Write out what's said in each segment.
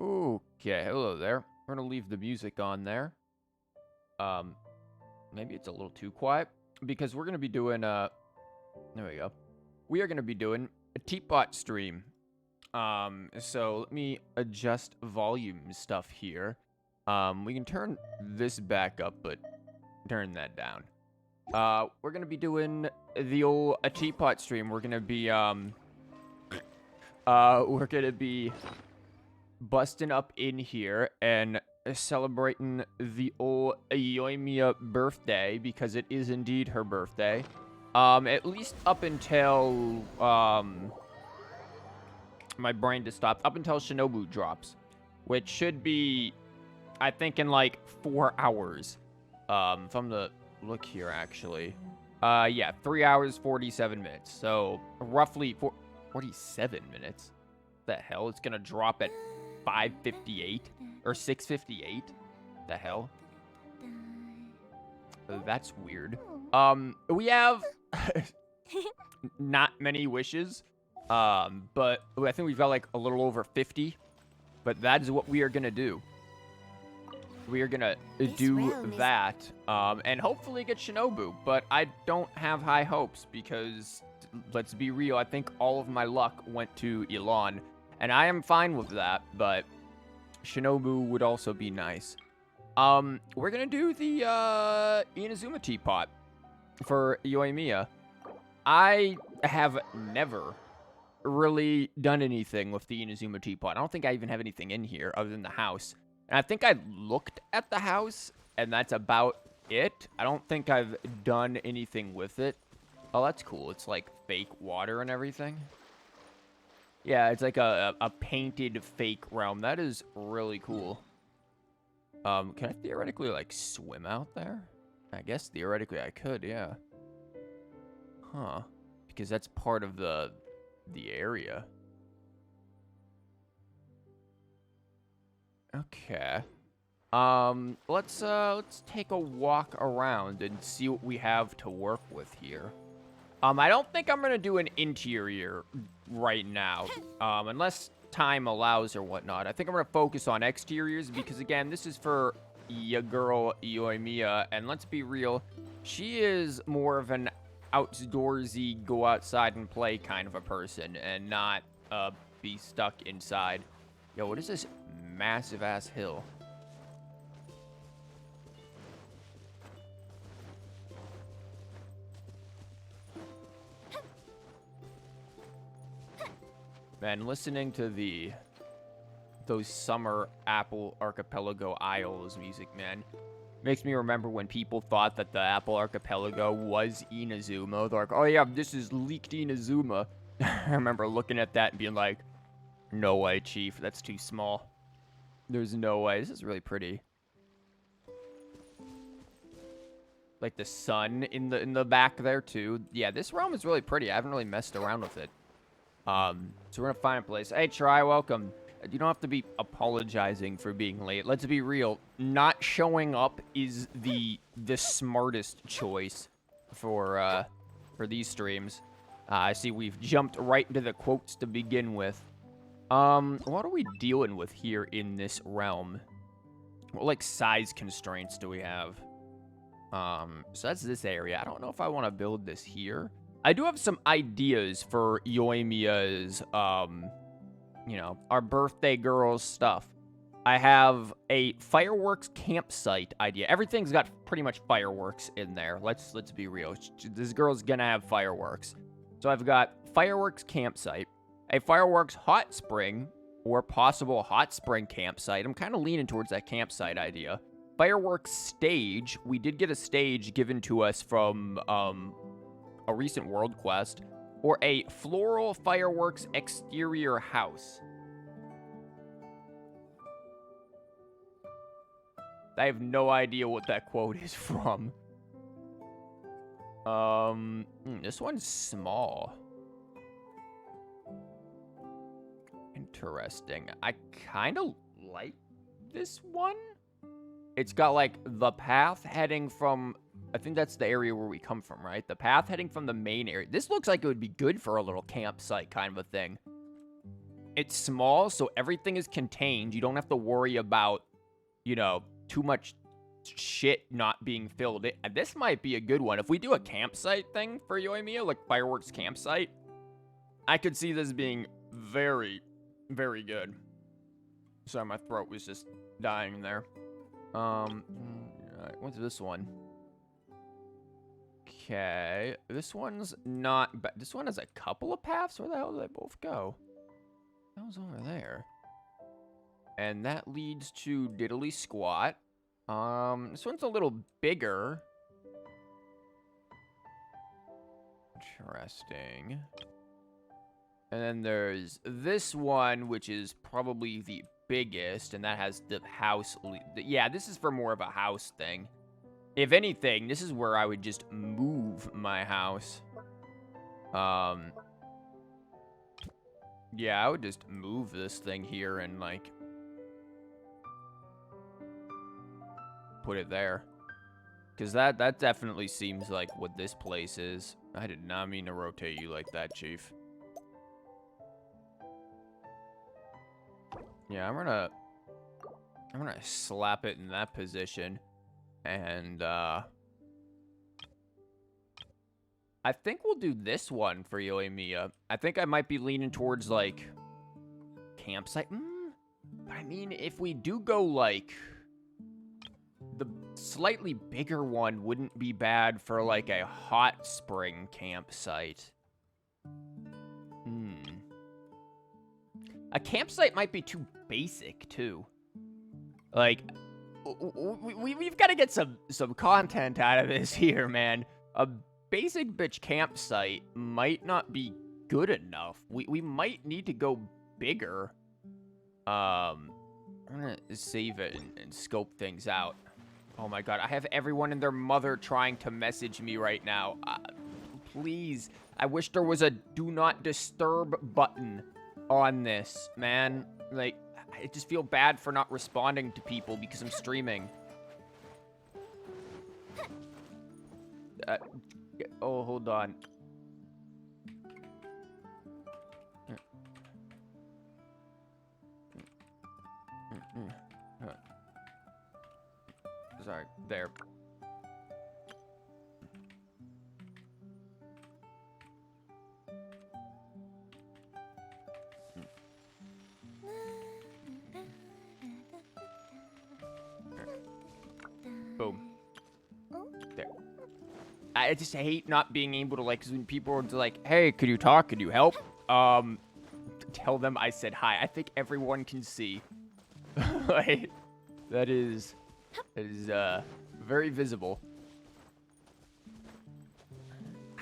Okay, hello there. We're gonna leave the music on there. Maybe it's a little too quiet because we're gonna be doing there we go. We are gonna be doing a Teapot stream. So let me adjust volume stuff here. We can turn this back up, but turn that down. We're gonna be doing the old a Teapot stream. We're gonna be busting up in here and celebrating the old Yoimiya birthday because it is indeed her birthday. At least up until my brain just stopped. Up until Shinobu drops, which should be, I think, in like 4 hours. From the look here, actually. Yeah, 3 hours 47 minutes. So roughly 47 minutes. The hell? It's gonna drop at 5:58 or 6:58. The hell? That's weird. We have not many wishes. But I think we've got like a little over 50. But that is what we are gonna do. We are gonna do that, and hopefully get Shinobu. But I don't have high hopes because, let's be real, I think all of my luck went to Elon, and I am fine with that. But Shinobu would also be nice. We're gonna do the Inazuma Teapot for Yoimiya. I have never really done anything with the Inazuma Teapot. I don't think I even have anything in here other than the house. And I think I looked at the house, and that's about it. I don't think I've done anything with it. Oh, that's cool. It's like fake water and everything. Yeah, it's like a painted fake realm. That is really cool. Can I theoretically, like, swim out there? I guess theoretically I could, yeah. Huh. Because that's part of the area. Okay. Let's take a walk around and see what we have to work with here. I don't think I'm gonna do an interior right now, unless time allows or whatnot. I think I'm gonna focus on exteriors because, again, this is for your girl Yoimiya, and let's be real, she is more of an outdoorsy, go outside and play kind of a person, and not be stuck inside. Yo, what is this massive ass hill? Man, listening to those summer Apple Archipelago Isles music, man, makes me remember when people thought that the Apple Archipelago was Inazuma. They're like, oh yeah, this is leaked Inazuma. I remember looking at that and being like, no way, Chief, that's too small. There's no way. This is really pretty. Like the sun in the back there too. Yeah, this realm is really pretty. I haven't really messed around with it. So we're gonna find a place. Hey, Try, welcome. You don't have to be apologizing for being late. Let's be real. Not showing up is the smartest choice for these streams. I see we've jumped right into the quotes to begin with. What are we dealing with here in this realm? What, like, size constraints do we have? So that's this area. I don't know if I want to build this here. I do have some ideas for Yoimiya's, you know, our birthday girl's stuff. I have a fireworks campsite idea. Everything's got pretty much fireworks in there. Let's be real. This girl's gonna have fireworks. So I've got fireworks campsite, a fireworks hot spring, or possible hot spring campsite. I'm kind of leaning towards that campsite idea. Fireworks stage. We did get a stage given to us from a recent world quest. Or a floral fireworks exterior house. I have no idea what that quote is from. This one's small. Interesting. I kind of like this one. It's got, like, the path heading from... I think that's the area where we come from, right? The path heading from the main area. This looks like it would be good for a little campsite kind of a thing. It's small, so everything is contained. You don't have to worry about, you know, too much shit not being filled in. This might be a good one. If we do a campsite thing for Yoimiya, like fireworks campsite, I could see this being very, very good. Sorry, my throat was just dying there. What's this one? Okay, this one's not bad. This one has a couple of paths. Where the hell do they both go? That was over there. And that leads to Diddly Squat. This one's a little bigger. Interesting. And then there's this one, which is probably the biggest, and that has the house. Yeah, this is for more of a house thing. If anything, this is where I would just move my house. Yeah, I would just move this thing here and, like, put it there. Because that definitely seems like what this place is. I did not mean to rotate you like that, Chief. Yeah, I'm gonna slap it in that position. And, I think we'll do this one for Yoimiya. I think I might be leaning towards, like, campsite. But I mean, if we do go, like, the slightly bigger one wouldn't be bad for, like, a hot spring campsite. A campsite might be too basic, too. Like, we've got to get some content out of this here, man. A basic bitch campsite might not be good enough. We might need to go bigger. I'm gonna save it and scope things out. Oh my god, I have everyone and their mother trying to message me right now. Please, I wish there was a do not disturb button on this, man. Like, I just feel bad for not responding to people because I'm streaming. Oh, hold on. Sorry, there. Boom. There. I just hate not being able to, like, 'cause when people are like, hey, could you talk? Could you help? Tell them I said hi. I think everyone can see. Like, that is very visible.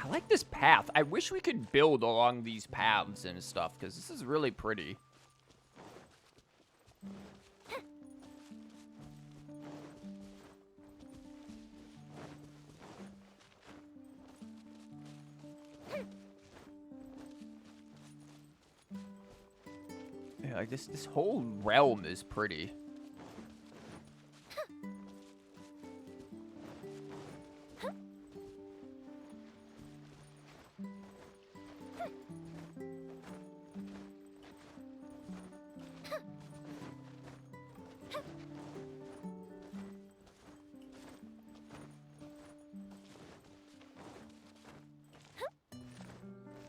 I like this path. I wish we could build along these paths and stuff, because this is really pretty. Yeah, like this whole realm is pretty.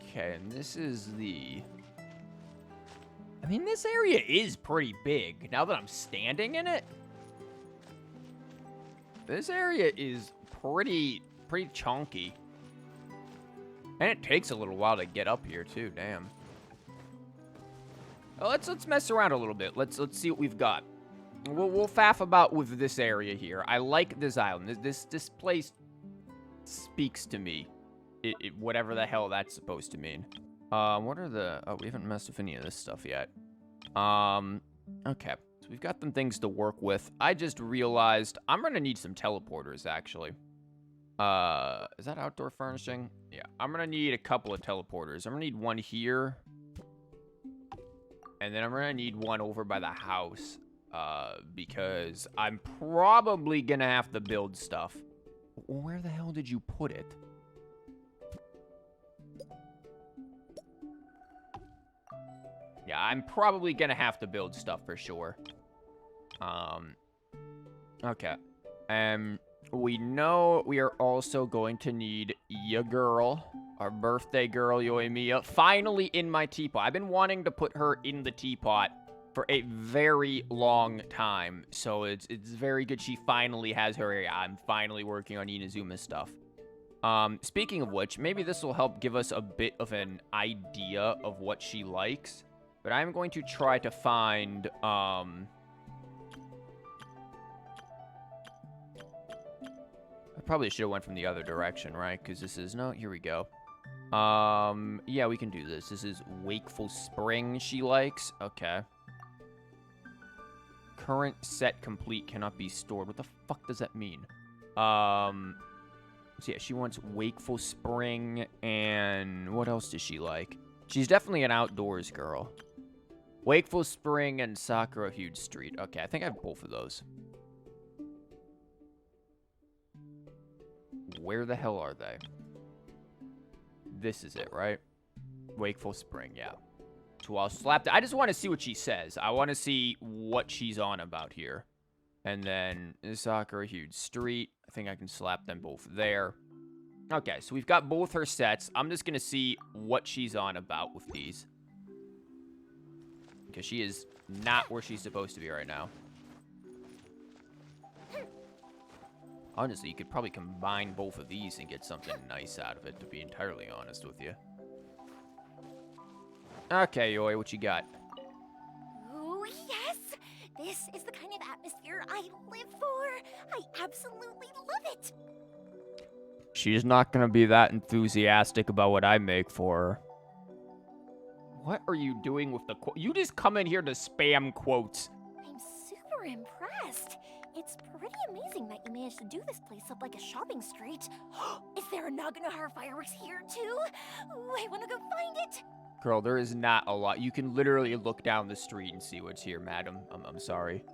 Okay, and this is the... I mean, this area is pretty big, now that I'm standing in it. This area is pretty chunky. And it takes a little while to get up here, too, damn. Well, let's mess around a little bit. Let's see what we've got. We'll faff about with this area here. I like this island. This place speaks to me. Whatever the hell that's supposed to mean. What are the... Oh, we haven't messed with any of this stuff yet. Okay. So we've got some things to work with. I just realized I'm gonna need some teleporters, actually. Is that outdoor furnishing? Yeah, I'm gonna need a couple of teleporters. I'm gonna need one here. And then I'm gonna need one over by the house. Because I'm probably gonna have to build stuff. Where the hell did you put it? Yeah, I'm probably gonna have to build stuff for sure. Okay. We know we are also going to need ya girl, our birthday girl, Yoimiya, finally in my teapot. I've been wanting to put her in the teapot for a very long time, so it's very good she finally has her area. I'm finally working on Inazuma's stuff. Speaking of which, maybe this will help give us a bit of an idea of what she likes, but I'm going to try to find, I probably should have went from the other direction, right? Because this is, no, here we go. Yeah, we can do this. This is Wakeful Spring she likes. Okay. Current set complete cannot be stored. What the fuck does that mean? So yeah, she wants Wakeful Spring, and what else does she like? She's definitely an outdoors girl. Wakeful Spring and Sakura Huge Street. Okay, I think I have both of those. Where the hell are they? This is it, right? Wakeful Spring, yeah. So I'll slap that. I just want to see what she says. I want to see what she's on about here. And then Sakura Huge Street. I think I can slap them both there. Okay, so we've got both her sets. I'm just going to see what she's on about with these. Because she is not where she's supposed to be right now. Honestly, you could probably combine both of these and get something nice out of it, to be entirely honest with you. Okay, Yoi, what you got? Oh, yes! This is the kind of atmosphere I live for! I absolutely love it! She's not gonna be that enthusiastic about what I make for her. What are you doing with the quote? You just come in here to spam quotes. I'm super impressed. It's pretty amazing that you managed to do this place up like a shopping street. Is there a Naganohara fireworks here too? Ooh, I want to go find it! Girl, there is not a lot. You can literally look down the street and see what's here, madam. I'm sorry.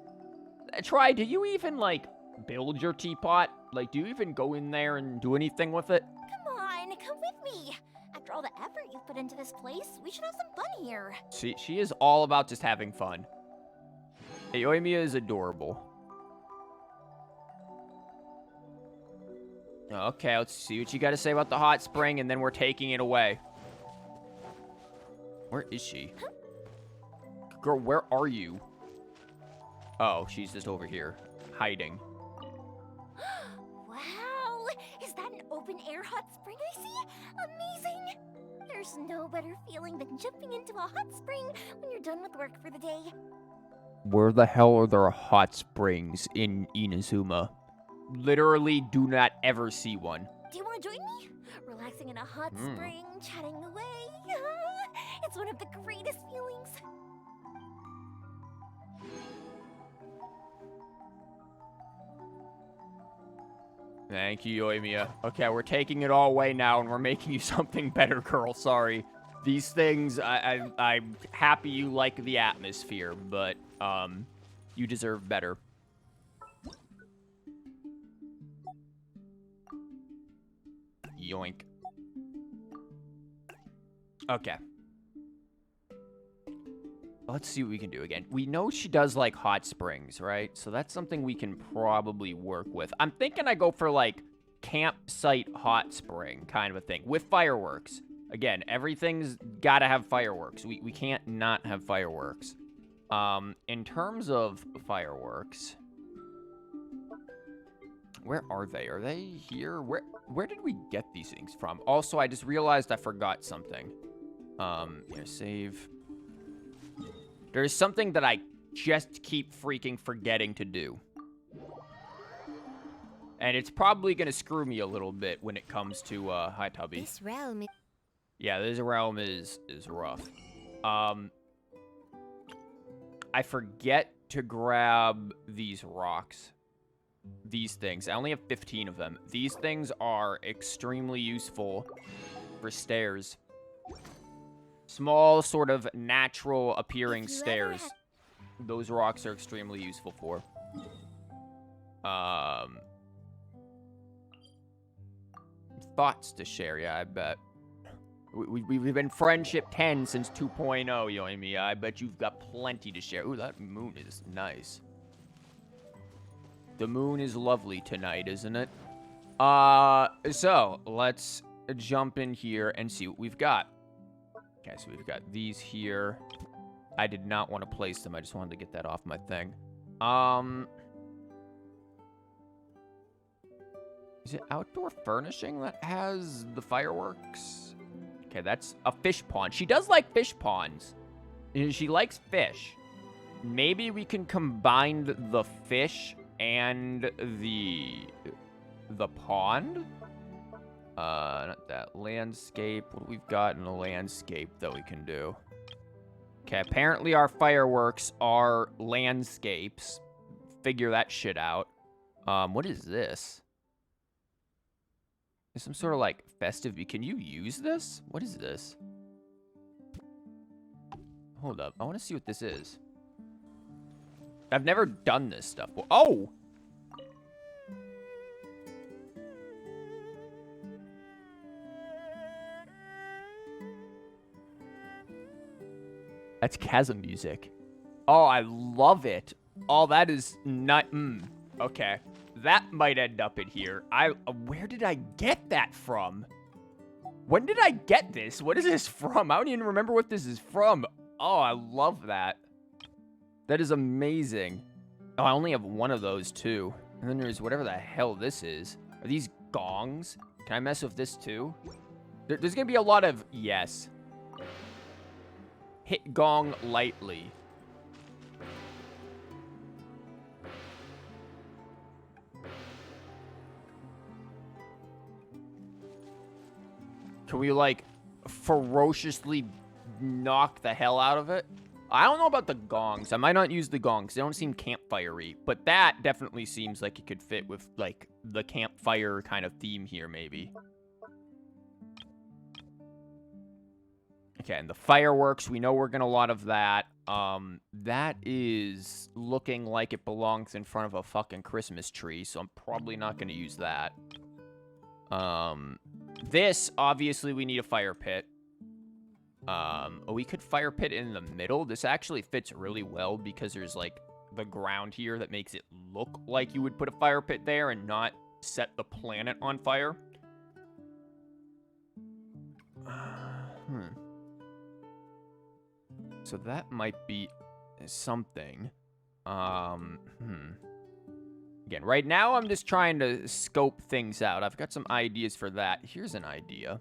Try, do you even, like, build your teapot? Like, do you even go in there and do anything with it? Come on, come with me. After all the effort you've put into this place, we should have some fun here. She is all about just having fun. Hey, Yoimiya is adorable. Okay, let's see what you got to say about the hot spring, and then we're taking it away. Where is she? Girl, where are you? Oh, she's just over here, hiding. Wow! Is that an open-air hot spring I see? Amazing! There's no better feeling than jumping into a hot spring when you're done with work for the day. Where the hell are there hot springs in Inazuma? Literally do not ever see one. Do you want to join me? Relaxing in a hot spring, chatting away. It's one of the greatest feelings. Thank you, Yoimiya. Okay, we're taking it all away now, and we're making you something better, girl. Sorry. These things, I'm happy you like the atmosphere, but, you deserve better. Yoink. Okay. Let's see what we can do again. We know she does like hot springs, right? So that's something we can probably work with. I'm thinking I go for like campsite hot spring kind of a thing with fireworks. Again, everything's got to have fireworks. We can't not have fireworks. In terms of fireworks, where are they? Are they here? Where did we get these things from? Also, I just realized I forgot something. Yeah, save. There's something that I just keep freaking forgetting to do. And it's probably going to screw me a little bit when it comes to, hi, Tubby. This realm is... Yeah, this realm is rough. I forget to grab these rocks. These things. I only have 15 of them. These things are extremely useful for stairs. Small, sort of natural appearing stairs. Those rocks are extremely useful for. Thoughts to share, yeah, I bet. We've been friendship 10 since 2.0, Yoimiya. I bet you've got plenty to share. Ooh, that moon is nice. The moon is lovely tonight, isn't it? So let's jump in here and see what we've got. Okay, so we've got these here. I did not want to place them. I just wanted to get that off my thing. Is it outdoor furnishing that has the fireworks? Okay, that's a fish pond. She does like fish ponds. She likes fish. Maybe we can combine the fish and the pond. Not that. Landscape. What do we've got in the landscape that we can do? Okay, apparently our fireworks are landscapes. Figure that shit out. What is this? Is some sort of, like, festive... Can you use this? What is this? Hold up. I want to see what this is. I've never done this stuff. Oh! That's chasm music. Oh, I love it. Oh, that is not... Okay. That might end up in here. Where did I get that from? When did I get this? What is this from? I don't even remember what this is from. Oh, I love that. That is amazing. Oh, I only have one of those, too. And then there's whatever the hell this is. Are these gongs? Can I mess with this, too? There's going to be a lot of... Yes. Hit gong lightly. Can we, like, ferociously knock the hell out of it? I don't know about the gongs. I might not use the gongs. They don't seem campfire-y. But that definitely seems like it could fit with, like, the campfire kind of theme here, maybe. Okay, and the fireworks, we know we're gonna a lot of that. That is looking like it belongs in front of a fucking Christmas tree, so I'm probably not gonna use that. This, obviously, we need a fire pit. We could fire pit in the middle. This actually fits really well because there's, like, the ground here that makes it look like you would put a fire pit there and not set the planet on fire. So that might be something. Again, right now I'm just trying to scope things out. I've got some ideas for that. Here's an idea.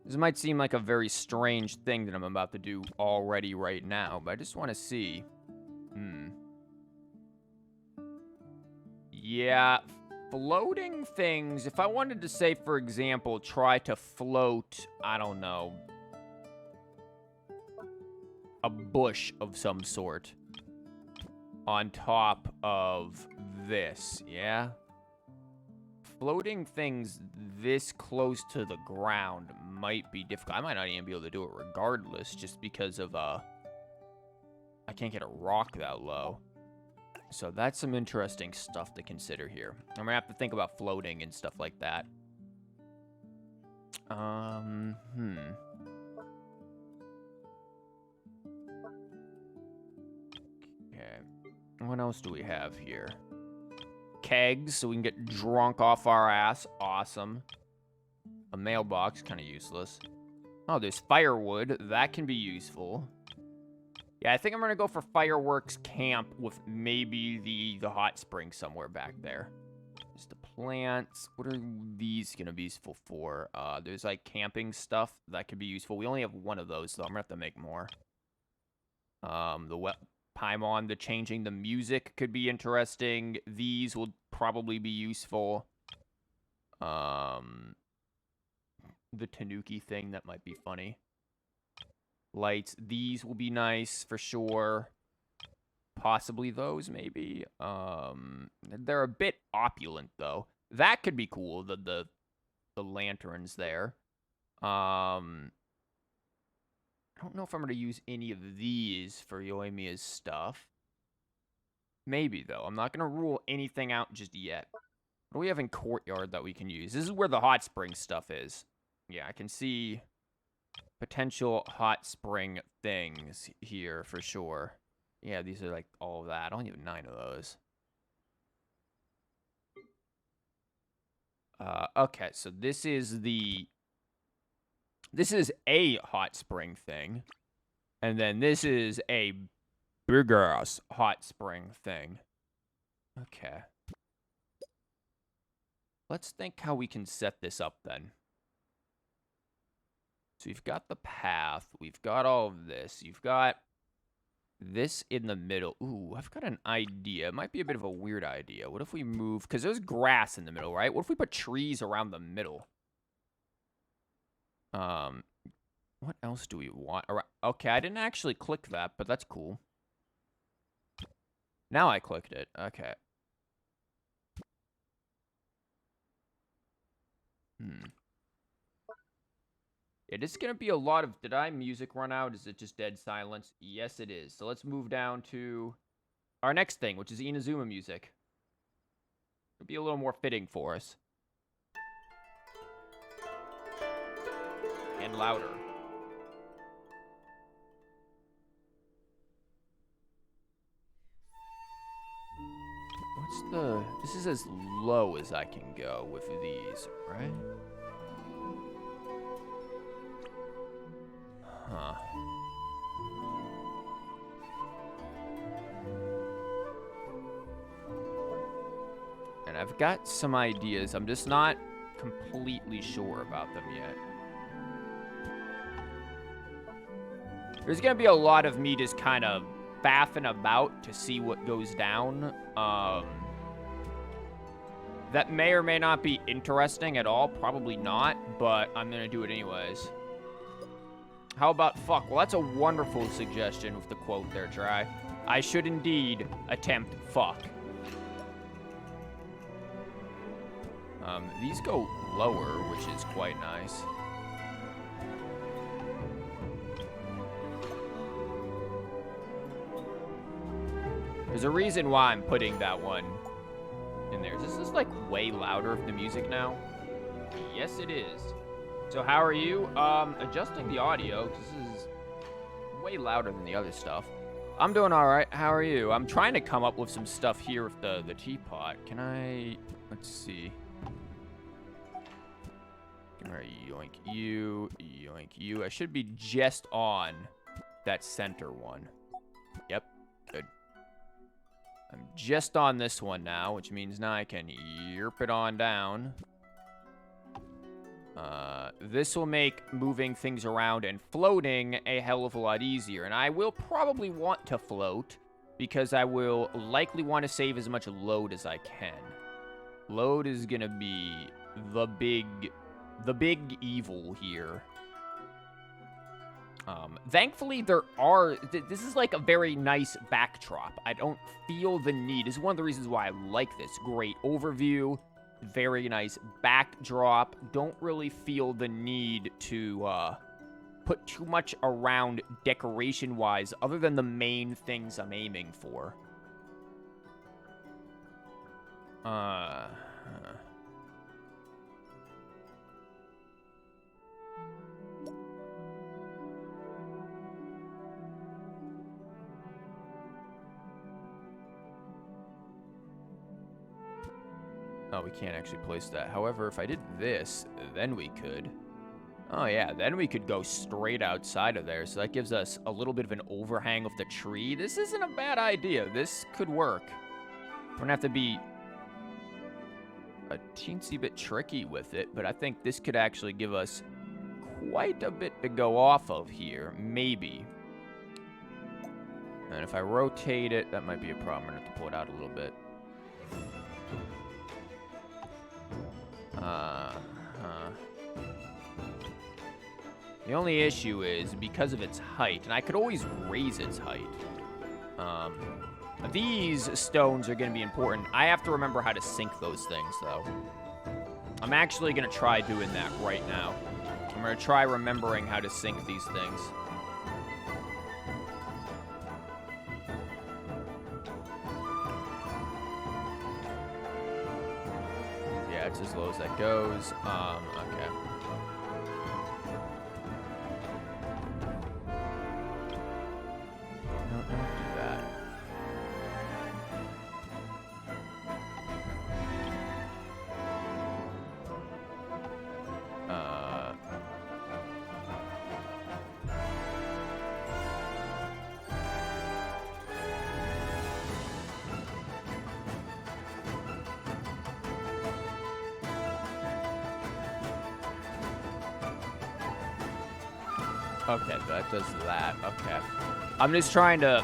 This might seem like a very strange thing that I'm about to do already right now, but I just want to see. Yeah, floating things. If I wanted to say, for example, try to float, I don't know, a bush of some sort on top of this, yeah? Floating things this close to the ground might be difficult. I might not even be able to do it regardless, just because of, I can't get a rock that low. So that's some interesting stuff to consider here. I'm gonna have to think about floating and stuff like that. Okay. What else do we have here? Kegs, so we can get drunk off our ass. Awesome. A mailbox, kind of useless. Oh, there's firewood. That can be useful. Yeah, I think I'm going to go for fireworks camp with maybe the hot spring somewhere back there. There's the plants. What are these going to be useful for? There's, like, camping stuff that could be useful. We only have one of those, though. I'm going to have to make more. The Paimon, the changing the music could be interesting. These will probably be useful. The Tanuki thing, that might be funny. Lights, these will be nice for sure. Possibly those, maybe. They're a bit opulent, though. That could be cool, the lanterns there. I don't know if I'm going to use any of these for Yoimiya's stuff. Maybe, though. I'm not going to rule anything out just yet. What do we have in Courtyard that we can use? This is where the hot spring stuff is. Yeah, I can see potential hot spring things here for sure. Yeah, these are like all of that. I only have 9 of those. Okay, so this is a hot spring thing. And then this is a bigger hot spring thing. Okay. Let's think how we can set this up then. So we've got the path. We've got all of this. You've got this in the middle. Ooh, I've got an idea. It might be a bit of a weird idea. What if we move... Because there's grass in the middle, right? What if we put trees around the middle? What else do we want? Okay, I didn't actually click that, but that's cool. Now I clicked it. Okay. It is going to be a lot of... Did I music run out? Is it just dead silence? Yes, it is. So let's move down to our next thing, which is Inazuma music. It'll be a little more fitting for us. And louder. What's the... This is as low as I can go with these, right? Huh. And I've got some ideas. I'm just not completely sure about them yet. There's going to be a lot of me just kind of faffing about to see what goes down. That may or may not be interesting at all. Probably not, but I'm going to do it anyways. How about fuck? Well, that's a wonderful suggestion with the quote there, Try. I should indeed attempt fuck. These go lower, which is quite nice. There's a reason why I'm putting that one in there. Is this like way louder of the music now? Yes, it is. So how are you? Adjusting the audio, because this is way louder than the other stuff. I'm doing all right. How are you? I'm trying to come up with some stuff here with the teapot. Can I... Let's see. All right, yoink you, yoink you. I should be just on that center one. Yep, good. I'm just on this one now, which means now I can yerp it on down. This will make moving things around and floating a hell of a lot easier. And I will probably want to float because I will likely want to save as much load as I can. Load is going to be the big evil here. Thankfully, there are... This is like a very nice backdrop. I don't feel the need. This is one of the reasons why I like this. Great overview. Very nice backdrop. Don't really feel the need to put too much around decoration-wise other than the main things I'm aiming for. Oh, we can't actually place that. However, if I did this, then we could. Oh, yeah, then we could go straight outside of there. So that gives us a little bit of an overhang of the tree. This isn't a bad idea. This could work. We're going to have to be a teensy bit tricky with it, but I think this could actually give us quite a bit to go off of here. Maybe. And if I rotate it, that might be a problem. I'm going to have to pull it out a little bit. The only issue is because of its height, and I could always raise its height. These stones are going to be important. I have to remember how to sink those things, though. I'm actually going to try doing that right now. I'm going to try remembering how to sink these things. Yeah, it's as low as that goes. Okay. Okay, that does that. Okay. I'm just trying to...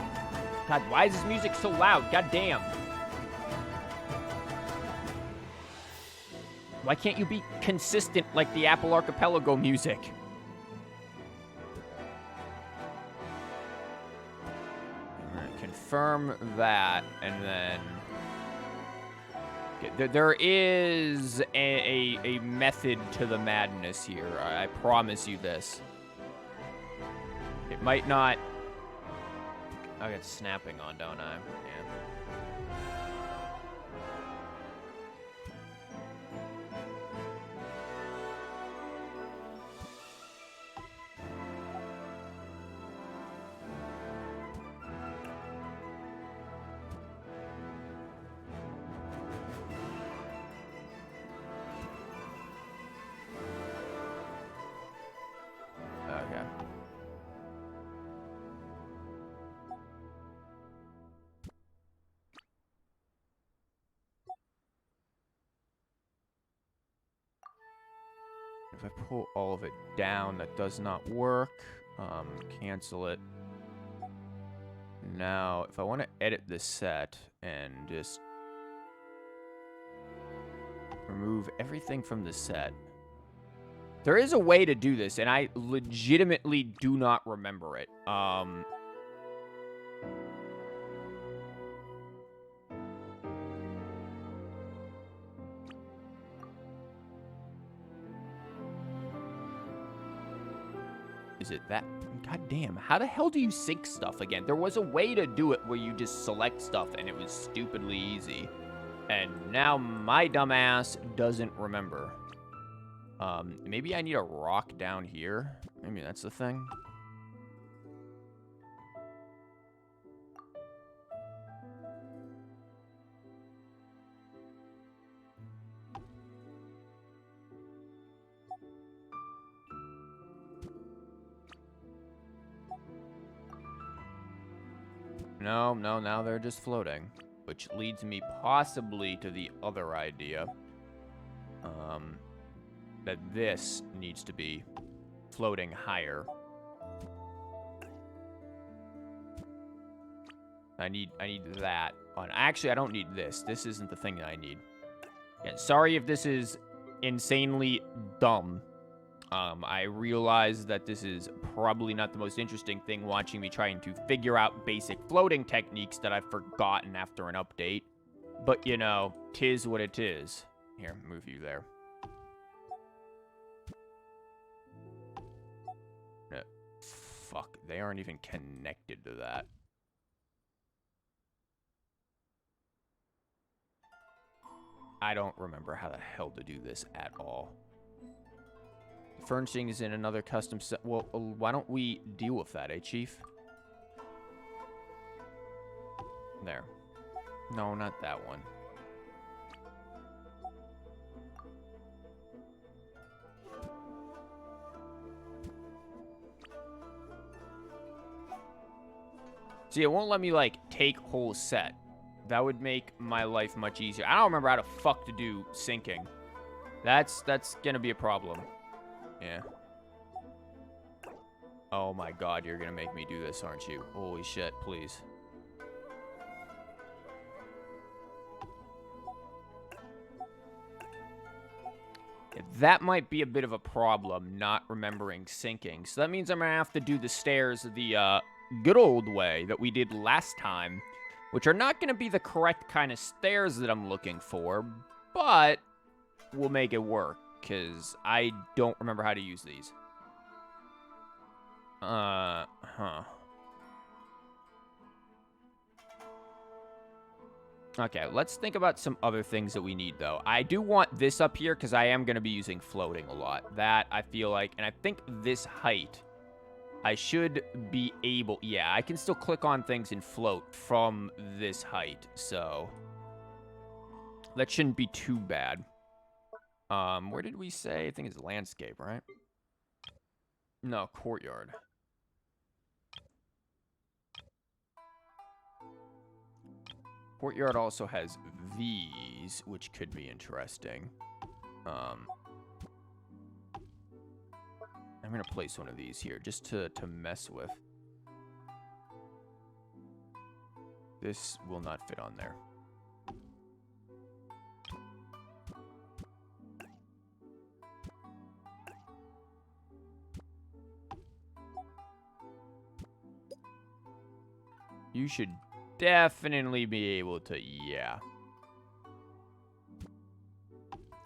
God, why is this music so loud? God damn. Why can't you be consistent like the Apple Archipelago music? All right, confirm that, and then... Okay, there is a method to the madness here. I promise you this. It might not... I got snapping on, don't I? Yeah. Okay. If I pull all of it down, that does not work. Cancel it. Now, if I want to edit this set and just remove everything from the set. There is a way to do this, and I legitimately do not remember it. Is it that? God damn, how the hell do you sync stuff again? There was a way to do it where you just select stuff, and it was stupidly easy. And now my dumbass doesn't remember. Maybe I need a rock down here. Maybe that's the thing. No, now they're just floating. Which leads me possibly to the other idea. That this needs to be floating higher. I need that on. Actually, I don't need this. This isn't the thing that I need. Yeah, sorry if this is insanely dumb. I realize that this is probably not the most interesting thing, watching me trying to figure out basic floating techniques that I've forgotten after an update. But, you know, 'tis what it is. Here, move you there. Fuck, they aren't even connected to that. I don't remember how the hell to do this at all. Furnishing is in another custom set. Well, why don't we deal with that, eh, Chief? There. No, not that one. See, it won't let me, like, take whole set. That would make my life much easier. I don't remember how the fuck to do syncing. That's gonna be a problem. Yeah. Oh my god, you're gonna make me do this, aren't you? Holy shit, please. Yeah, that might be a bit of a problem, not remembering syncing. So that means I'm gonna have to do the stairs the good old way that we did last time, which are not gonna be the correct kind of stairs that I'm looking for, but we'll make it work, because I don't remember how to use these. Okay, let's think about some other things that we need, though. I do want this up here, because I am going to be using floating a lot. That, I feel like, and I think this height, I should be able... Yeah, I can still click on things and float from this height, so... that shouldn't be too bad. Where did we say? I think it's landscape, right? No, courtyard. Courtyard also has these, which could be interesting. I'm going to place one of these here just to mess with. This will not fit on there. You should definitely be able to, yeah.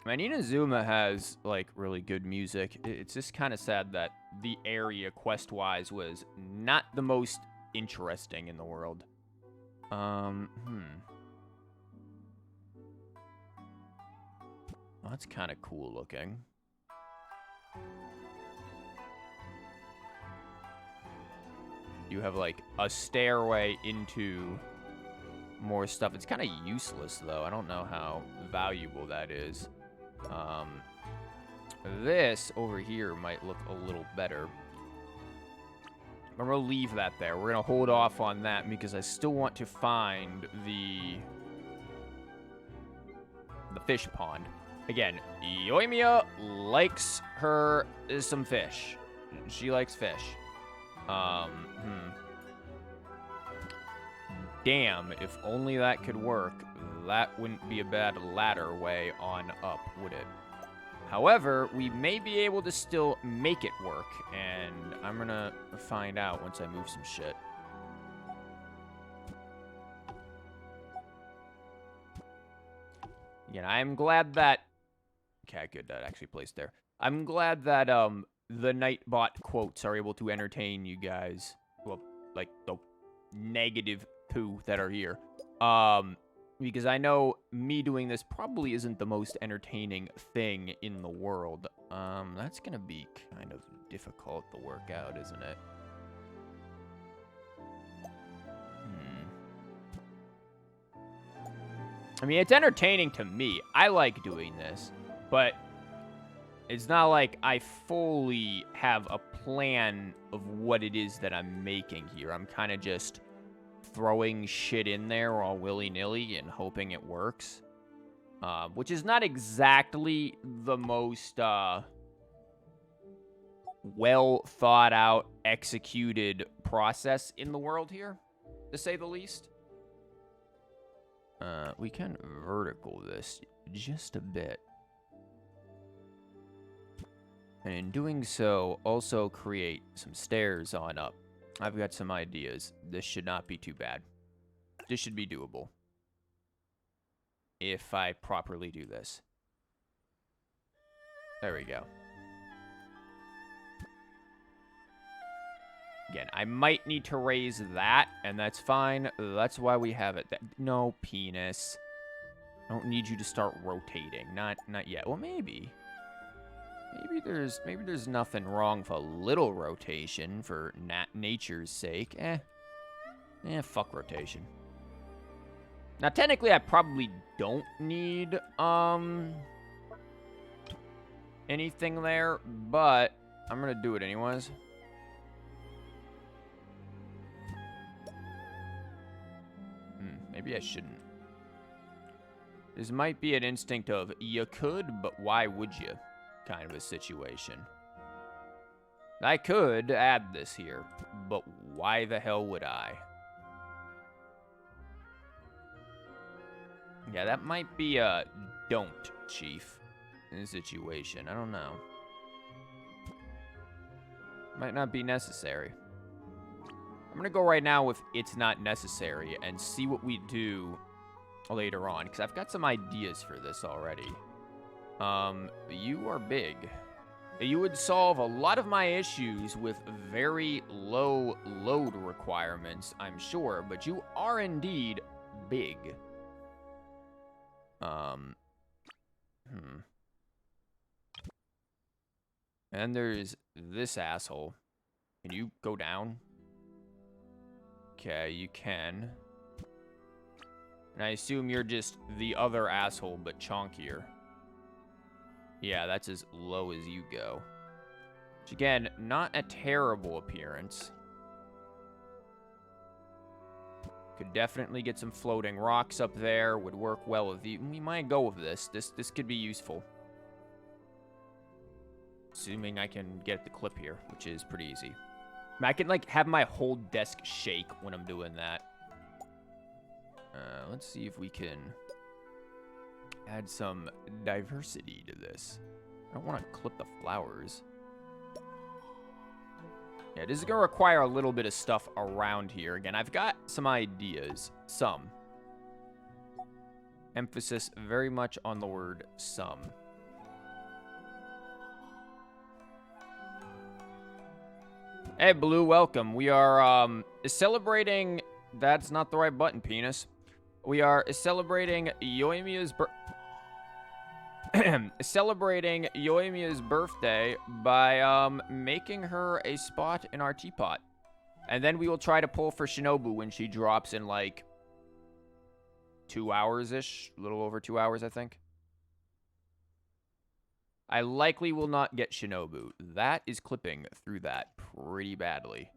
I mean, Inazuma has, like, really good music. It's just kind of sad that the area, quest-wise, was not the most interesting in the world. Well, that's kind of cool looking. You have, like, a stairway into more stuff. It's kind of useless, though. I don't know how valuable that is. This over here might look a little better. I'm going to leave that there. We're going to hold off on that because I still want to find the fish pond. Again, Yoimiya likes her some fish. She likes fish. Damn, if only that could work. That wouldn't be a bad ladder way on up, would it? However, we may be able to still make it work, and I'm gonna find out once I move some shit. Again, I'm glad that... Okay, good, that actually placed there. I'm glad that, the Nightbot quotes are able to entertain you guys. Well, like, the negative poo that are here. Because I know me doing this probably isn't the most entertaining thing in the world. That's gonna be kind of difficult to work out, isn't it? I mean, it's entertaining to me. I like doing this, but it's not like I fully have a plan of what it is that I'm making here. I'm kind of just throwing shit in there all willy-nilly and hoping it works. Which is not exactly the most well thought out, executed process in the world here, to say the least. We can vertical this just a bit. And in doing so, also create some stairs on up. I've got some ideas. This should not be too bad. This should be doable. If I properly do this. There we go. Again, I might need to raise that, and that's fine. That's why we have it. No, penis. I don't need you to start rotating. Not yet. Well, maybe. Maybe there's nothing wrong with a little rotation for nature's sake. Fuck rotation. Now, technically, I probably don't need, anything there, but I'm gonna do it anyways. Maybe I shouldn't. This might be an instinct of, you could, but why would you? Kind of a situation. I could add this here, but why the hell would I? Yeah, that might be a don't, Chief, in this situation. I don't know. Might not be necessary. I'm gonna go right now with it's not necessary and see what we do later on, because I've got some ideas for this already. You are big. You would solve a lot of my issues with very low load requirements, I'm sure, but you are indeed big. And there's this asshole. Can you go down? Okay, you can. And I assume you're just the other asshole, but chonkier. Yeah, that's as low as you go. Which, again, not a terrible appearance. Could definitely get some floating rocks up there. Would work well with you. We might go with this. This could be useful. Assuming I can get the clip here, which is pretty easy. I can, like, have my whole desk shake when I'm doing that. Let's see if we can add some diversity to this. I don't want to clip the flowers. Yeah, this is going to require a little bit of stuff around here. Again, I've got some ideas. Some. Emphasis very much on the word some. Hey, Blue, welcome. We are celebrating... That's not the right button, penis. We are celebrating Yoimiya's celebrating Yoimiya's birthday by making her a spot in our teapot. And then we will try to pull for Shinobu when she drops in, like, 2 hours-ish. A little over 2 hours, I think. I likely will not get Shinobu. That is clipping through that pretty badly.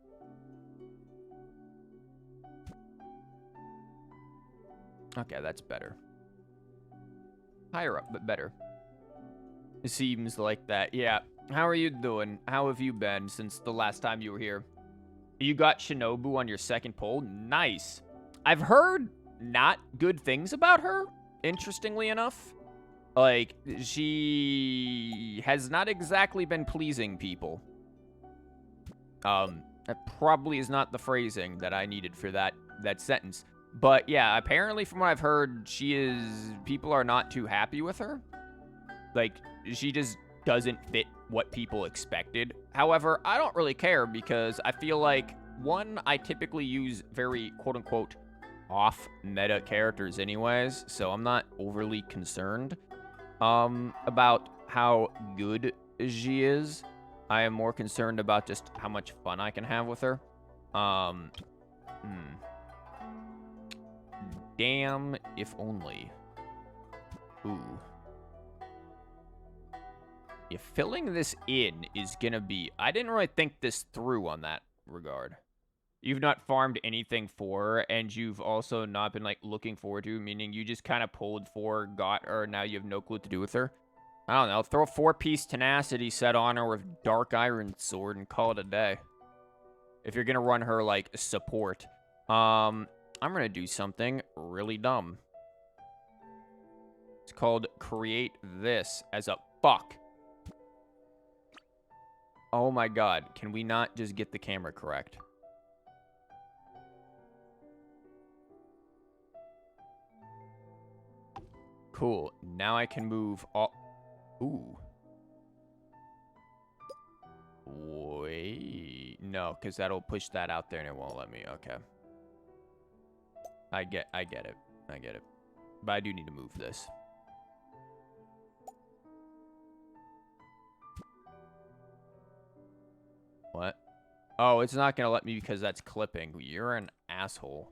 Okay, that's better. Higher up, but better. It seems like that. Yeah. How are you doing? How have you been since the last time you were here? You got Shinobu on your second poll? Nice. I've heard not good things about her, interestingly enough. Like, she has not exactly been pleasing people. That probably is not the phrasing that I needed for that sentence. But yeah, apparently from what I've heard, people are not too happy with her. Like, she just doesn't fit what people expected. However, I don't really care because I feel like, one, I typically use very quote-unquote off-meta characters anyways, so I'm not overly concerned about how good she is. I am more concerned about just how much fun I can have with her. Damn, if only. Ooh. Yeah, filling this in is gonna be... I didn't really think this through on that regard. You've not farmed anything for her, and you've also not been, like, looking forward to, meaning you just kind of pulled for, got her, now you have no clue what to do with her. I don't know, throw a 4-piece tenacity set on her with Dark Iron Sword and call it a day. If you're gonna run her, like, support. I'm gonna do something really dumb. It's called create this as a fuck. Oh my god, can we not just get the camera correct? Cool. Now I can move all... Ooh. Wait. No, because that'll push that out there and it won't let me. Okay. I get it. I get it. But I do need to move this. What? Oh, it's not going to let me because that's clipping. You're an asshole.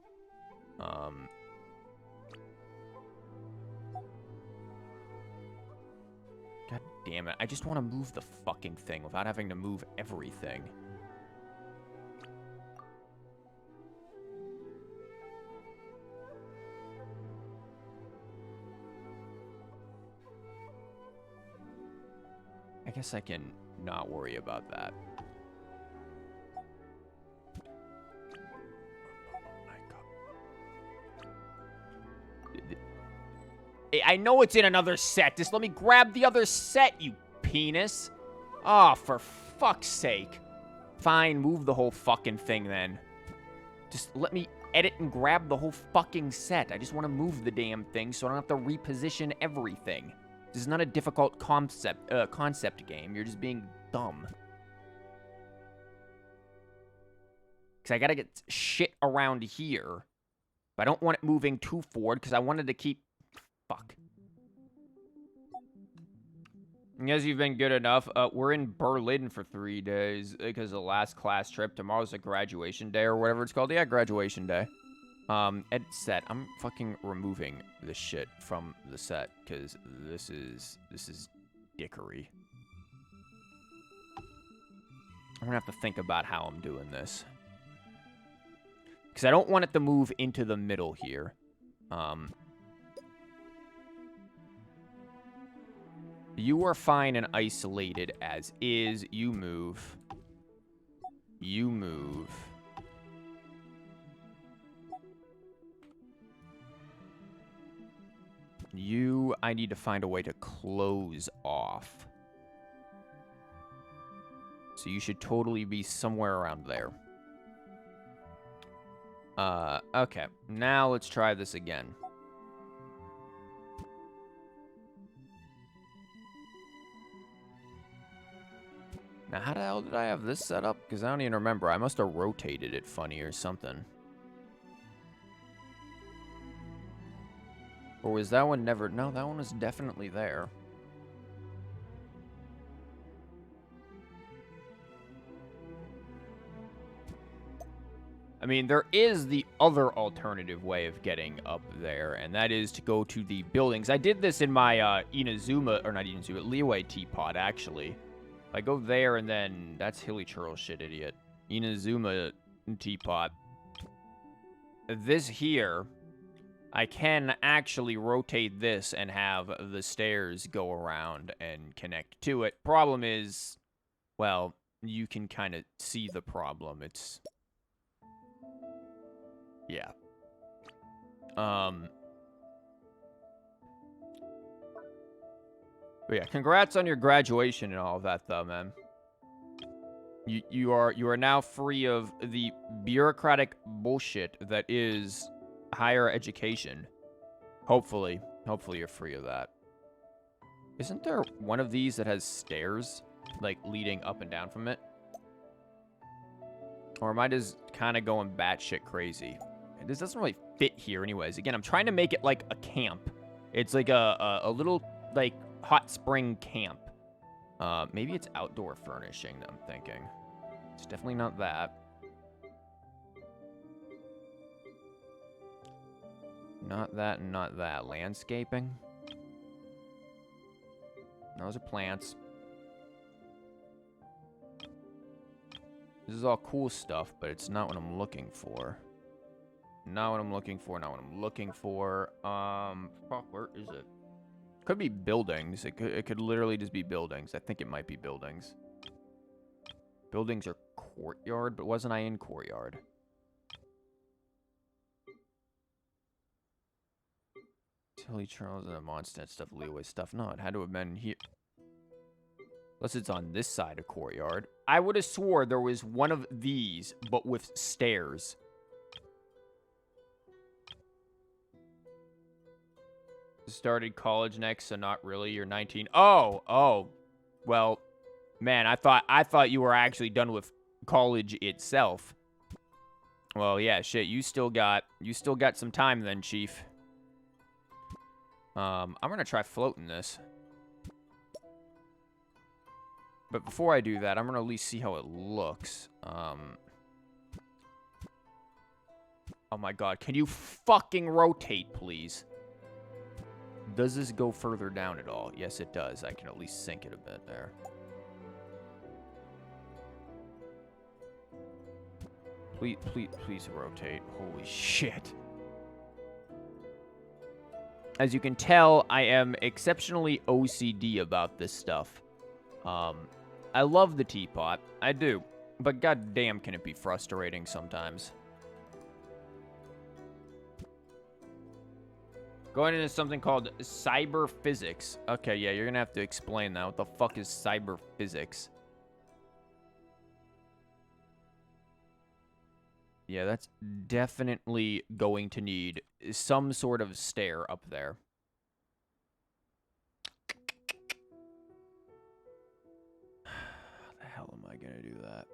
God damn it. I just want to move the fucking thing without having to move everything. I guess I can not worry about that. I know it's in another set. Just let me grab the other set, you penis. Oh, for fuck's sake. Fine, move the whole fucking thing then. Just let me edit and grab the whole fucking set. I just want to move the damn thing so I don't have to reposition everything. This is not a difficult concept game. You're just being dumb. Because I gotta get shit around here. But I don't want it moving too forward because I wanted to keep... Fuck. Yes, you've been good enough. We're in Berlin for 3 days because of the last class trip. Tomorrow's a graduation day or whatever it's called. Yeah, graduation day. Edit set. I'm fucking removing this shit from the set because this is dickery. I'm gonna have to think about how I'm doing this. Because I don't want it to move into the middle You are fine and isolated as is. You move. You move. You, I need to find a way to close off. So you should totally be somewhere around there. Okay. Now let's try this again. Now, how the hell did I have this set up? Because I don't even remember. I must have rotated it funny or something. Or was that one never... No, that one was definitely there. I mean, there is the other alternative way of getting up there, and that is to go to the buildings. I did this in my Inazuma, or not Inazuma, Leeway Teapot, actually. If I go there and then... That's Hilly Churl shit, idiot. Inazuma Teapot. This here... I can actually rotate this and have the stairs go around and connect to it. Problem is, well, you can kind of see the problem. It's... Yeah. But yeah, congrats on your graduation and all of that, though, man. You are now free of the bureaucratic bullshit that is... higher education. Hopefully you're free of that. Isn't there one of these that has stairs, like, leading up and down from it? Or am I just kind of going batshit crazy? This doesn't really fit here anyways. Again, I'm trying to make it like a camp. It's like a little, like, hot spring camp. Maybe it's outdoor furnishing, I'm thinking. It's definitely not that. Not that and not that. Landscaping? Those are plants. This is all cool stuff, but it's not what I'm looking for. Not what I'm looking for, not what I'm looking for. Fuck, where is it? Could be buildings. It could literally just be buildings. I think it might be buildings. Buildings are courtyard, but wasn't I in courtyard? Tilly Charles and the Mondstadt stuff, Leeway stuff. No, it had to have been here. Unless it's on this side of courtyard. I would have swore there was one of these, but with stairs. Started college next, so not really. You're 19. Oh. Well, man, I thought you were actually done with college itself. Well, yeah, shit. You still got some time then, Chief. I'm gonna try floating this. But before I do that, I'm gonna at least see how it looks. Oh my god, can you fucking rotate, please? Does this go further down at all? Yes, it does. I can at least sink it a bit there. Please rotate. Holy shit. As you can tell, I am exceptionally OCD about this stuff. I love the teapot. I do. But goddamn can it be frustrating sometimes. Going into something called cyber physics. Okay, yeah, you're gonna have to explain that. What the fuck is cyber physics? Yeah, that's definitely going to need some sort of stair up there. How the hell am I gonna do that?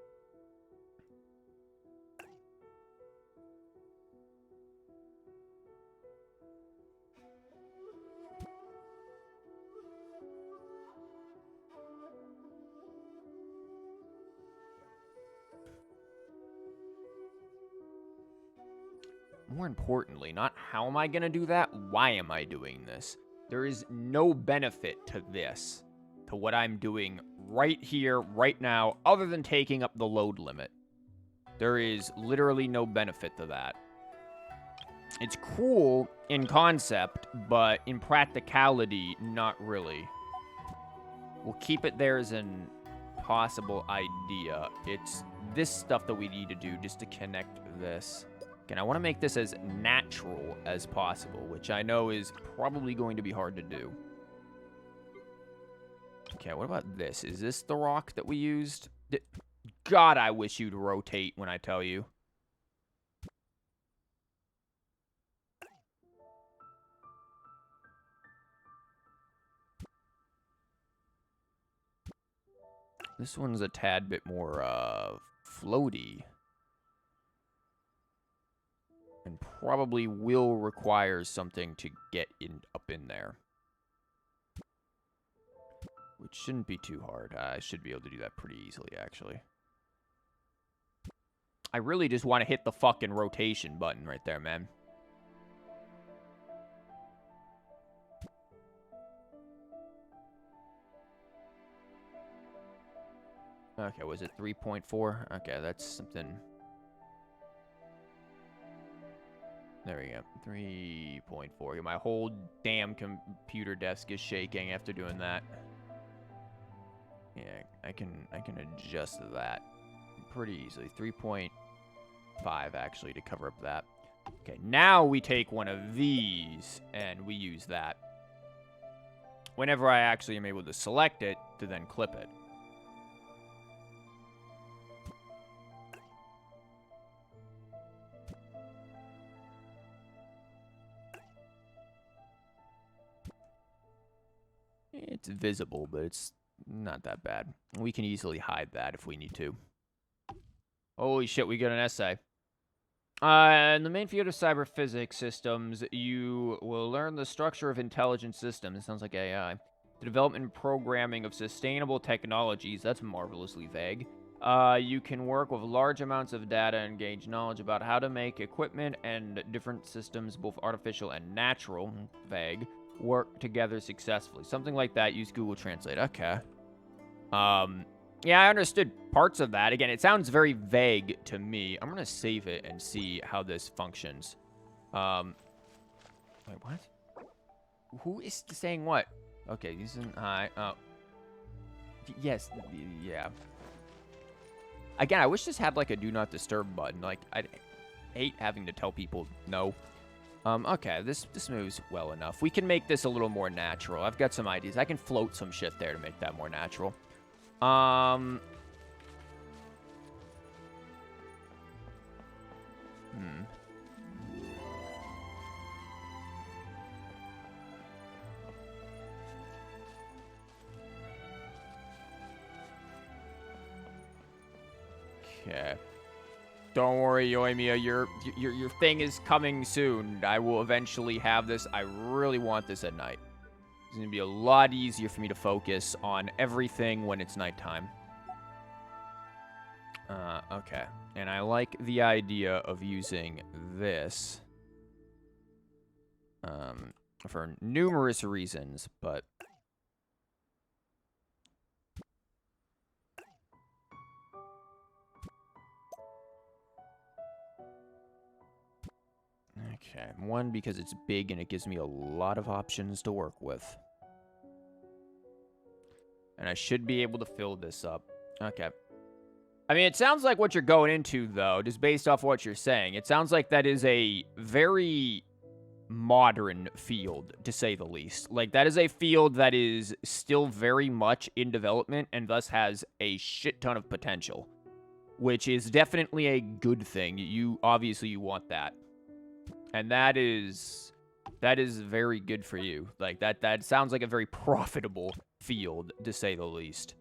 More importantly, not how am I going to do that, why am I doing this? There is no benefit to this, to what I'm doing right here, right now, other than taking up the load limit. There is literally no benefit to that. It's cool in concept, but in practicality, not really. We'll keep it there as an possible idea. It's this stuff that we need to do just to connect this. And I want to make this as natural as possible, which I know is probably going to be hard to do. Okay, what about this? Is this the rock that we used? God, I wish you'd rotate when I tell you. This one's a tad bit more, floaty. And probably will require something to get up in there. Which shouldn't be too hard. I should be able to do that pretty easily, actually. I really just want to hit the fucking rotation button right there, man. Okay, was it 3.4? Okay, that's something. There we go. 3.4. My whole damn computer desk is shaking after doing that. Yeah, I can adjust that pretty easily. 3.5 actually to cover up that. Okay, now we take one of these and we use that. Whenever I actually am able to select it to then clip it. It's visible, but it's not that bad. We can easily hide that if we need to. Holy shit, we got an essay. In the main field of cyber physics systems, you will learn the structure of intelligent systems. It sounds like AI. The development and programming of sustainable technologies. That's marvelously vague. You can work with large amounts of data and gauge knowledge about how to make equipment and different systems, both artificial and natural, vague, work together successfully. Something like that. Use Google Translate. Okay. Yeah, I understood parts of that. Again, it sounds very vague to me. I'm going to save it and see how this functions. Wait, what? Who is saying what? Okay, using hi. Yes, yeah. Again, I wish this had like a do not disturb button. Like, I hate having to tell people no. Okay, this moves well enough. We can make this a little more natural. I've got some ideas. I can float some shit there to make that more natural. Okay. Don't worry, Yoimiya. Your thing is coming soon. I will eventually have this. I really want this at night. It's going to be a lot easier for me to focus on everything when it's nighttime. Okay. And I like the idea of using this. For numerous reasons, but... Okay, one, because it's big and it gives me a lot of options to work with. And I should be able to fill this up. Okay. I mean, it sounds like what you're going into, though, just based off what you're saying. It sounds like that is a very modern field, to say the least. Like, that is a field that is still very much in development and thus has a shit ton of potential. Which is definitely a good thing. You want that. And that is very good for you. Like, that sounds like a very profitable field, to say the least.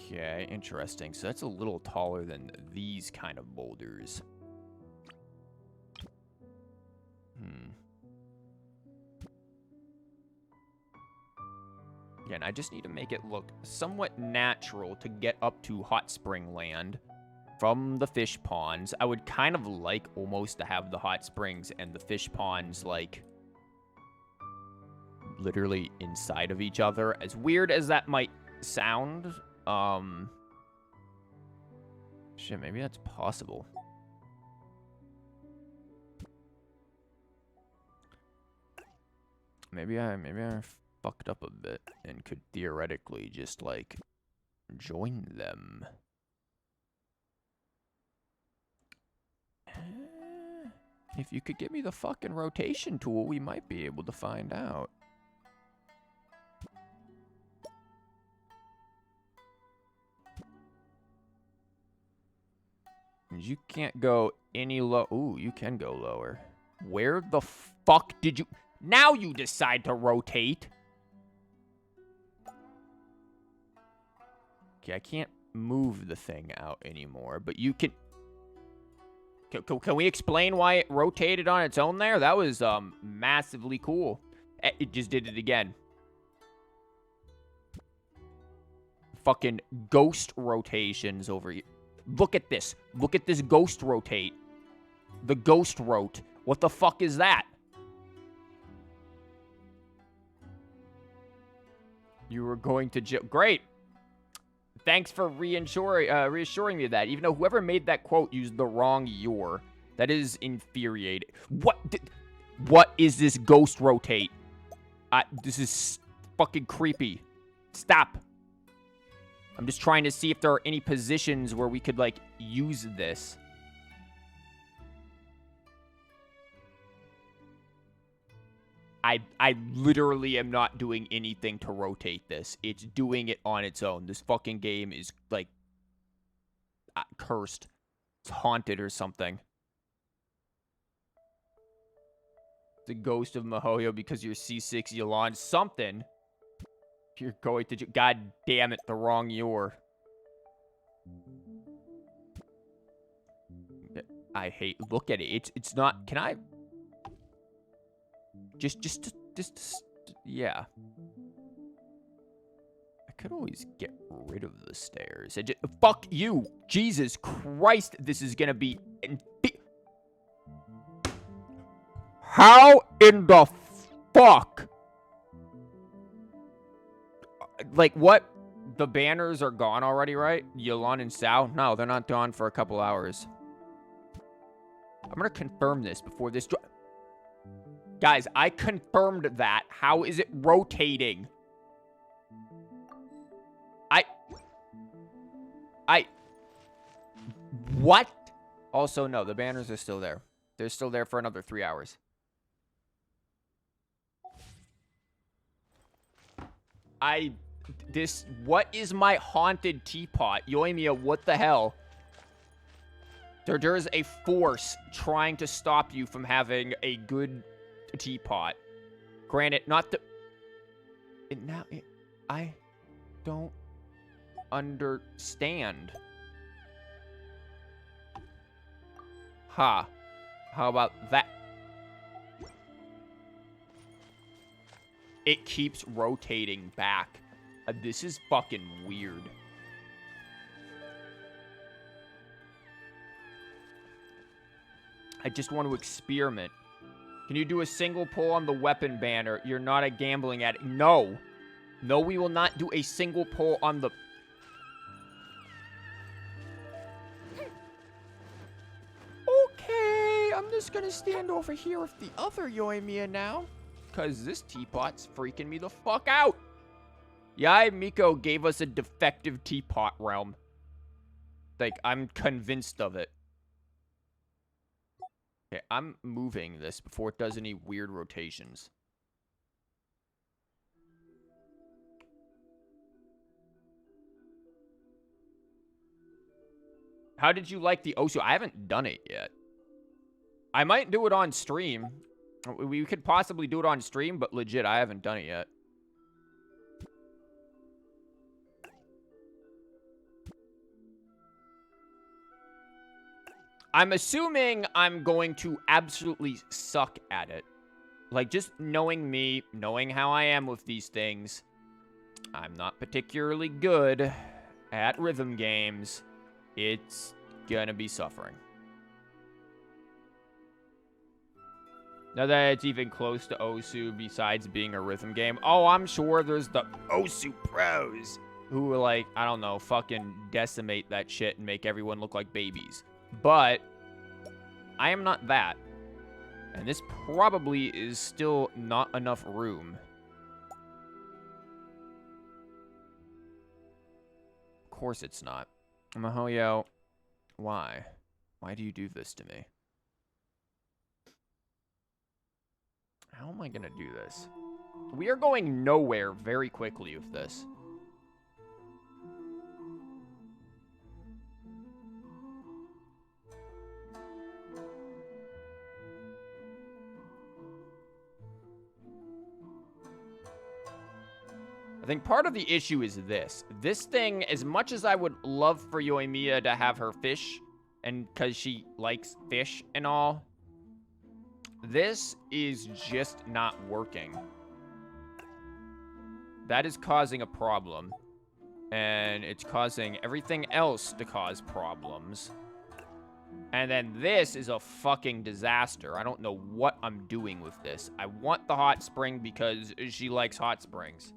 Okay, interesting. So that's a little taller than these kind of boulders. Again, I just need to make it look somewhat natural to get up to Hot Spring Land from the fish ponds. I would kind of like almost to have the hot springs and the fish ponds, like, literally inside of each other. As weird as that might sound, shit, maybe that's possible. Maybe I fucked up a bit and could theoretically just, like, join them. If you could give me the fucking rotation tool, we might be able to find out. You can't go any low. Ooh, you can go lower. Where the fuck did you... Now you decide to rotate. Okay, I can't move the thing out anymore, but you can... Can we explain why it rotated on its own there? That was, massively cool. It just did it again. Fucking ghost rotations over here. Look at this. Look at this ghost rotate. The ghost rote. What the fuck is that? You were going to jail. Great. Thanks for reassuring me of that. Even though whoever made that quote used the wrong "your." That is infuriating. What is this ghost rotate? This is fucking creepy. Stop. I'm just trying to see if there are any positions where we could, like, use this. I literally am not doing anything to rotate this. It's doing it on its own. This fucking game is, like, cursed. It's haunted or something. The ghost of Mihoyo because you're C6 Yolan. Something. You're going to... God damn it, the wrong "your." I hate... Look at it. It's not... Can I... Just, yeah. I could always get rid of the stairs. Fuck you! Jesus Christ, this is gonna be... How in the fuck? Like, what? The banners are gone already, right? Yolan and Sao? No, they're not gone for a couple hours. I'm gonna confirm this before this... Guys, I confirmed that. How is it rotating? What? Also, no, the banners are still there. They're still there for another 3 hours. What is my haunted teapot? Yoimiya, what the hell? There is a force trying to stop you from having a good teapot. Granted, not the... I don't understand. Ha. How about that? It keeps rotating back. This is fucking weird. I just want to experiment. Can you do a single pull on the weapon banner? You're not a gambling addict. No. No, we will not do a single pull on the... Okay, I'm just gonna stand over here with the other Yoimiya now. Because this teapot's freaking me the fuck out. Yai Miko gave us a defective teapot realm. Like, I'm convinced of it. Okay, I'm moving this before it does any weird rotations. How did you like the Osu? I haven't done it yet. I might do it on stream. We could possibly do it on stream, but legit, I haven't done it yet. I'm assuming I'm going to absolutely suck at it. Like, just knowing me, knowing how I am with these things, I'm not particularly good at rhythm games. It's gonna be suffering. Now that it's even close to Osu besides being a rhythm game. Oh, I'm sure there's the Osu pros who will, like, I don't know, fucking decimate that shit and make everyone look like babies. But I am not that. And this probably is still not enough room. course it's not. Mihoyo, why? Why do you do this to me? How am I gonna do this? We are going nowhere very quickly with this. I think part of the issue is this. This thing, as much as I would love for Yoimiya to have her fish, and because she likes fish and all, this is just not working. That is causing a problem. And it's causing everything else to cause problems. And then this is a fucking disaster. I don't know what I'm doing with this. I want the hot spring because she likes hot springs.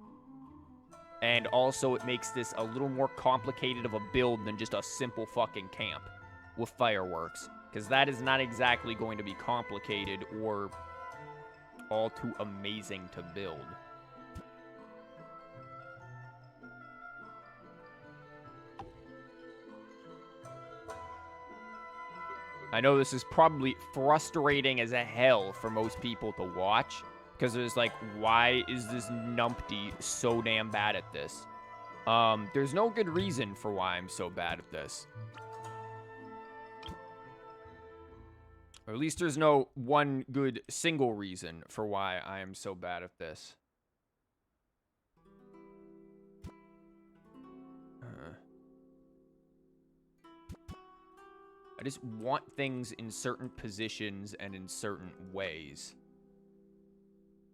And also it makes this a little more complicated of a build than just a simple fucking camp with fireworks. Because that is not exactly going to be complicated or all too amazing to build. I know this is probably frustrating as a hell for most people to watch. Because there's like, why is this numpty so damn bad at this? There's no good reason for why I'm so bad at this. Or at least there's no one good single reason for why I am so bad at this. I just want things in certain positions and in certain ways.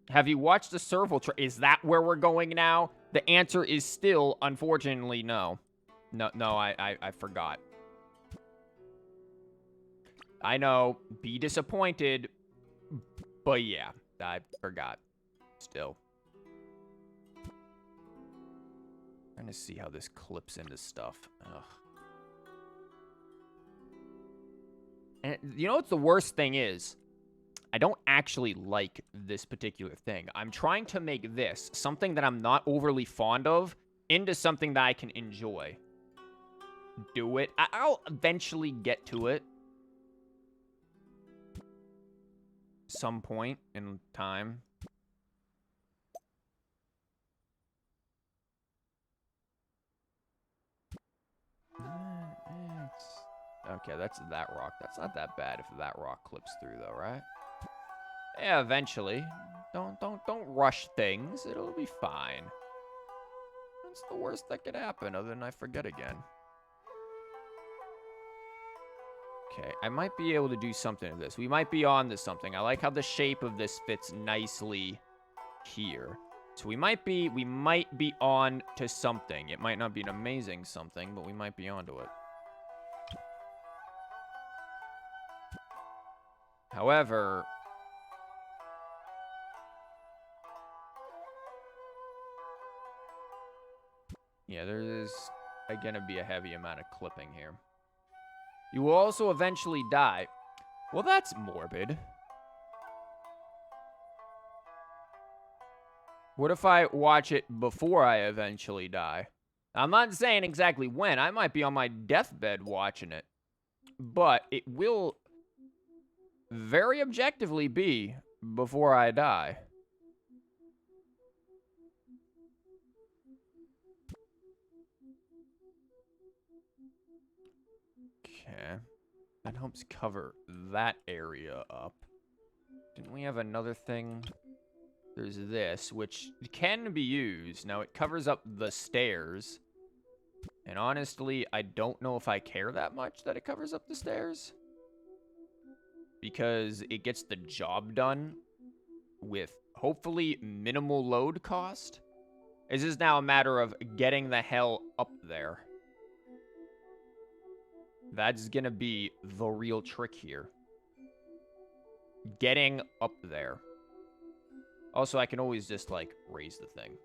Have you watched the serval Is that where we're going now? The answer is still, unfortunately, no. No, I forgot. I know, be disappointed, but yeah, I forgot. Still. Trying to see how this clips into stuff. Ugh. And you know what the worst thing is? I don't actually like this particular thing. I'm trying to make this, something that I'm not overly fond of, into something that I can enjoy. Do it. I'll eventually get to it. Some point in time. Okay, that's that rock. That's not that bad if that rock clips through, though, right? Yeah, eventually. Don't rush things. It'll be fine. That's the worst that could happen, other than I forget again. Okay, I might be able to do something with this. We might be on to something. I like how the shape of this fits nicely here. So we might be on to something. It might not be an amazing something, but we might be onto it. However, yeah, there is going to be a heavy amount of clipping here. You will also eventually die. Well, that's morbid. What if I watch it before I eventually die? I'm not saying exactly when. I might be on my deathbed watching it. But it will very objectively be before I die. Okay. That helps cover that area up. Didn't we have another thing? There's this, which can be used. Now, it covers up the stairs. And honestly, I don't know if I care that much that it covers up the stairs. Because it gets the job done with hopefully minimal load cost. This is now a matter of getting the hell up there. That's gonna be the real trick here. Getting up there. Also, I can always just, like, raise the thing.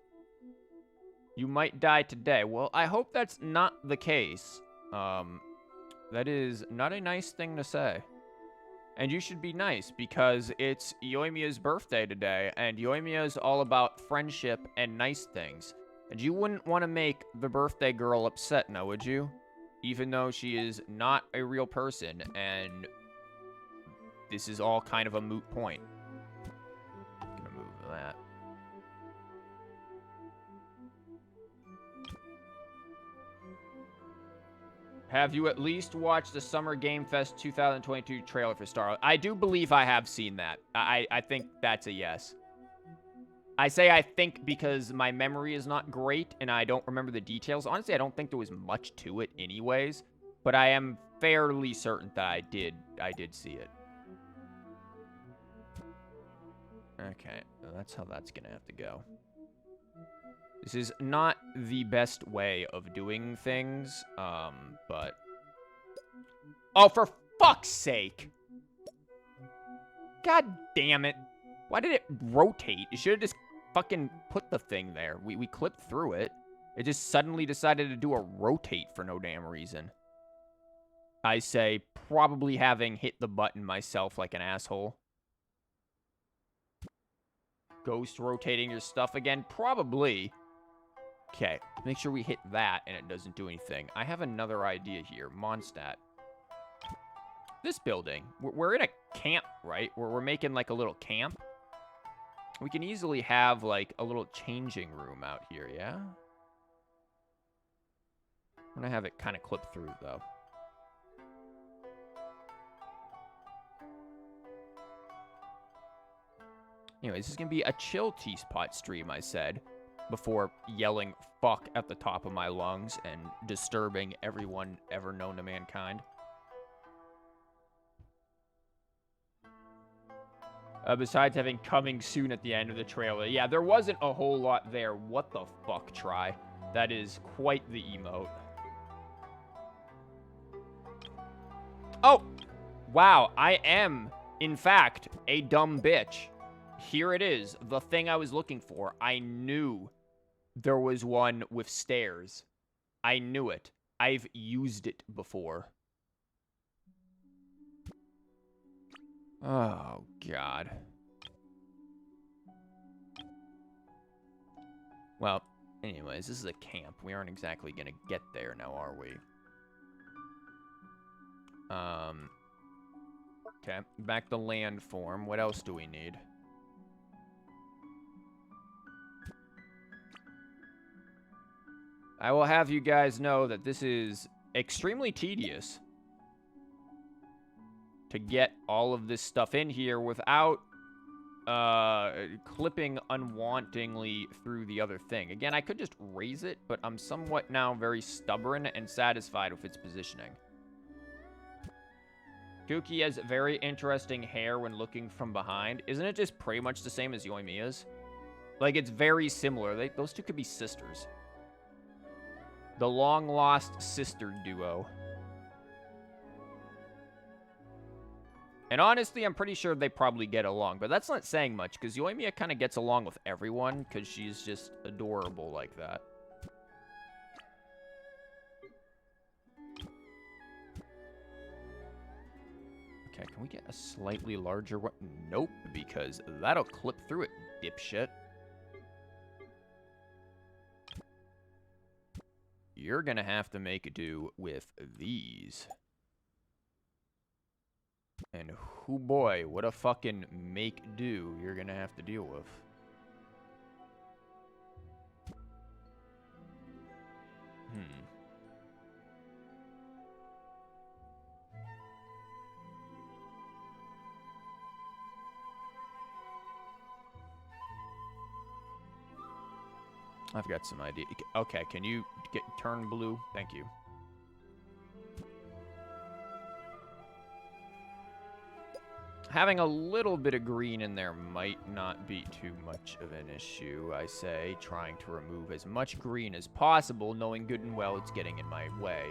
You might die today. Well, I hope that's not the case. That is not a nice thing to say. And you should be nice, because it's Yoimiya's birthday today, and Yoimiya is all about friendship and nice things. And you wouldn't want to make the birthday girl upset now, would you? Even though she is not a real person, and this is all kind of a moot point. Gonna move that. Have you at least watched the Summer Game Fest 2022 trailer for Star? I do believe I have seen that. I think that's a yes. I say I think because my memory is not great and I don't remember the details. Honestly, I don't think there was much to it anyways, but I am fairly certain that I did see it. Okay, well, that's how that's gonna have to go. This is not the best way of doing things, but... Oh, for fuck's sake! God damn it. Why did it rotate? You should have just fucking put the thing there. We clipped through it. It just suddenly decided to do a rotate for no damn reason. I say probably having hit the button myself like an asshole. Ghost rotating your stuff again? Probably. Okay, make sure we hit that and it doesn't do anything. I have another idea here. Mondstadt. This building. We're in a camp, right? We're making like a little camp. We can easily have like a little changing room out here, yeah? I'm gonna have it kind of clip through though. Anyway, this is gonna be a chill Teapot stream, I said, before yelling fuck at the top of my lungs and disturbing everyone ever known to mankind. Besides having coming soon at the end of the trailer. Yeah, there wasn't a whole lot there. What the fuck, Try? That is quite the emote. Oh! Wow, I am, in fact, a dumb bitch. Here it is, the thing I was looking for. I knew there was one with stairs. I knew it. I've used it before. Oh, God. Well, anyways, this is a camp. We aren't exactly gonna get there now, are we? Okay, back to land form. What else do we need? I will have you guys know that this is extremely tedious to get all of this stuff in here without clipping unwantingly through the other thing. Again, I could just raise it, but I'm somewhat now very stubborn and satisfied with its positioning. Kuki has very interesting hair when looking from behind. Isn't it just pretty much the same as Yoimiya's? Like, it's very similar. Those two could be sisters. The long-lost sister duo. And honestly, I'm pretty sure they probably get along. But that's not saying much, because Yoimiya kind of gets along with everyone, because she's just adorable like that. Okay, can we get a slightly larger one? Nope, because that'll clip through it, dipshit. You're gonna have to make do with these. And whoo boy, what a fucking make do you're gonna have to deal with. I've got some idea. Okay, can you turn blue? Thank you. Having a little bit of green in there might not be too much of an issue, I say, trying to remove as much green as possible, knowing good and well it's getting in my way.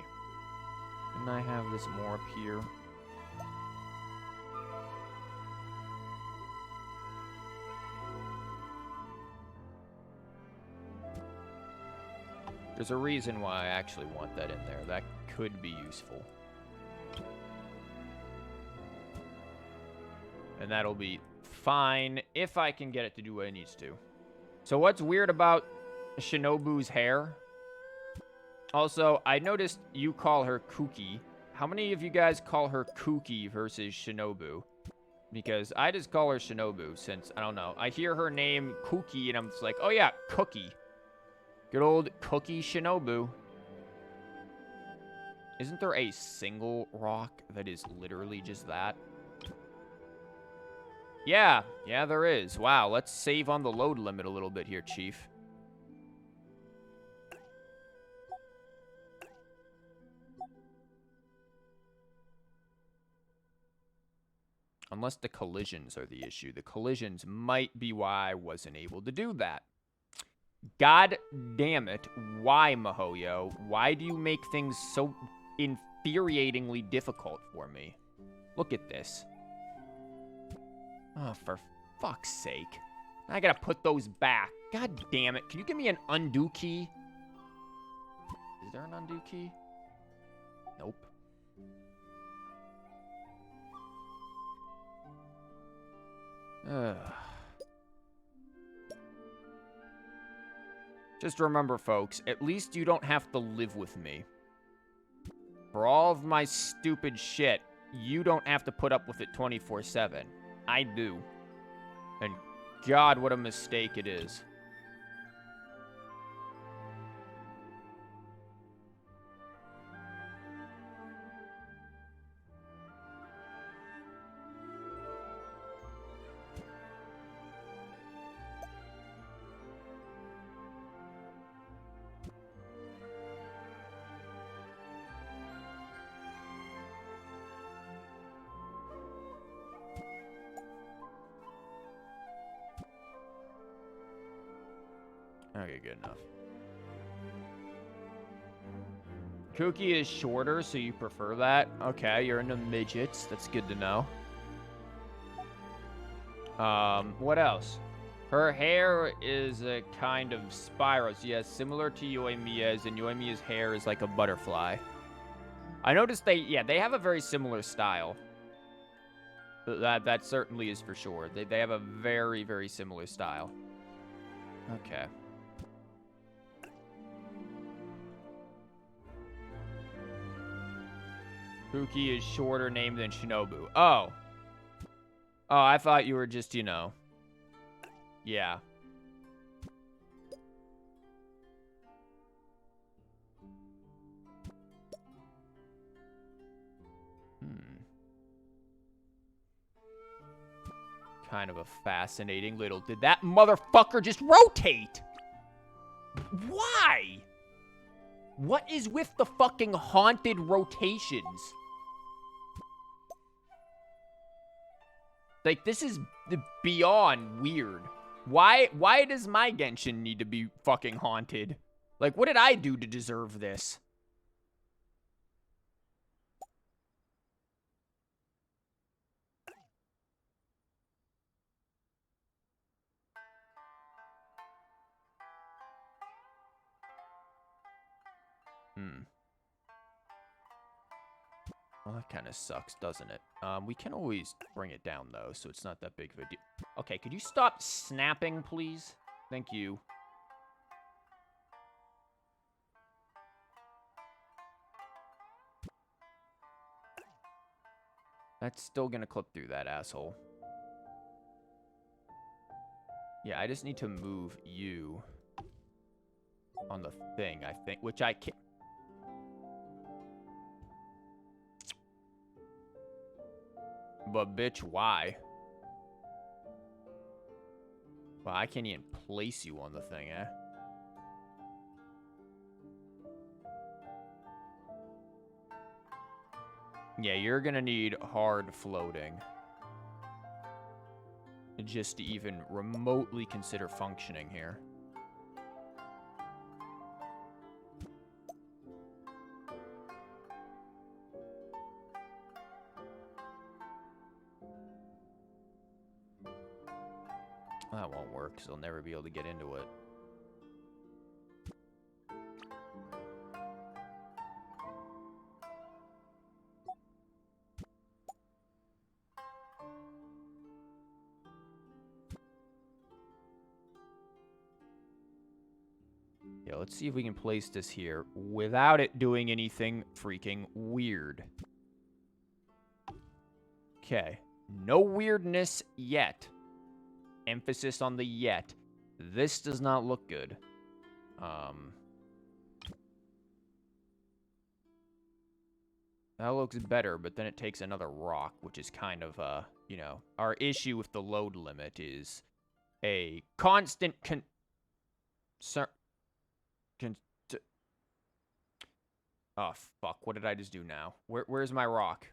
Didn't I have this more up here? There's a reason why I actually want that in there. That could be useful. And that'll be fine if I can get it to do what it needs to. So what's weird about Shinobu's hair. Also, I noticed you call her Kuki. How many of you guys call her Kuki versus Shinobu? Because I just call her Shinobu since, I don't know. I hear her name Kuki and I'm just like, oh yeah, Cookie. Good old Cookie Shinobu. Isn't there a single rock that is literally just that? Yeah, there is. Wow, let's save on the load limit a little bit here, Chief. Unless the collisions are the issue. The collisions might be why I wasn't able to do that. God damn it. Why, Mihoyo? Why do you make things so infuriatingly difficult for me? Look at this. Oh, for fuck's sake. I gotta put those back. God damn it. Can you give me an undo key? Is there an undo key? Nope. Ugh. Just remember, folks, at least you don't have to live with me. For all of my stupid shit, you don't have to put up with it 24/7. I do. And God, what a mistake it is. Okay, good enough. Cookie is shorter, so you prefer that? Okay, you're into midgets. That's good to know. What else? Her hair is a kind of spiral. So yes, similar to Yoimiya's, and Yoimiya's hair is like a butterfly. I noticed they have a very similar style. That certainly is for sure. They have a very, very similar style. Okay. Kuki is shorter name than Shinobu. Oh. Oh, I thought you were just, you know. Yeah. Kind of a fascinating little... Did that motherfucker just rotate? Why? What is with the fucking haunted rotations? Like, this is beyond weird. Why does my Genshin need to be fucking haunted? Like, what did I do to deserve this? Well, that kind of sucks, doesn't it? We can always bring it down, though, so it's not that big of a deal. Okay, could you stop snapping, please? Thank you. That's still gonna clip through that asshole. Yeah, I just need to move you on the thing, I think, which I can't. But bitch, why? Well, I can't even place you on the thing, eh? Yeah, you're gonna need hard floating. Just to even remotely consider functioning here. That won't work, because I'll never be able to get into it. Yeah, let's see if we can place this here without it doing anything freaking weird. Okay. No weirdness yet. Emphasis on the yet. This does not look good. That looks better, but then it takes another rock, which is kind of, you know, our issue with the load limit is a constant oh, fuck. What did I just do now? Where's my rock?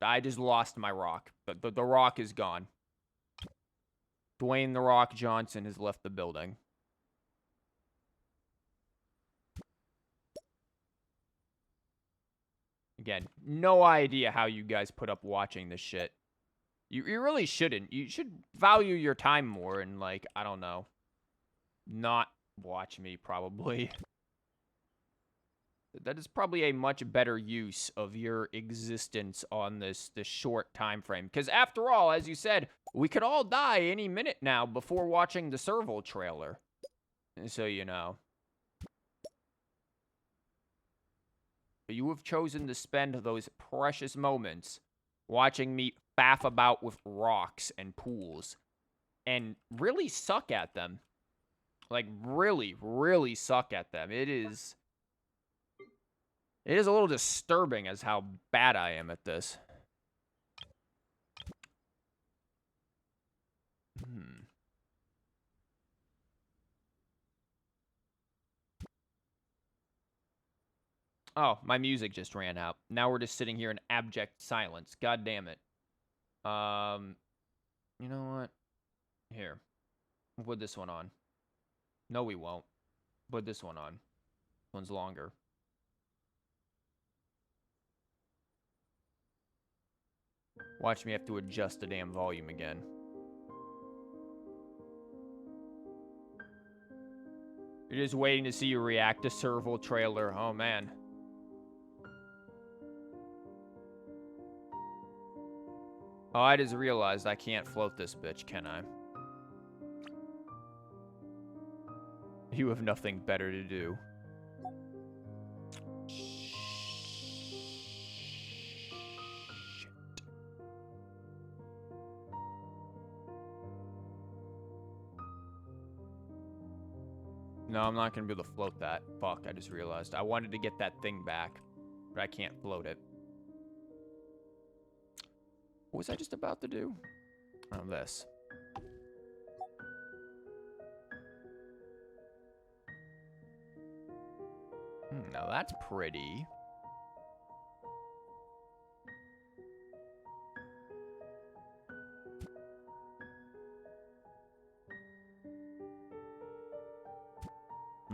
I just lost my rock. The rock is gone. Dwayne "The Rock" Johnson has left the building. Again, no idea how you guys put up watching this shit. You really shouldn't. You should value your time more and, like, I don't know. Not watch me, probably. That is probably a much better use of your existence on this short time frame. Because after all, as you said, we could all die any minute now before watching the Serval trailer. So, you know. You have chosen to spend those precious moments watching me faff about with rocks and pools and really suck at them. Like, really, really suck at them. It is a little disturbing as how bad I am at this. Oh, my music just ran out. Now we're just sitting here in abject silence. God damn it. You know what? Here. We'll put this one on. No, we won't. Put this one on. This one's longer. Watch me have to adjust the damn volume again. You're just waiting to see you react to Serval trailer. Oh, man. Oh, I just realized I can't float this bitch, can I? You have nothing better to do. No, I'm not going to be able to float that. Fuck, I just realized. I wanted to get that thing back, but I can't float it. What was I just about to do? Oh, this. Now that's pretty.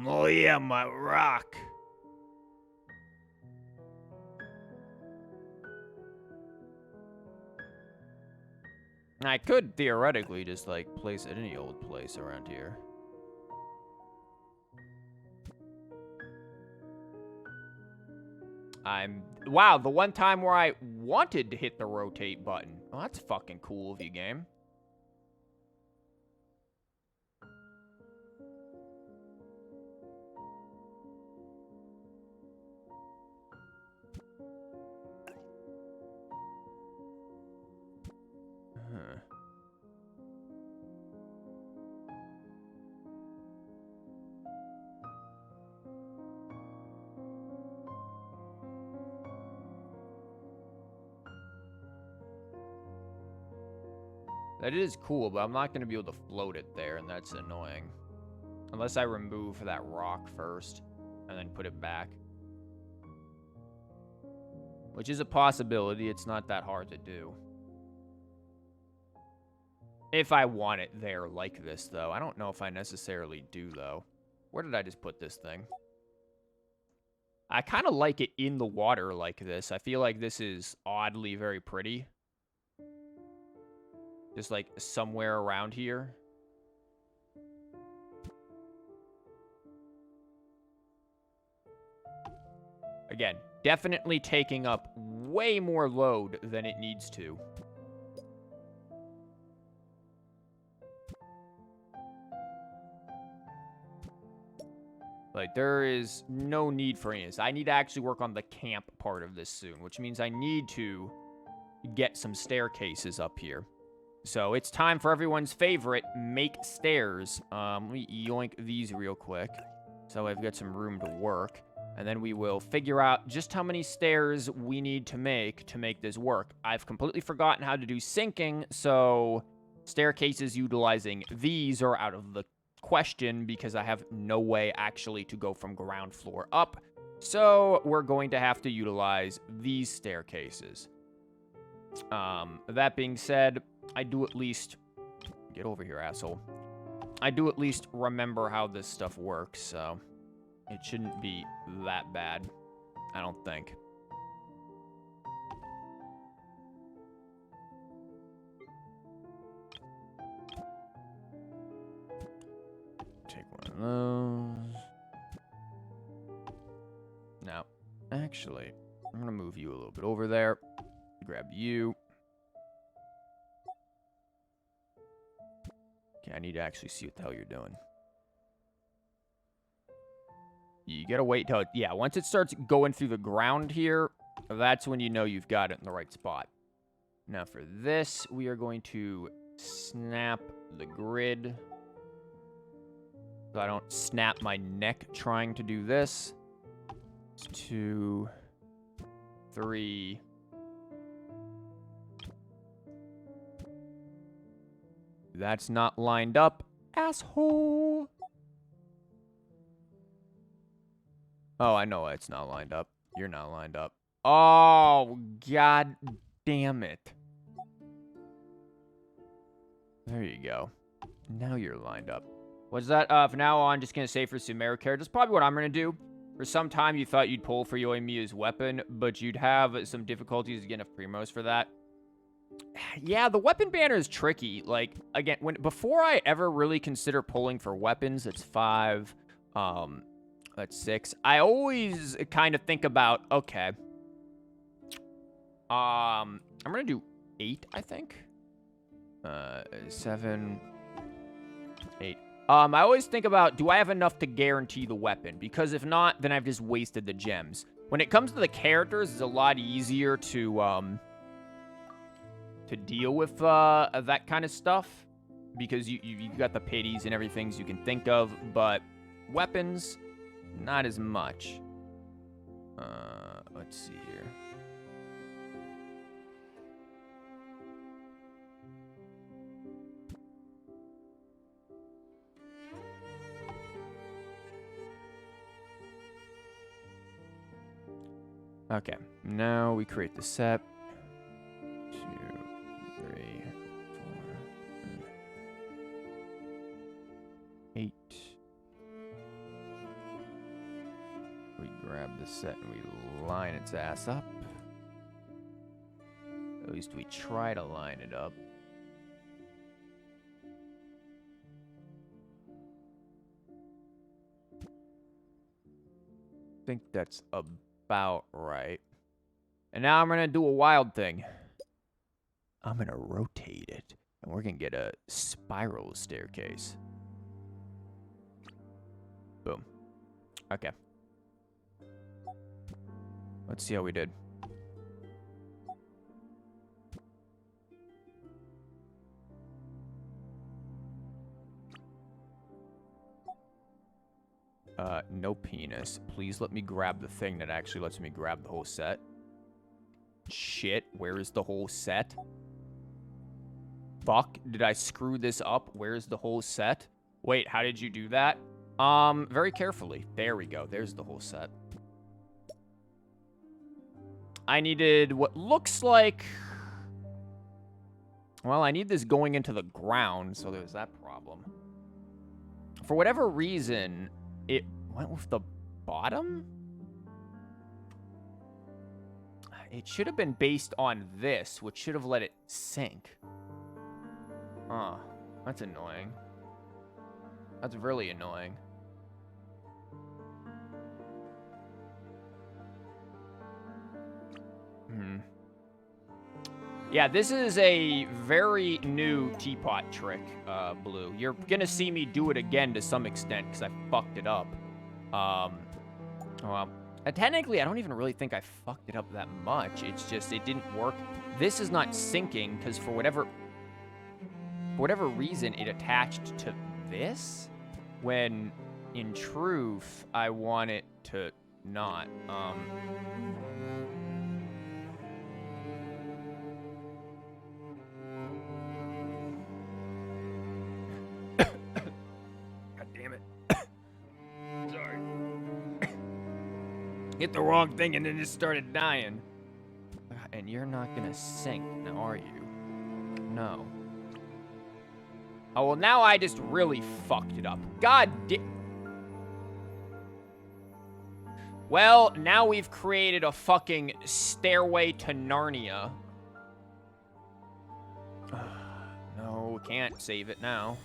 Oh yeah, my rock. I could theoretically just, like, place it any old place around here. Wow, the one time where I wanted to hit the rotate button. Oh, that's fucking cool of you, game. Huh. That is cool, but I'm not going to be able to float it there, and that's annoying. Unless I remove that rock first, and then put it back. Which is a possibility. It's not that hard to do. If I want it there like this, though. I don't know if I necessarily do, though. Where did I just put this thing? I kind of like it in the water like this. I feel like this is oddly very pretty. Just, like, somewhere around here. Again, definitely taking up way more load than it needs to. Like, there is no need for any of this. I need to actually work on the camp part of this soon, which means I need to get some staircases up here. So it's time for everyone's favorite, make stairs. Let me yoink these real quick, so I've got some room to work. And then we will figure out just how many stairs we need to make this work. I've completely forgotten how to do sinking, so staircases utilizing these are out of the question because I have no way actually to go from ground floor up. So we're going to have to utilize these staircases. That being said, I do at least... Get over here, asshole. I do at least remember how this stuff works, so... It shouldn't be that bad, I don't think. Take one of those. Now, actually, I'm going to move you a little bit over there. Grab you. Okay, I need to actually see what the hell you're doing. You gotta wait till, yeah, once it starts going through the ground here, that's when you know you've got it in the right spot. Now for this, we are going to snap the grid. So I don't snap my neck trying to do this. It's 2, 3. That's not lined up, asshole. Oh, I know why it's not lined up. You're not lined up. Oh, god damn it. There you go. Now you're lined up. What's that? From now on, just gonna say for Sumeru characters, probably what I'm gonna do. For some time, you thought you'd pull for Yoimiya's weapon, but you'd have some difficulties getting enough primos for that. Yeah, the weapon banner is tricky. Like, again, before I ever really consider pulling for weapons, it's 5, that's 6. I always kind of think about, okay. I'm gonna do 8, I think. 7, 8. I always think about, do I have enough to guarantee the weapon? Because if not, then I've just wasted the gems. When it comes to the characters, it's a lot easier to deal with that kind of stuff. Because you got the pities and everything you can think of, but weapons... not as much. Let's see here. Okay, now we create the set. 2, 3, 4, 8. We grab the set and we line its ass up. At least we try to line it up. I think that's about right. And now I'm going to do a wild thing. I'm going to rotate it. And we're going to get a spiral staircase. Boom. Okay. Let's see how we did. No penis. Please let me grab the thing that actually lets me grab the whole set. Shit, where is the whole set? Fuck, did I screw this up? Where's the whole set? Wait, how did you do that? Very carefully. There we go. There's the whole set. I needed what looks like... Well, I need this going into the ground, so there's that problem. For whatever reason, it went with the bottom? It should have been based on this, which should have let it sink. Huh. That's annoying. That's really annoying. Yeah, this is a very new Teapot trick, Blue. You're gonna see me do it again to some extent, because I fucked it up. Well, technically, I don't even really think I fucked it up that much. It's just, it didn't work. This is not syncing, because for whatever reason, it attached to this, when, in truth, I want it to not. God damn it. Sorry. Hit the wrong thing and then just started dying. And you're not gonna sink, now are you? No. Oh, well, now I just really fucked it up. God Well, now we've created a fucking stairway to Narnia. No, can't save it now.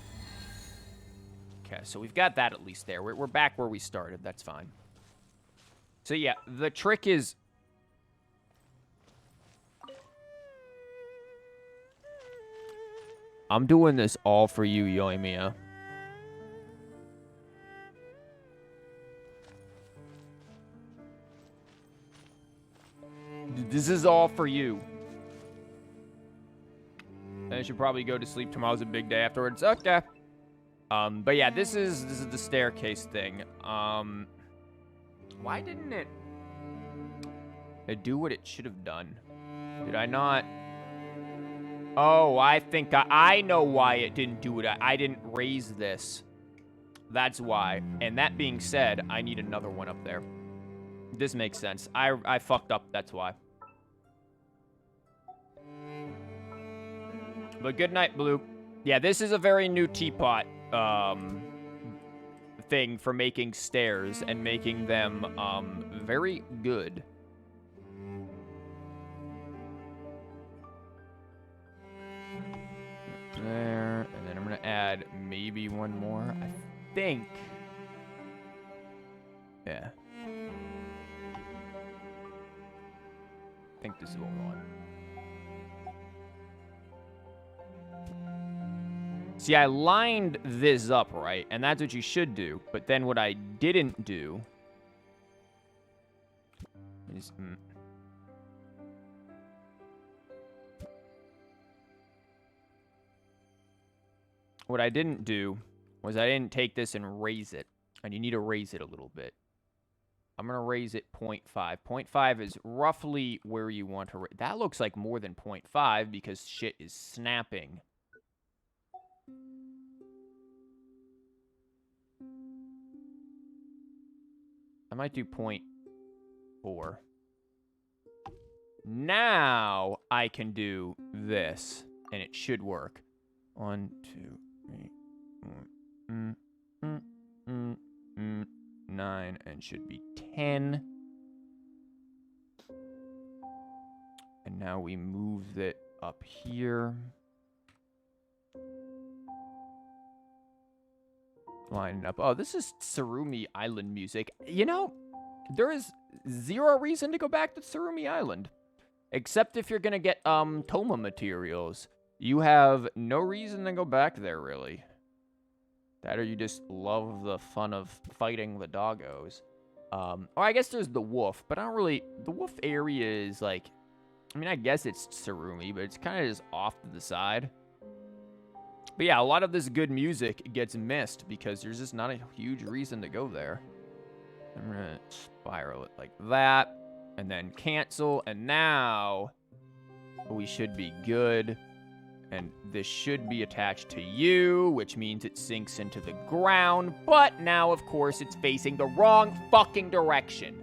Okay, so we've got that at least there. We're back where we started. That's fine. So, yeah, the trick is... I'm doing this all for you, Yoimiya. This is all for you. I should probably go to sleep. Tomorrow's a big day afterwards. Okay. But yeah, this is the staircase thing. Why didn't it do what it should have done? Did I not? Oh, I think I know why it didn't do it. I didn't raise this. That's why. And that being said, I need another one up there. This makes sense. I fucked up. That's why. But good night, Blue. Yeah, this is a very new Teapot thing for making stairs and making them very good. There, and then I'm gonna add maybe one more. I think. Yeah. I think this is what we want. See, I lined this up, right? And that's what you should do. But then what I didn't do is... What I didn't do was I didn't take this and raise it. And you need to raise it a little bit. I'm going to raise it 0.5. 0.5 is roughly where you want to raise. That looks like more than 0.5 because shit is snapping. I might do 0.4. Now I can do this, and it should work. 1, 2, 3, 9, and should be 10. And now we move it up here. Line it up. Oh, this is Tsurumi Island music. You know, there is zero reason to go back to Tsurumi Island. Except if you're gonna get, Toma materials. You have no reason to go back there, really. That or you just love the fun of fighting the doggos. Or I guess there's the wolf, but I don't really... The wolf area is, like... I mean, I guess it's Tsurumi, but it's kind of just off to the side. But yeah, a lot of this good music gets missed because there's just not a huge reason to go there. I'm gonna spiral it like that, and then cancel, and now we should be good. And this should be attached to you, which means it sinks into the ground, but now, of course, it's facing the wrong fucking direction.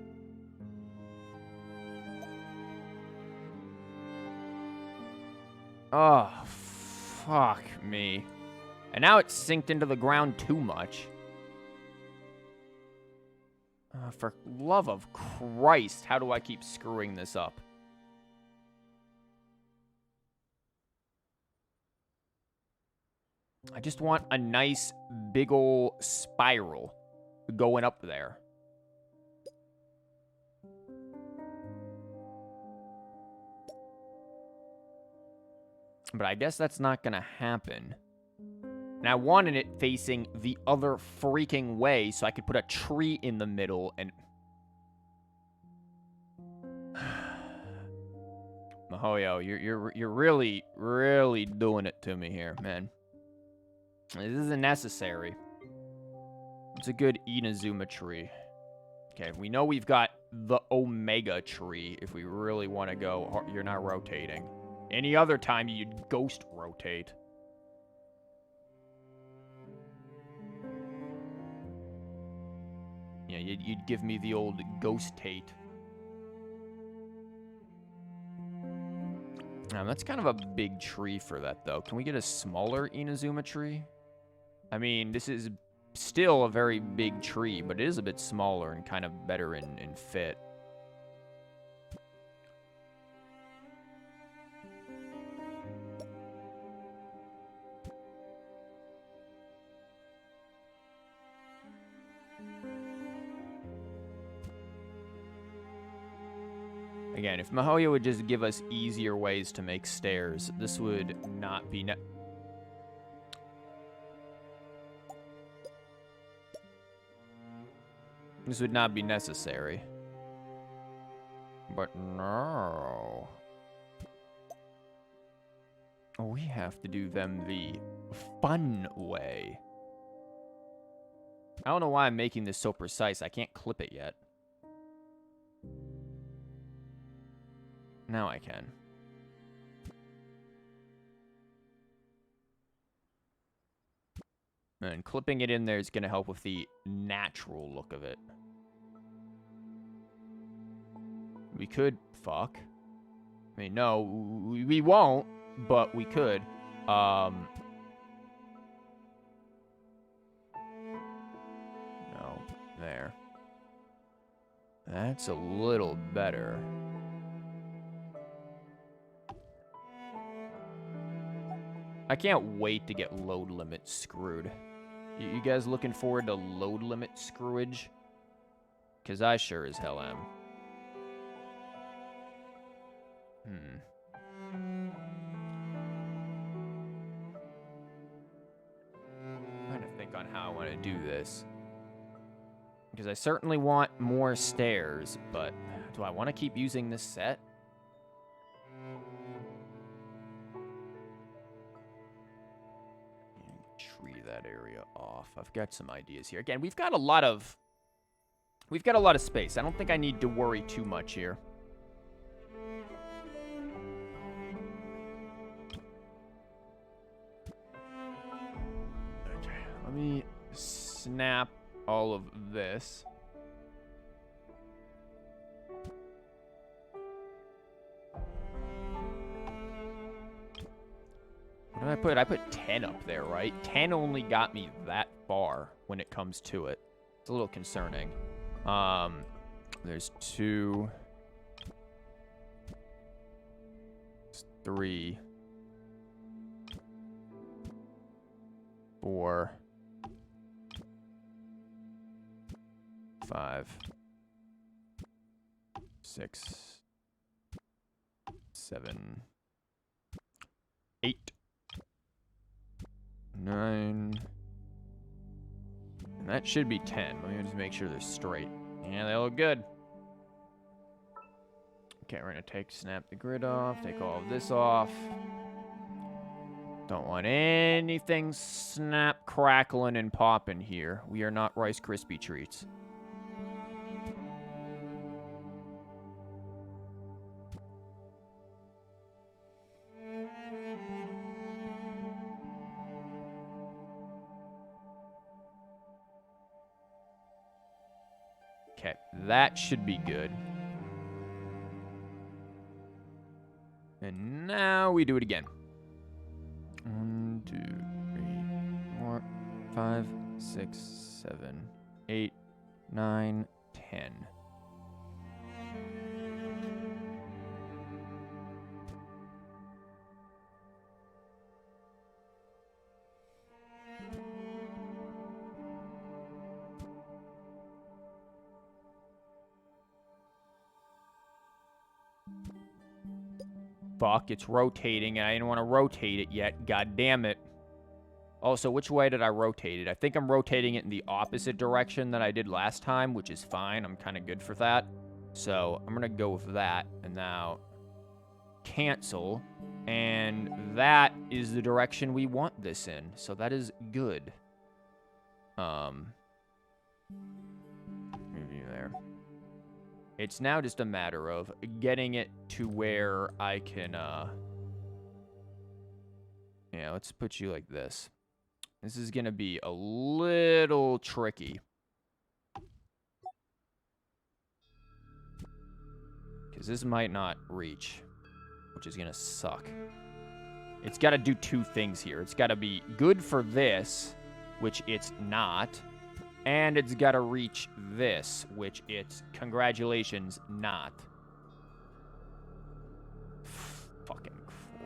Oh, fuck me. And now it's synced into the ground too much. For love of Christ, how do I keep screwing this up? I just want a nice big ol' spiral going up there. But I guess that's not gonna happen. And I wanted it facing the other freaking way so I could put a tree in the middle and... Mahoyo, you're really, really doing it to me here, man. This isn't necessary. It's a good Inazuma tree. Okay, we know we've got the Omega tree if we really want to go. You're not rotating. Any other time, you'd ghost rotate. Yeah, you'd give me the old ghost-tate. That's kind of a big tree for that, though. Can we get a smaller Inazuma tree? I mean, this is still a very big tree, but it is a bit smaller and kind of better in fit. Again, if Mahoyo would just give us easier ways to make stairs, this would not be... This would not be necessary. But no. We have to do them the fun way. I don't know why I'm making this so precise. I can't clip it yet. Now I can. And clipping it in there is going to help with the natural look of it. We could fuck. I mean, no, we won't, but we could. No, there. That's a little better. I can't wait to get load limit screwed. You guys looking forward to load limit screwage? Because I sure as hell am. I'm trying to think on how I want to do this. Because I certainly want more stairs, but do I want to keep using this set? Tree that area off. I've got some ideas here. Again, we've got a lot of space. I don't think I need to worry too much here. Okay, let me snap all of this. What did I put? I put 10 up there, right? 10 only got me that far when it comes to it. It's a little concerning. There's 2, 3, 4, 5, 6, 7, 8, 9, and that should be 10. Let me just make sure they're straight. Yeah, they look good. Okay, we're gonna snap the grid off, take all of this off. Don't want anything snap, crackling, and popping here. We are not Rice Krispie treats. Okay, that should be good. And now we do it again. 1, 2, 3, 4, 5, 6, 7, 8, 9, 10. Fuck, it's rotating, and I didn't want to rotate it yet. God damn it. Also, which way did I rotate it? I think I'm rotating it in the opposite direction that I did last time, which is fine. I'm kind of good for that. So I'm going to go with that. And now cancel. And that is the direction we want this in. So that is good. Review there. It's now just a matter of getting it to where I can, yeah, let's put you like this. This is going to be a little tricky. Because this might not reach, which is going to suck. It's got to do two things here. It's got to be good for this, which it's not. And it's got to reach this, which it's, congratulations, not. Fucking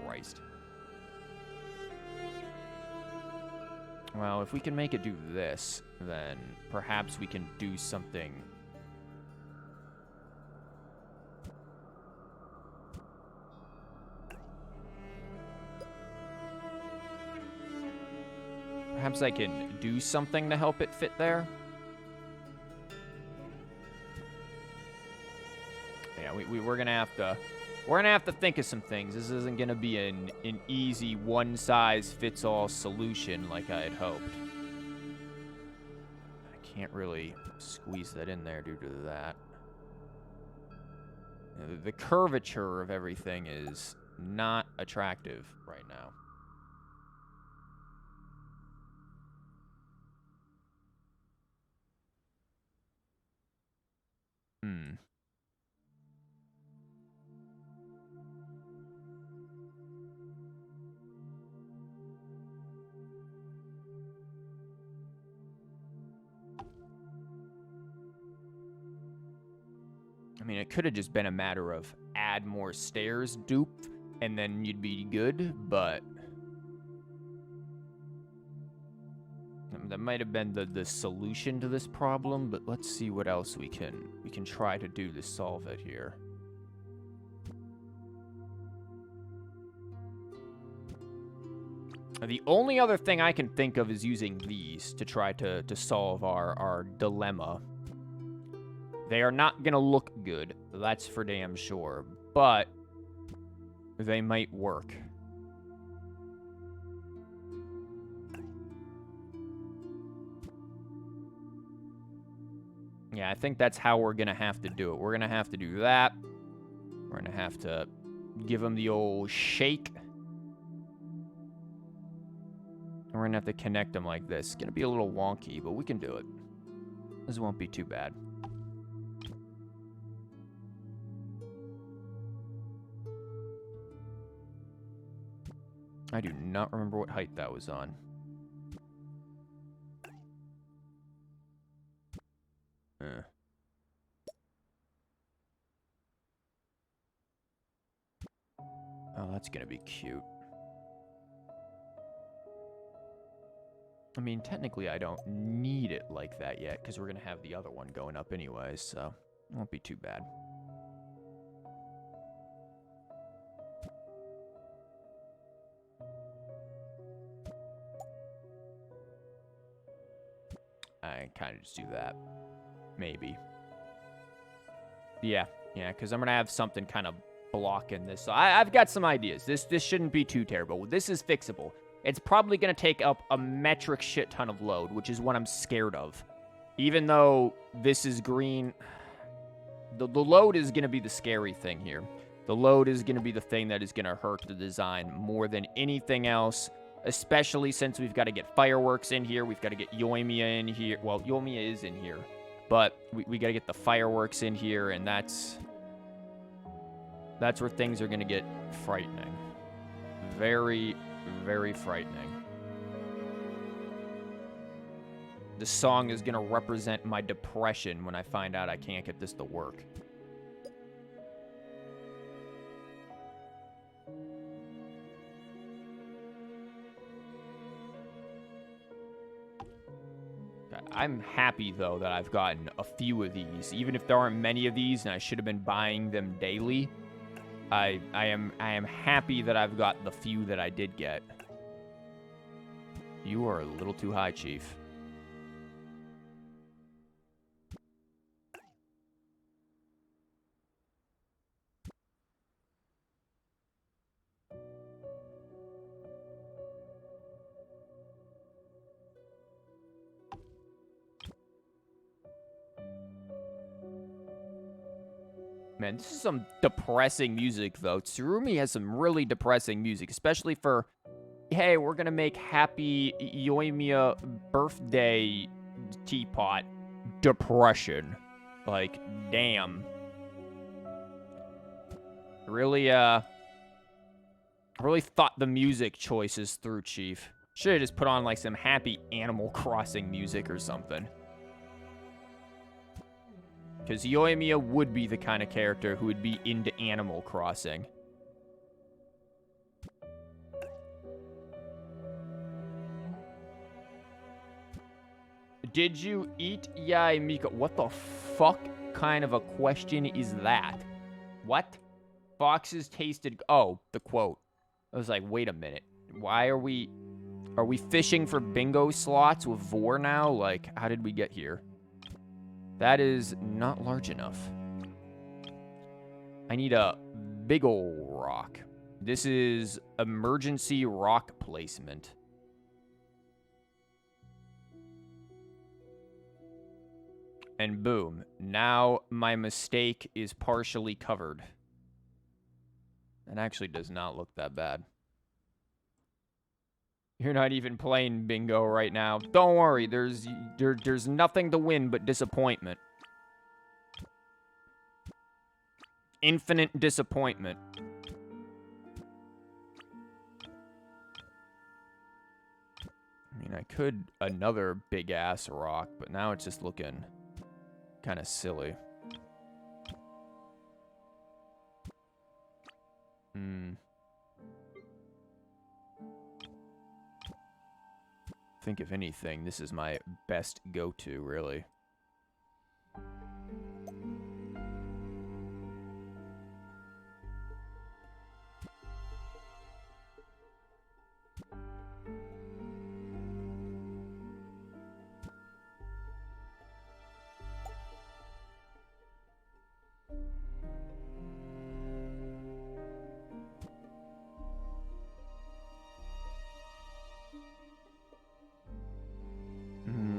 Christ. Well, if we can make it do this, then perhaps we can do something. Perhaps I can do something to help it fit there. Yeah, we're gonna have to. We're gonna have to think of some things. This isn't gonna be an easy one-size-fits-all solution like I had hoped. I can't really squeeze that in there due to that. The curvature of everything is not attractive right now. I mean, it could have just been a matter of add more stairs, dupe, and then you'd be good, but that might have been the solution to this problem, but let's see what else we can try to do to solve it here. The only other thing I can think of is using these to try to solve our dilemma. They are not going to look good, that's for damn sure, but they might work. Yeah, I think that's how we're going to have to do it. We're going to have to do that. We're going to have to give them the old shake. And we're going to have to connect them like this. It's going to be a little wonky, but we can do it. This won't be too bad. I do not remember what height that was on. Oh, that's gonna be cute. I mean, technically I don't need it like that yet, because we're gonna have the other one going up anyways, so it won't be too bad. I kind of just do that. Maybe. Yeah, because I'm going to have something kind of blocking this. So I've got some ideas. This shouldn't be too terrible. This is fixable. It's probably going to take up a metric shit ton of load, which is what I'm scared of. Even though this is green, the load is going to be the scary thing here. The load is going to be the thing that is going to hurt the design more than anything else. Especially since we've got to get fireworks in here. We've got to get Yoimiya in here. Well, Yoimiya is in here. But we got to get the fireworks in here. And that's where things are going to get frightening. Very, very frightening. This song is going to represent my depression when I find out I can't get this to work. I'm happy, though, that I've gotten a few of these. Even if there aren't many of these and I should have been buying them daily, I am happy that I've got the few that I did get. You are a little too high, Chief. Man, this is some depressing music, though. Tsurumi has some really depressing music, especially for, hey, we're gonna make Happy Yoimiya birthday teapot depression. Like, damn. Really thought the music choices through, Chief. Should've just put on, like, some happy Animal Crossing music or something. Because Yoimiya would be the kind of character who would be into Animal Crossing. Did you eat Yoimiya? What the fuck kind of a question is that? What? Foxes tasted... Oh, the quote. I was like, wait a minute. Why are we... Are we fishing for bingo slots with Vor now? Like, how did we get here? That is not large enough. I need a big ol' rock. This is emergency rock placement. And boom. Now my mistake is partially covered. That actually does not look that bad. You're not even playing bingo right now. Don't worry, there's nothing to win but disappointment. Infinite disappointment. I mean, I could another big-ass rock, but now it's just looking kind of silly. I think if anything, this is my best go-to, really.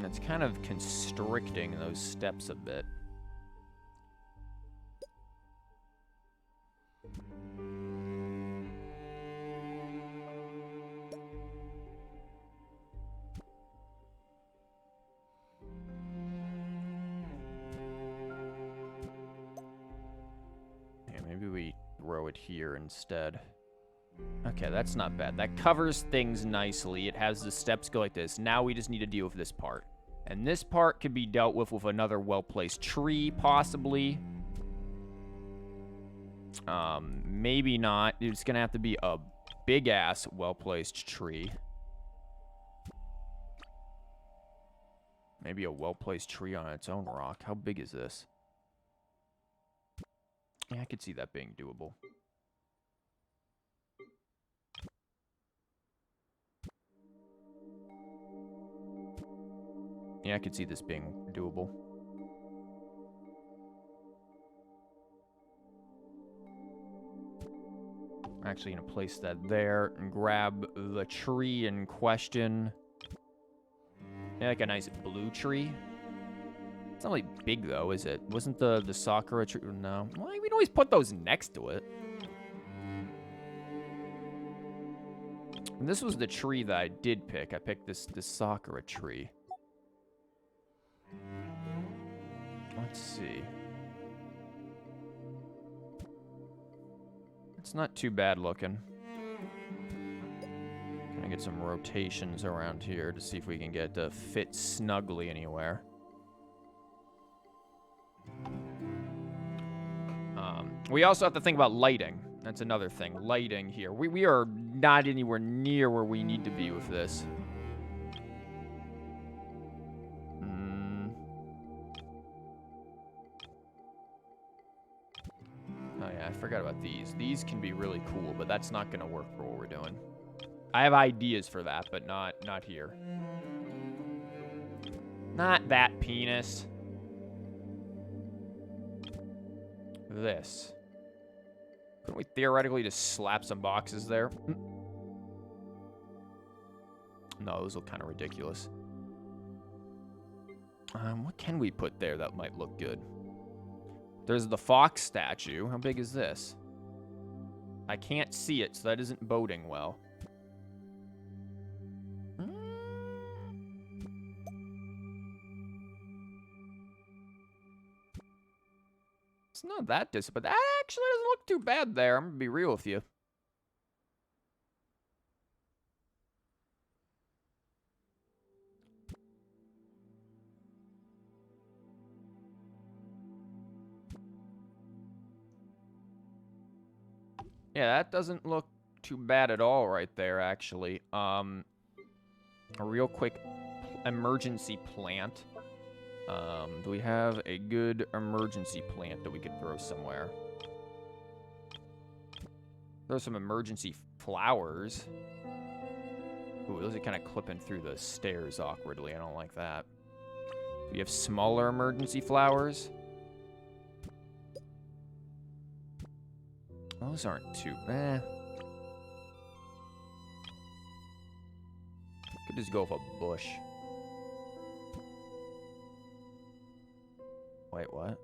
It's kind of constricting those steps a bit. Yeah, maybe we throw it here instead. Okay, that's not bad. That covers things nicely. It has the steps go like this. Now we just need to deal with this part. And this part could be dealt with another well-placed tree, possibly. Maybe not. It's gonna have to be a big-ass well-placed tree. Maybe a well-placed tree on its own rock. How big is this? Yeah, I could see that being doable. Yeah, I could see this being doable. I'm actually going to place that there and grab the tree in question. Yeah, like a nice blue tree. It's not really big, though, is it? Wasn't the Sakura tree? No. Well, we'd always put those next to it. And this was the tree that I did pick. I picked this Sakura tree. Let's see. It's not too bad looking. Gonna get some rotations around here to see if we can get it to fit snugly anywhere. We also have to think about lighting. That's another thing. Lighting here. We are not anywhere near where we need to be with this. Oh yeah, I forgot about these. These can be really cool, but that's not gonna work for what we're doing. I have ideas for that, but not here. Not that penis. This. Couldn't we theoretically just slap some boxes there? No, those look kind of ridiculous. What can we put there that might look good? There's the fox statue. How big is this? I can't see it, so that isn't boding well. It's not that but that actually doesn't look too bad there. I'm gonna be real with you. Yeah, that doesn't look too bad at all right there, actually. A real quick emergency plant. Do we have a good emergency plant that we could throw somewhere? Throw some emergency flowers. Ooh, those are kind of clipping through the stairs awkwardly. I don't like that. Do we have smaller emergency flowers? Those aren't too bad. Could just go with a bush. Wait, what?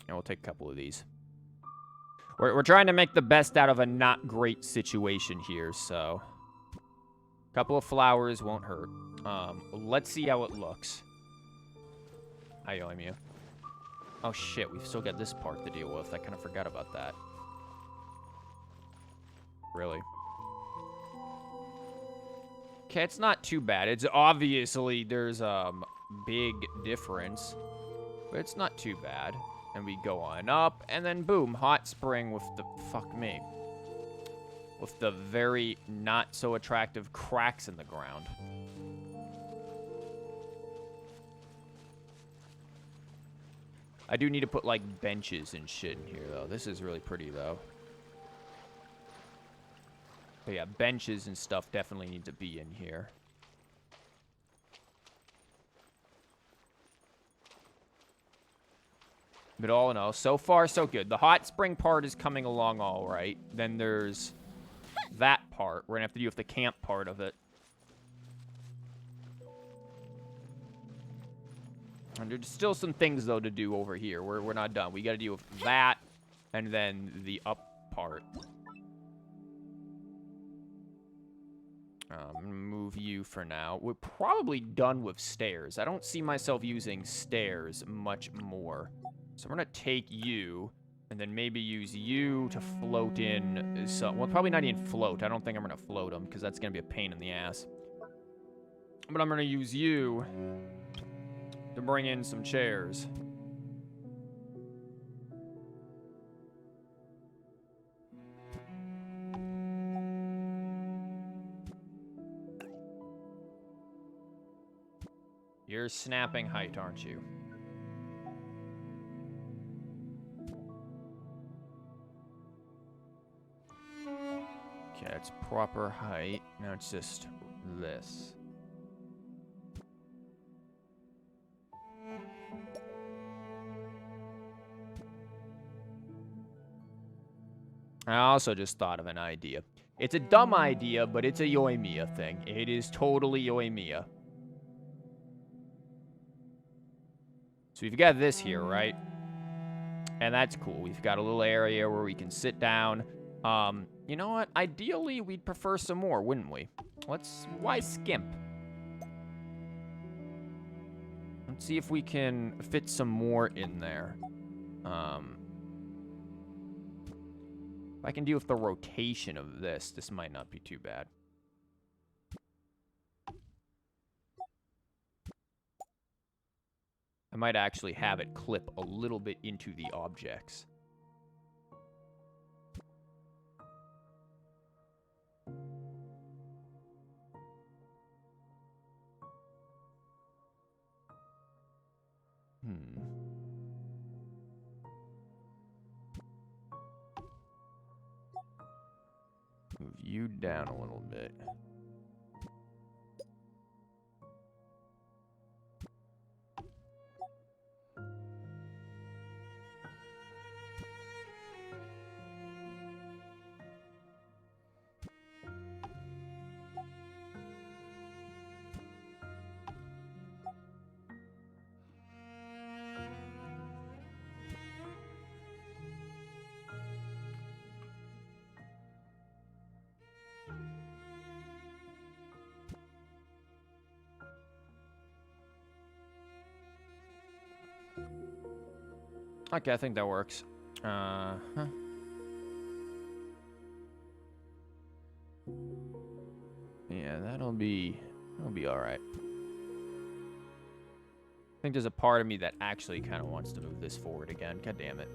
And we'll take a couple of these. We're trying to make the best out of a not great situation here, so... A couple of flowers won't hurt. Let's see how it looks. Hi, Yoimiya. Oh, shit, we've still got this part to deal with. I kind of forgot about that. Really? Okay, it's not too bad. It's obviously, there's a big difference. But it's not too bad. And we go on up, and then boom, hot spring with the, fuck me. With the very not so attractive cracks in the ground. I do need to put like benches and shit in here though. This is really pretty though. But yeah, benches and stuff definitely need to be in here. But all in all, so far so good. The hot spring part is coming along all right. Then there's that part. We're gonna have to deal with the camp part of it. And there's still some things though to do over here. We're not done. We gotta deal with that and then the up part. I'm gonna move you for now. We're probably done with stairs. I don't see myself using stairs much more. So I'm gonna take you, and then maybe use you to float in some... Well, probably not even float. I don't think I'm gonna float them, because that's gonna be a pain in the ass. But I'm gonna use you to bring in some chairs. You're snapping height, aren't you? Okay, it's proper height. Now it's just this. I also just thought of an idea. It's a dumb idea, but it's a Yoimiya thing. It is totally Yoimiya. So we've got this here, right? And that's cool. We've got a little area where we can sit down. You know what? Ideally, we'd prefer some more, wouldn't we? Why skimp? Let's see if we can fit some more in there. If I can deal with the rotation of this, this might not be too bad. might actually have it clip a little bit into the objects. Move you down a little bit. Okay, I think that works. Huh. Yeah, that'll be all right. I think there's a part of me that actually kind of wants to move this forward again. God damn it.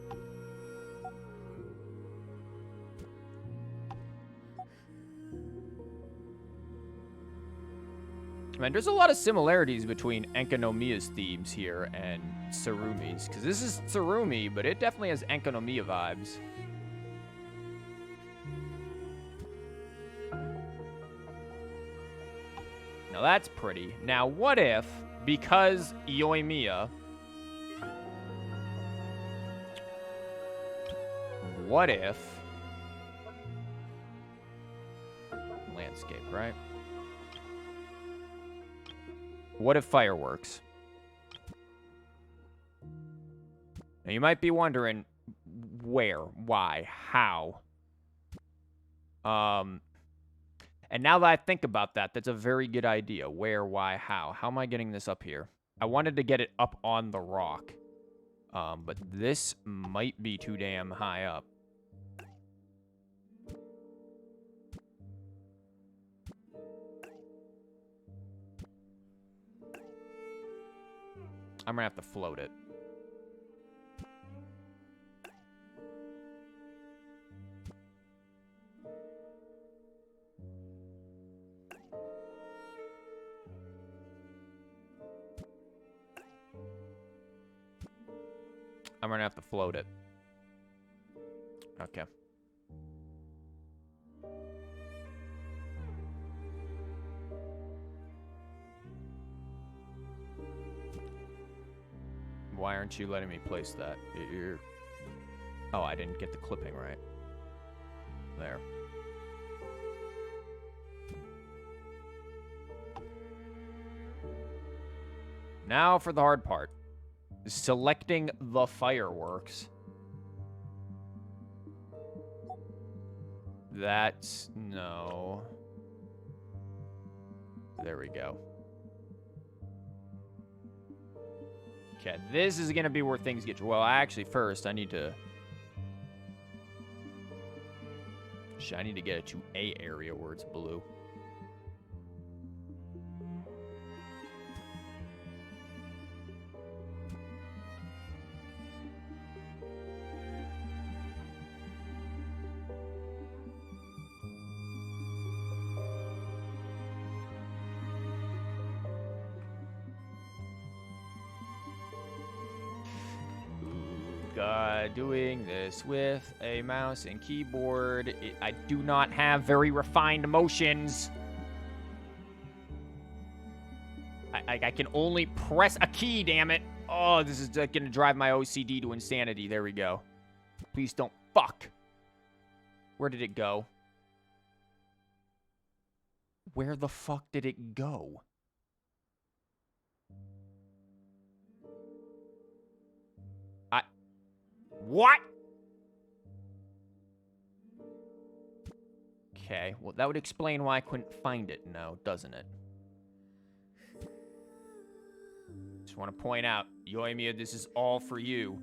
Man, there's a lot of similarities between Enkanomiya's themes here and Tsurumi's. Because this is Tsurumi, but it definitely has Enkanomiya vibes. Now that's pretty. Now what if, because Yoimiya... What if... Landscape, right? What if fireworks? Now you might be wondering where, why, how. And now that I think about that, that's a very good idea. Where, why, how? How am I getting this up here? I wanted to get it up on the rock. But this might be too damn high up. I'm gonna have to float it. I'm gonna have to float it. Okay. Why aren't you letting me place that? You're... Oh, I didn't get the clipping right. There. Now for the hard part. Selecting the fireworks. That's... no. There we go. Okay, this is going to be where things get... Well, actually, first, I need to... I need to get it to a area where it's blue. Doing this with a mouse and keyboard. I do not have very refined motions. I can only press a key, damn it. Oh, this is going to drive my OCD to insanity. There we go. Please don't fuck. Where did it go? Where the fuck did it go? What? Okay, well, that would explain why I couldn't find it now, doesn't it? Just want to point out, Yoimiya, this is all for you.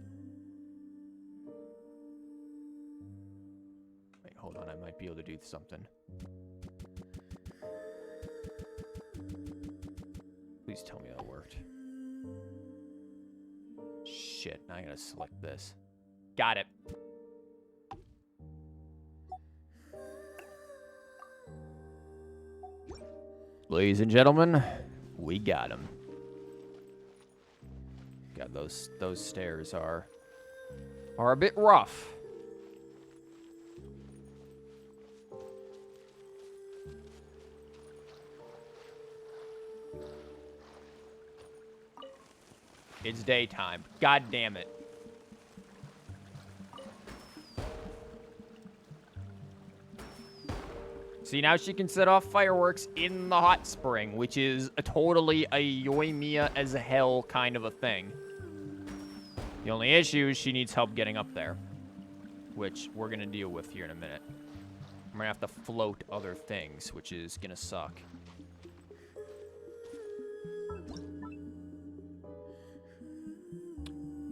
Wait, hold on, I might be able to do something. Please tell me that worked. shit. Now I gotta select this. Got it. Ladies and gentlemen, we got him. God, those stairs are a bit rough. It's daytime. God damn it. See, now she can set off fireworks in the hot spring, which is totally a Yoimiya as hell kind of a thing. The only issue is she needs help getting up there, which we're going to deal with here in a minute. I'm going to have to float other things, which is going to suck.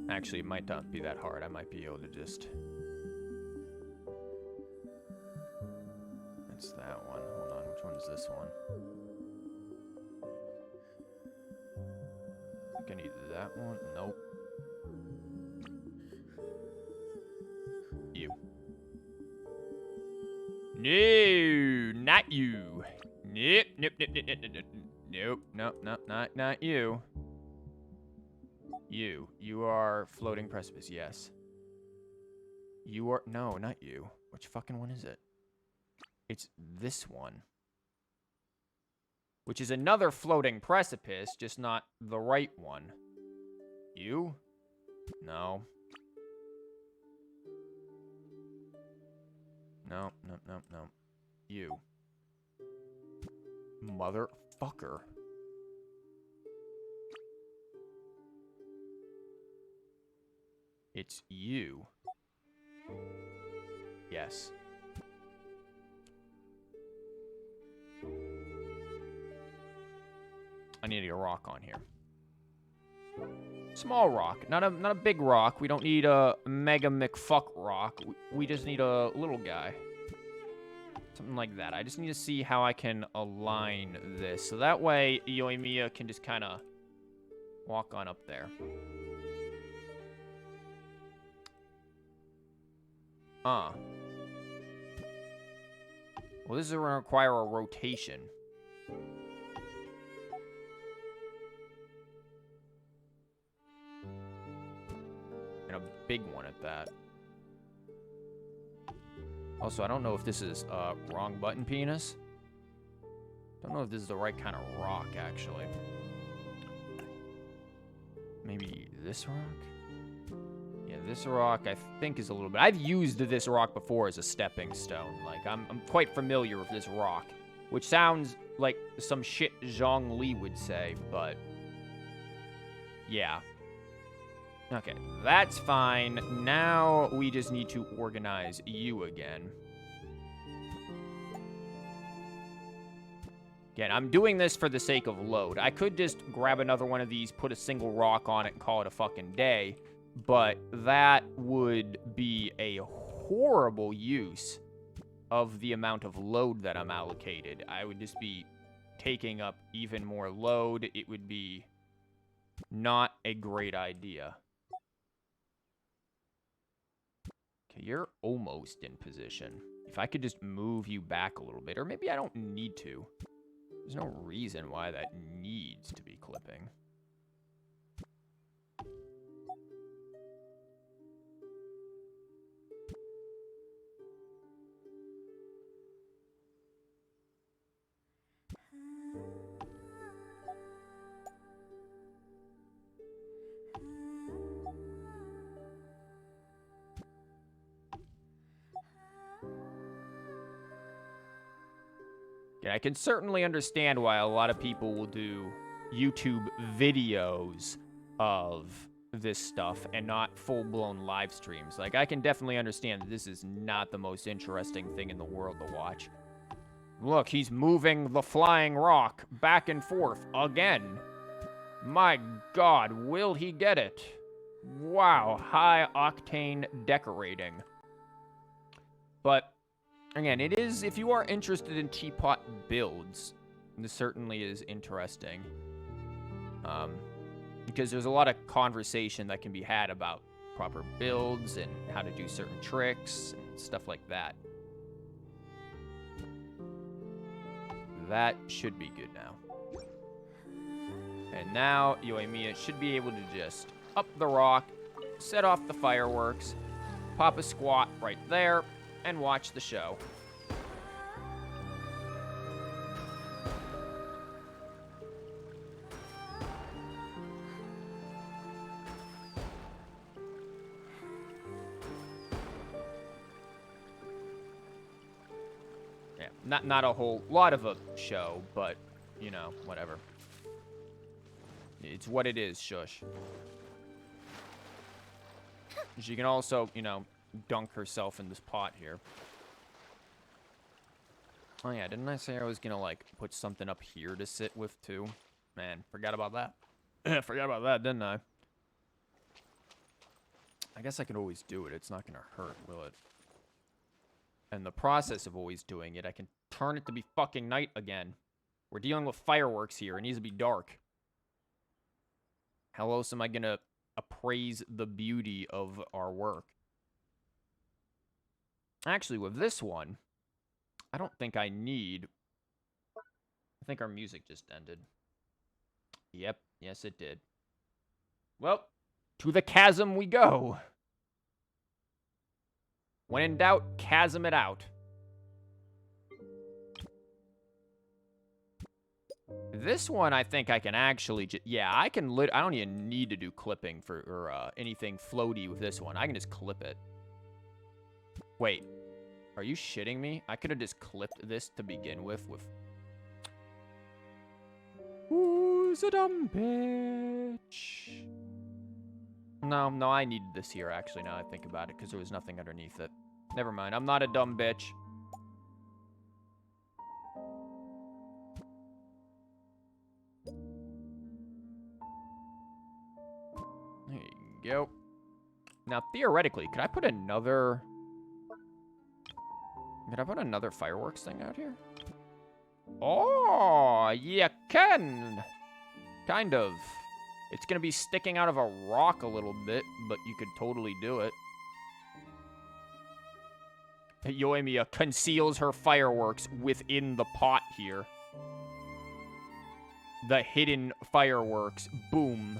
Actually, it might not be that hard. I might be able to just... That's that one. Hold on, which one is this one? I think I need that one. Nope. You. No, not you. Nope, nope, nope, nope, nope, nope, nope, nope, nope, not you. You are floating precipice, yes. You are, no, not you. Which fucking one is it? It's this one. Which is another floating precipice, just not the right one. You? No. No, no, no, no. You. Motherfucker. It's you. Yes. I need a rock on here. Small rock, not a big rock. We don't need a mega McFuck rock. We just need a little guy. Something like that. I just need to see how I can align this. So that way, Yoimiya can just kind of walk on up there. Well, this is going to require a rotation. And a big one at that. Also, I don't know if this is wrong button penis. Don't know if this is the right kind of rock, actually. Maybe this rock? Yeah, this rock, I think, is a little bit... I've used this rock before as a stepping stone. Like, I'm quite familiar with this rock. Which sounds like some shit Zhong Li would say, but... yeah. Okay, that's fine. Now we just need to organize you again. Again, I'm doing this for the sake of load. I could just grab another one of these, put a single rock on it, and call it a fucking day. But that would be a horrible use of the amount of load that I'm allocated. I would just be taking up even more load. It would be not a great idea. Okay, you're almost in position. If I could just move you back a little bit, or maybe I don't need to. There's no reason why that needs to be clipping. Yeah, I can certainly understand why a lot of people will do YouTube videos of this stuff and not full-blown live streams. Like, I can definitely understand that this is not the most interesting thing in the world to watch. Look, he's moving the flying rock back and forth again. My God, will he get it? Wow, high-octane decorating. But... again, it is, if you are interested in Teapot builds, this certainly is interesting. Because there's a lot of conversation that can be had about proper builds and how to do certain tricks and stuff like that. That should be good now. And now Yoimiya should be able to just up the rock, set off the fireworks, pop a squat right there, and watch the show. Yeah, not a whole lot of a show, but, you know, whatever. It's what it is, shush. She can also, you know, dunk herself in this pot here. Oh, yeah, didn't I say I was gonna, like, put something up here to sit with, too? Man, forgot about that. Forgot about that, didn't I? I guess I could always do it. It's not gonna hurt, will it? And the process of always doing it, I can turn it to be fucking night again. We're dealing with fireworks here. It needs to be dark. How else am I going to appraise the beauty of our work? Actually, with this one, I don't think I need... I think our music just ended. Yep, yes it did. Well, to the chasm we go. When in doubt, chasm it out. This one, I think I can actually yeah, I can I don't even need to do clipping for, or anything floaty with this one. I can just clip it. Wait, are you shitting me? I could have just clipped this to begin with. Who's a dumb bitch? No, I needed this here, actually, now I think about it, because there was nothing underneath it. Never mind, I'm not a dumb bitch. There you go. Now, theoretically, could I put another... Could I put another fireworks thing out here? Oh, you can! Kind of. It's gonna be sticking out of a rock a little bit, but you could totally do it. Yoimiya conceals her fireworks within the pot here. The hidden fireworks. Boom.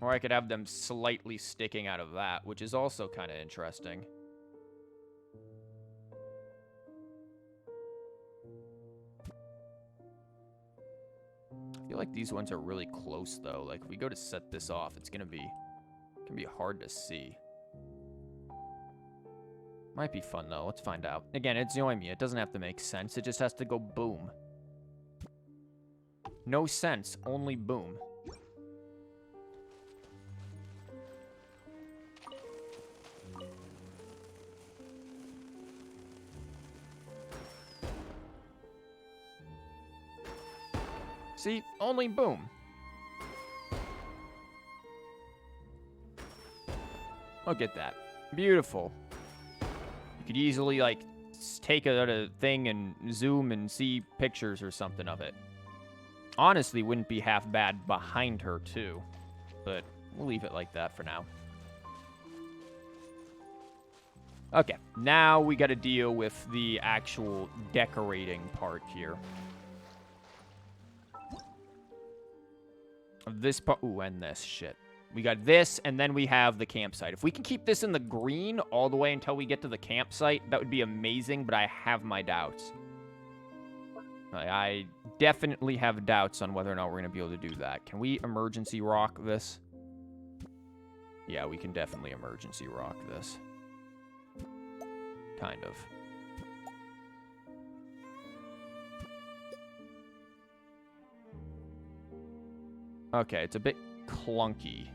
Or I could have them slightly sticking out of that, which is also kind of interesting. I feel like these ones are really close, though. Like, if we go to set this off, it's gonna be hard to see. Might be fun, though. Let's find out. Again, it's Yoimiya. It doesn't have to make sense. It just has to go boom. No sense, only boom. See? Only boom. Look at that. Beautiful. You could easily, like, take a thing and zoom and see pictures or something of it. Honestly, wouldn't be half bad behind her, too. But we'll leave it like that for now. Okay, now we gotta deal with the actual decorating part here. This part, ooh, and this shit. We got this, and then we have the campsite. If we can keep this in the green all the way until we get to the campsite, that would be amazing, but I have my doubts. I definitely have doubts on whether or not we're going to be able to do that. Can we emergency rock this? Yeah, we can definitely emergency rock this. Kind of. Okay, it's a bit clunky.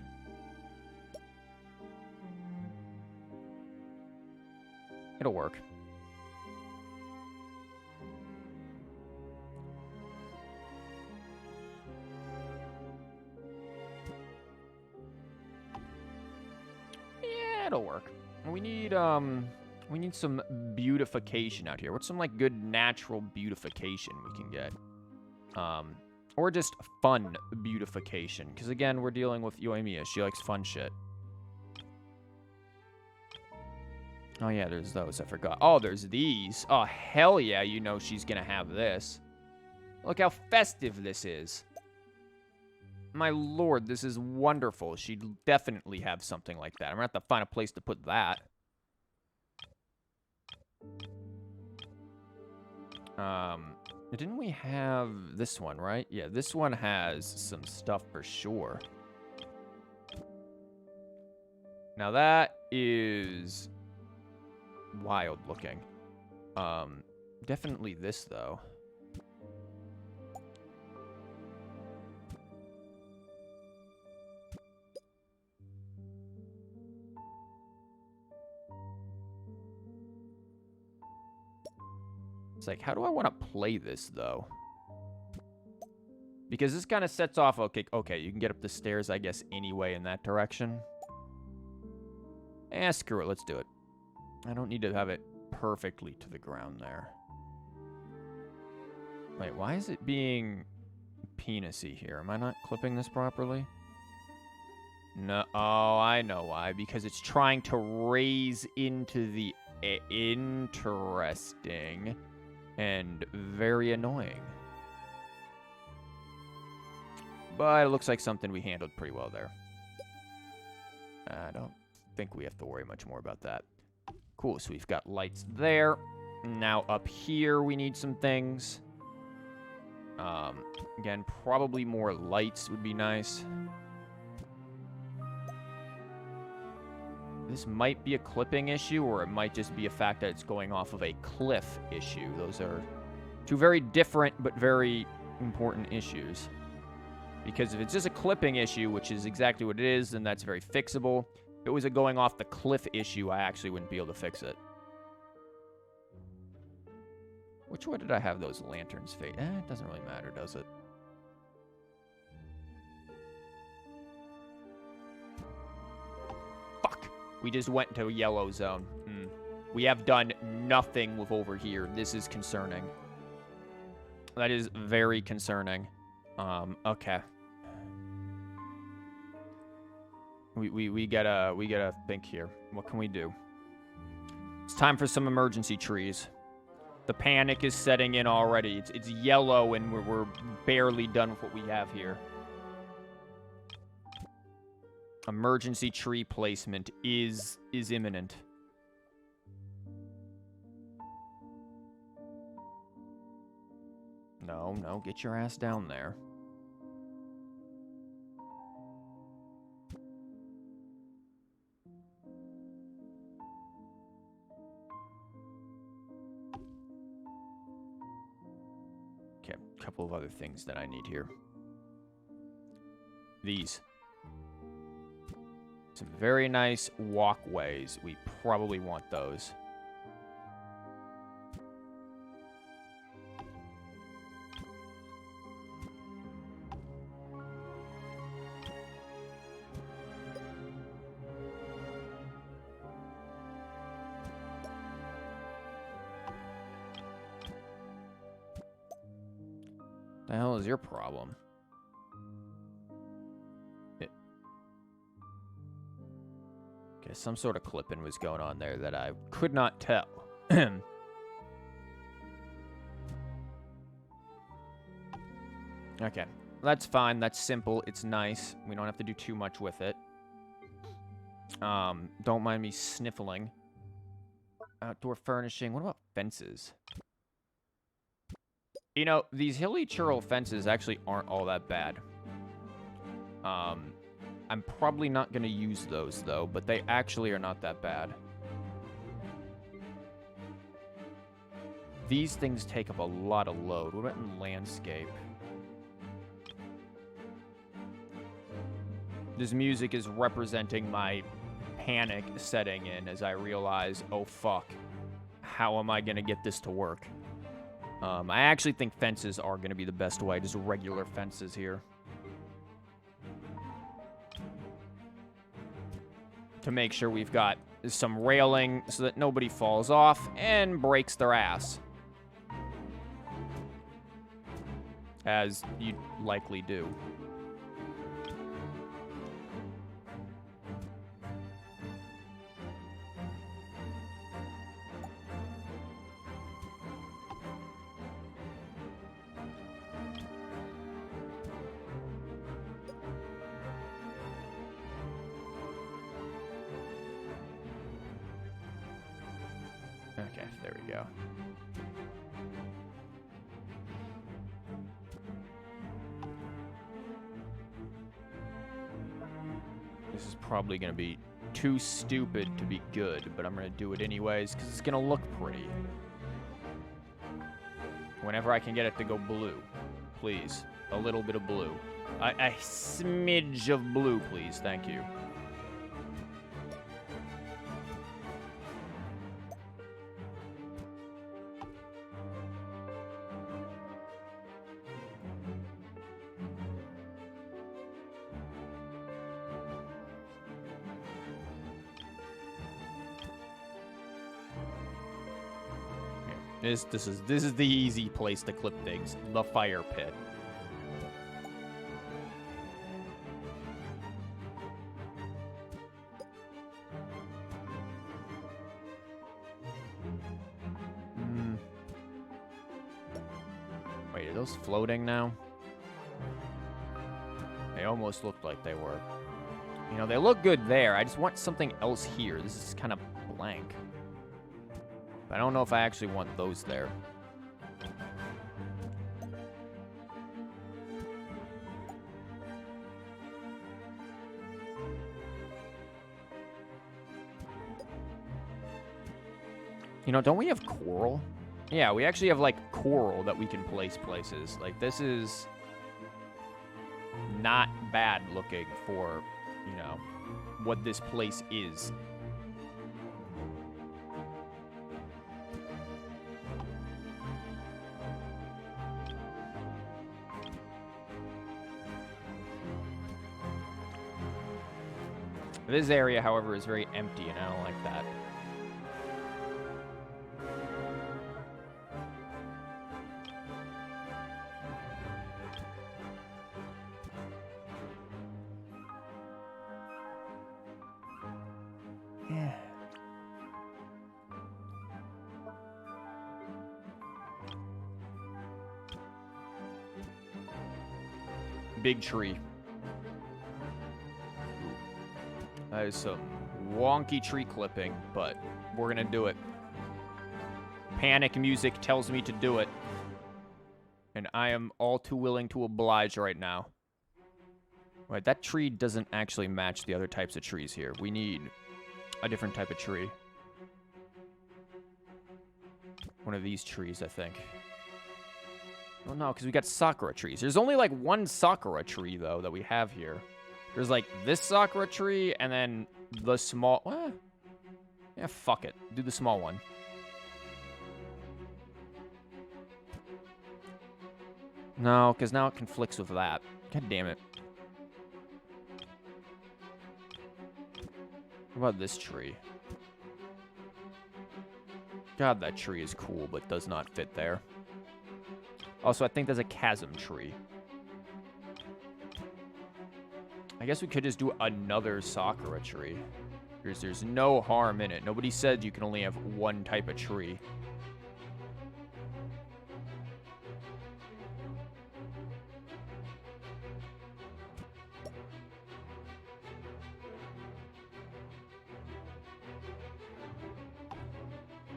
It'll work. Yeah, it'll work. We need some beautification out here. What's some, like, good natural beautification we can get? Or just fun beautification. Because, again, we're dealing with Yoimiya. She likes fun shit. Oh, yeah, there's those. I forgot. Oh, there's these. Oh, hell yeah, you know she's going to have this. Look how festive this is. My lord, this is wonderful. She'd definitely have something like that. I'm going to have to find a place to put that. Didn't we have this one, right? Yeah, this one has some stuff for sure. Now that is wild looking. Definitely this, though. It's like, how do I want to play this, though? Because this kind of sets off, okay, you can get up the stairs, I guess, anyway in that direction. Screw it, let's do it. I don't need to have it perfectly to the ground there. Wait, why is it being penisy here? Am I not clipping this properly? No, oh, I know why. Because it's trying to raise into the interesting and very annoying. But it looks like something we handled pretty well there. I don't think we have to worry much more about that. Cool, so we've got lights there. Now up here we need some things. Again, probably more lights would be nice. This might be a clipping issue, or it might just be a fact that it's going off of a cliff issue. Those are two very different but very important issues. Because if it's just a clipping issue, which is exactly what it is, then that's very fixable. If it was a going off the cliff issue, I actually wouldn't be able to fix it. Which way did I have those lanterns fade? It doesn't really matter, does it? Fuck. We just went to a yellow zone. We have done nothing with over here. This is concerning. That is very concerning. Okay. We gotta think here. What can we do? It's time for some emergency trees. The panic is setting in already. It's yellow and we're barely done with what we have here. Emergency tree placement is imminent. No, get your ass down there. Okay, a couple of other things that I need here. These. Some very nice walkways. We probably want those. The hell is your problem? Okay, some sort of clipping was going on there that I could not tell. Okay, that's fine. That's simple. It's nice. We don't have to do too much with it. Don't mind me sniffling. Outdoor furnishing. What about fences? You know, these hilly churl fences actually aren't all that bad. I'm probably not going to use those, though, but they actually are not that bad. These things take up a lot of load. What about in landscape? This music is representing my panic setting in as I realize, oh, fuck. How am I going to get this to work? I actually think fences are going to be the best way, just regular fences here. To make sure we've got some railing so that nobody falls off and breaks their ass. as you likely do. Okay, there we go. This is probably going to be too stupid to be good, but I'm going to do it anyways because it's going to look pretty. Whenever I can get it to go blue, please. A little bit of blue. A smidge of blue, please. Thank you. This is the easy place to clip things. The fire pit. Wait, are those floating now? They almost looked like they were. You know, they look good there. I just want something else here. This is kind of blank. I don't know if I actually want those there. You know, don't we have coral? Yeah, we actually have, like, coral that we can place places. Like, this is not bad looking for, you know, what this place is. This area, however, is very empty, and I don't like that. Yeah. Big tree. That is some wonky tree clipping, but we're gonna do it. Panic music tells me to do it. And I am all too willing to oblige right now. Right, that tree doesn't actually match the other types of trees here. We need a different type of tree. One of these trees, I think. Well, no, because we got sakura trees. There's only like one sakura tree, though, that we have here. There's like this sakura tree and then the small... What? Yeah, fuck it. Do the small one. No, because now it conflicts with that. God damn it. What about this tree? God, that tree is cool, but does not fit there. Also, I think there's a chasm tree. I guess we could just do another sakura tree. There's no harm in it. Nobody said you can only have one type of tree.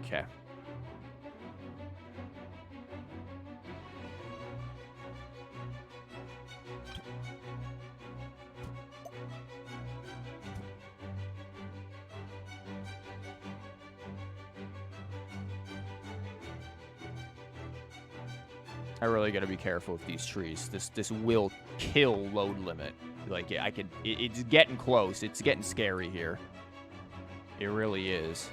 Okay. I really gotta be careful with these trees. This will kill load limit. Like, it's getting close. It's getting scary here. It really is.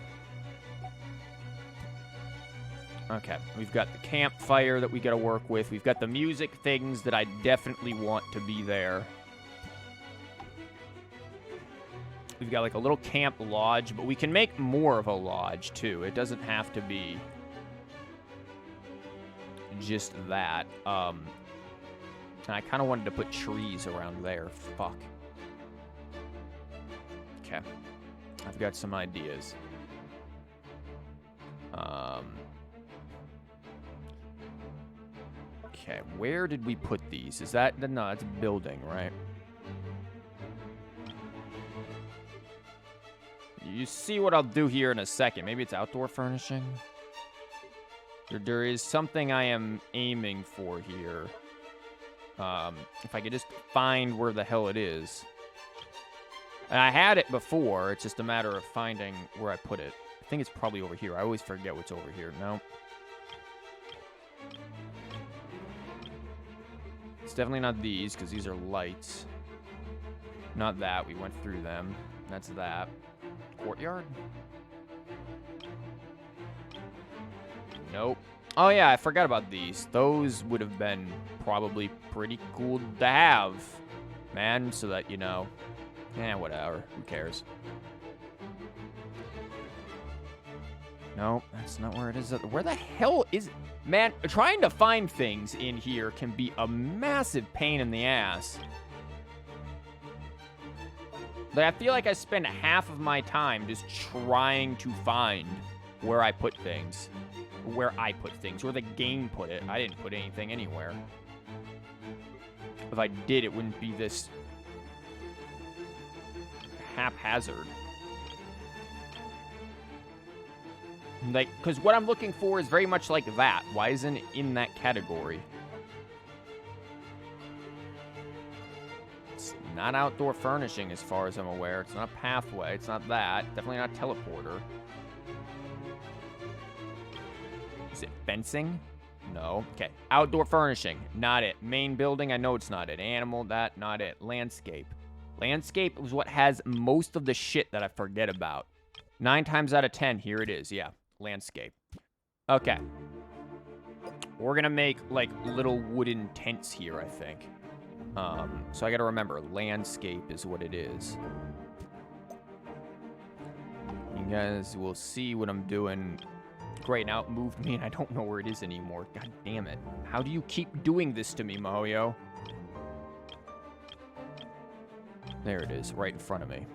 Okay, we've got the campfire that we gotta work with. We've got the music things that I definitely want to be there. We've got like a little camp lodge, but we can make more of a lodge too. It doesn't have to be just that. And I kind of wanted to put trees around there. Fuck. Okay. I've got some ideas. Okay, where did we put these? Is that... No, it's a building, right? You see what I'll do here in a second. Maybe it's outdoor furnishing? There is something I am aiming for here. If I could just find where the hell it is. And I had it before. It's just a matter of finding where I put it. I think it's probably over here. I always forget what's over here. No. It's definitely not these, because these are lights. Not that. We went through them. That's that. Courtyard? Nope. Oh, yeah, I forgot about these. Those would have been probably pretty cool to have, man, so that, you know... whatever. Who cares? No, that's not where it is. Where the hell is... Man, trying to find things in here can be a massive pain in the ass. Like, I feel like I spend half of my time just trying to find where I put things. Where I put things. Where the game put it. I didn't put anything anywhere. If I did, it wouldn't be this... haphazard. Like, because what I'm looking for is very much like that. Why isn't it in that category? It's not outdoor furnishing as far as I'm aware. It's not a pathway. It's not that. Definitely not a teleporter. Is it fencing? No. Okay. Outdoor furnishing. Not it. Main building. I know it's not it. Animal. That. Not it. Landscape. Landscape is what has most of the shit that I forget about. 9 times out of 10, here it is. Yeah, landscape. Okay. We're going to make, like, little wooden tents here, I think. So I got to remember, landscape is what it is. You guys will see what I'm doing. Great, now it moved me, and I don't know where it is anymore. God damn it. How do you keep doing this to me, MiHoYo? There it is, right in front of me.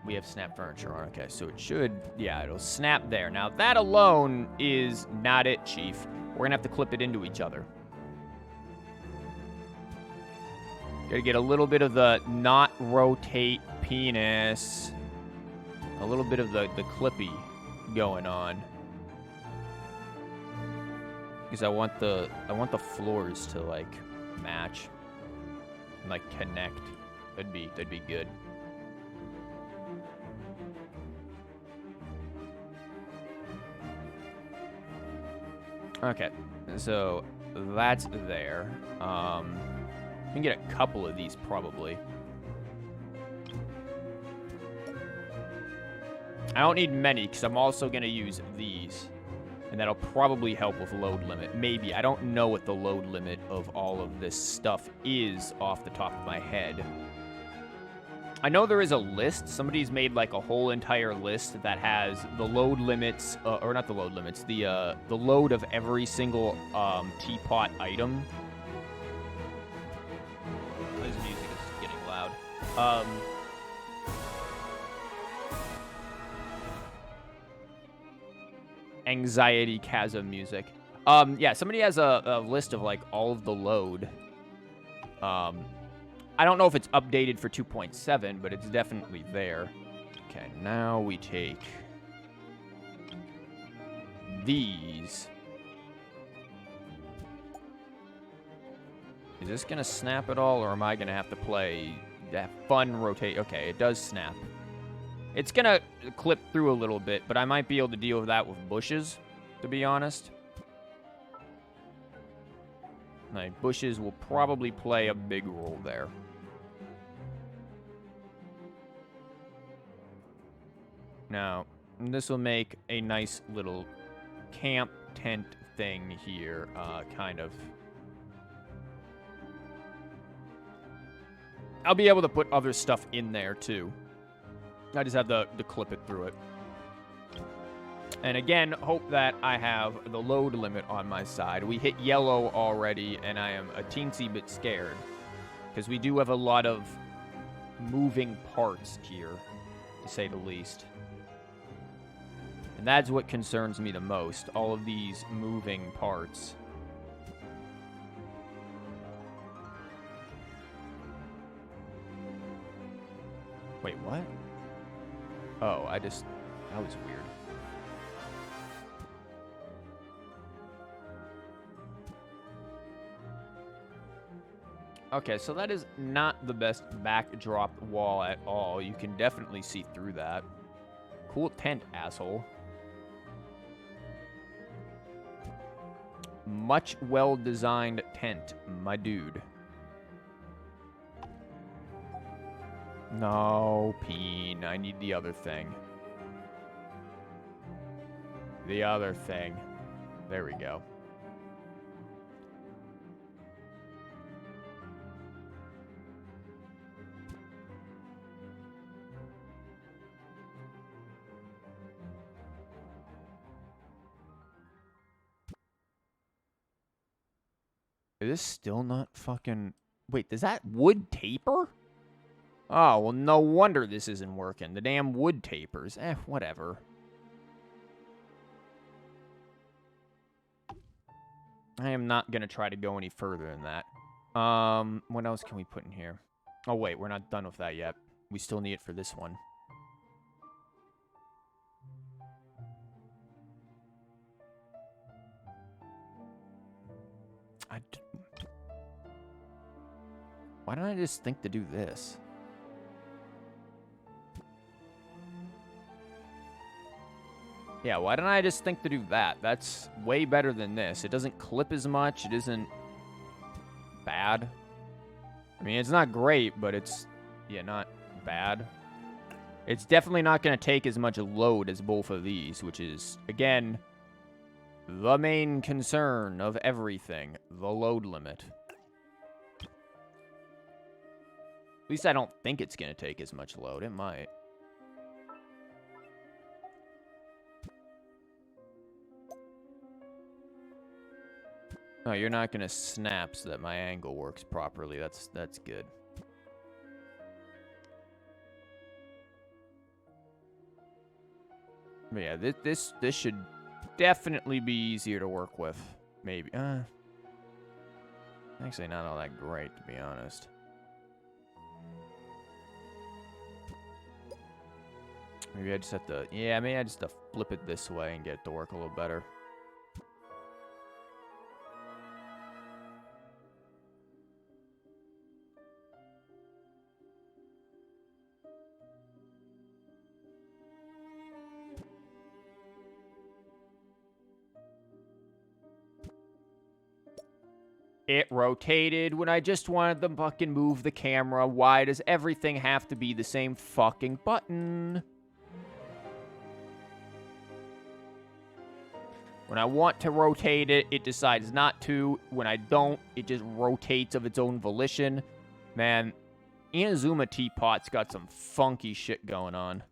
We have snap furniture on. Okay, so it should... Yeah, it'll snap there. Now, that alone is not it, Chief. We're going to have to clip it into each other. Gotta get a little bit of the not rotate penis. A little bit of the clippy going on. Because I want the floors to, like, match. And, like, connect. That'd be good. Okay, so that's there. We can get a couple of these probably. I don't need many because I'm also gonna use these. And that'll probably help with load limit. Maybe. I don't know what the load limit of all of this stuff is off the top of my head. I know there is a list. Somebody's made like a whole entire list that has the load limits, or not the load limits, the load of every single teapot item. This music is getting loud. Anxiety chasm music. Yeah, somebody has a list of like all of the load. I don't know if it's updated for 2.7, but it's definitely there. Okay, now we take these. Is this gonna snap at all, or am I gonna have to play that fun rotate? Okay, it does snap. It's gonna clip through a little bit, but I might be able to deal with that with bushes, to be honest. Like, bushes will probably play a big role there. Now, this will make a nice little camp tent thing here, kind of. I'll be able to put other stuff in there, too. I just have to clip it through it. And again, hope that I have the load limit on my side. We hit yellow already, and I am a teensy bit scared. Because we do have a lot of moving parts here, to say the least. And that's what concerns me the most, all of these moving parts. Wait, what? Oh, that was weird. Okay, so that is not the best backdrop wall at all. You can definitely see through that. Cool tent, asshole. Much well-designed tent, my dude. No, Peen. I need the other thing. The other thing. There we go. Is this still not fucking... Wait, does that wood taper? Oh, well, no wonder this isn't working. The damn wood tapers. Whatever. I am not going to try to go any further than that. What else can we put in here? Oh, wait, we're not done with that yet. We still need it for this one. Why didn't I just think to do this? Yeah, why didn't I just think to do that? That's way better than this. It doesn't clip as much. It isn't bad. I mean, it's not great, but it's, yeah, not bad. It's definitely not going to take as much load as both of these, which is, again, the main concern of everything. The load limit. At least I don't think it's going to take as much load. It might. Oh, you're not going to snap so that my angle works properly. That's good. But yeah, this should definitely be easier to work with. Maybe. Actually, not all that great, to be honest. Maybe I just have to... Yeah, maybe I just have to flip it this way and get it to work a little better. It rotated when I just wanted to fucking move the camera. Why does everything have to be the same fucking button? When I want to rotate it, it decides not to. When I don't, it just rotates of its own volition. Man, Inazuma Teapot's got some funky shit going on.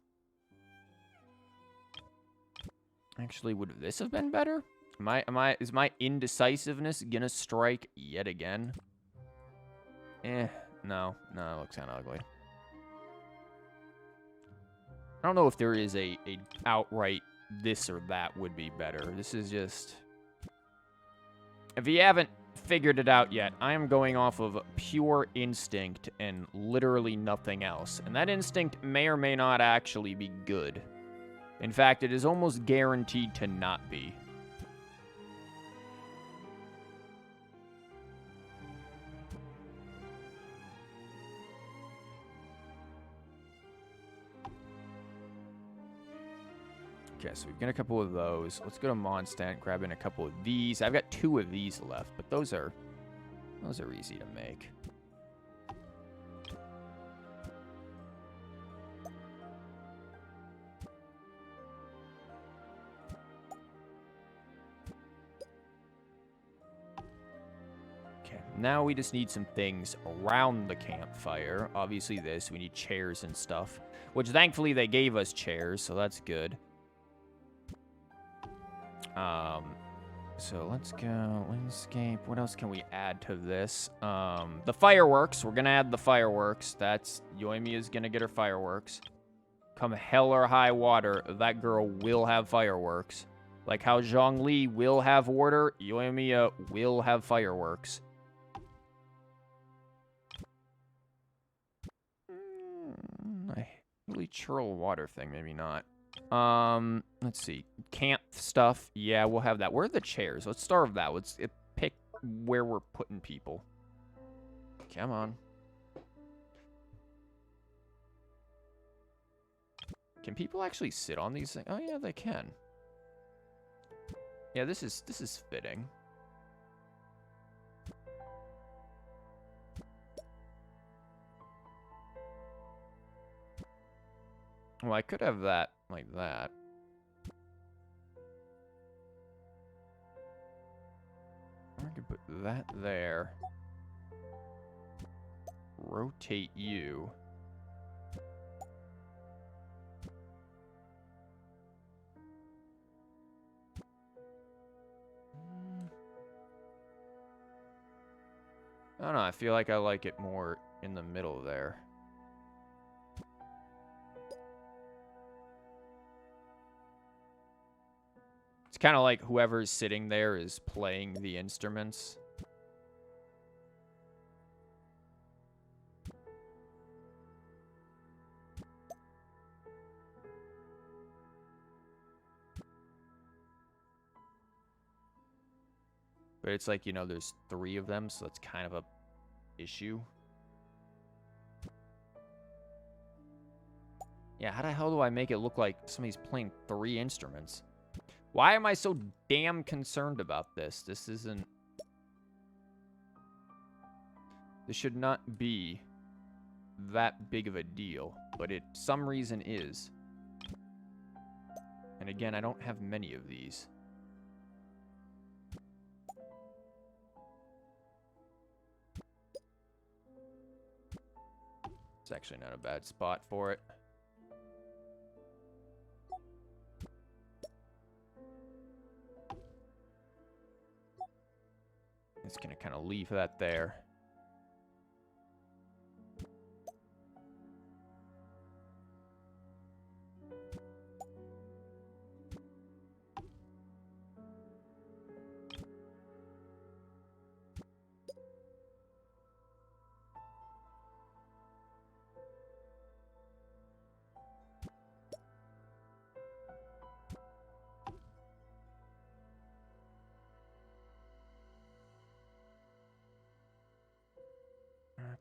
Actually, would this have been better? Is my indecisiveness gonna strike yet again? No, it looks kind of ugly. I don't know if there is a outright this or that would be better. This is just... If you haven't figured it out yet, I am going off of pure instinct and literally nothing else. And that instinct may or may not actually be good. In fact, it is almost guaranteed to not be. Okay, so we've got a couple of those. Let's go to Mondstadt, grab in a couple of these. I've got 2 of these left, but those are easy to make. Okay, now we just need some things around the campfire. Obviously this, we need chairs and stuff, which thankfully they gave us chairs, so that's good. So let's go landscape. What else can we add to this? The fireworks. We're gonna add the fireworks. That's Yoimiya's gonna get her fireworks. Come hell or high water, that girl will have fireworks. Like how Zhongli will have water, Yoimiya will have fireworks. Really churl water thing, maybe not. Let's see. Camp stuff. Yeah, we'll have that. Where are the chairs? Let's start with that. Let's pick where we're putting people. Come on. Can people actually sit on these things? Oh yeah, they can. Yeah, this is fitting. Well, I could have that like that. I could put that there. Rotate you. I don't know, I feel like I like it more in the middle there. It's kind of like whoever's sitting there is playing the instruments. But it's like, you know, there's 3 of them, so that's kind of a issue. Yeah, how the hell do I make it look like somebody's playing 3 instruments? Why am I so damn concerned about this? This isn't... This should not be that big of a deal, but it some reason is. And again, I don't have many of these. It's actually not a bad spot for it. Just gonna kind of leave that there.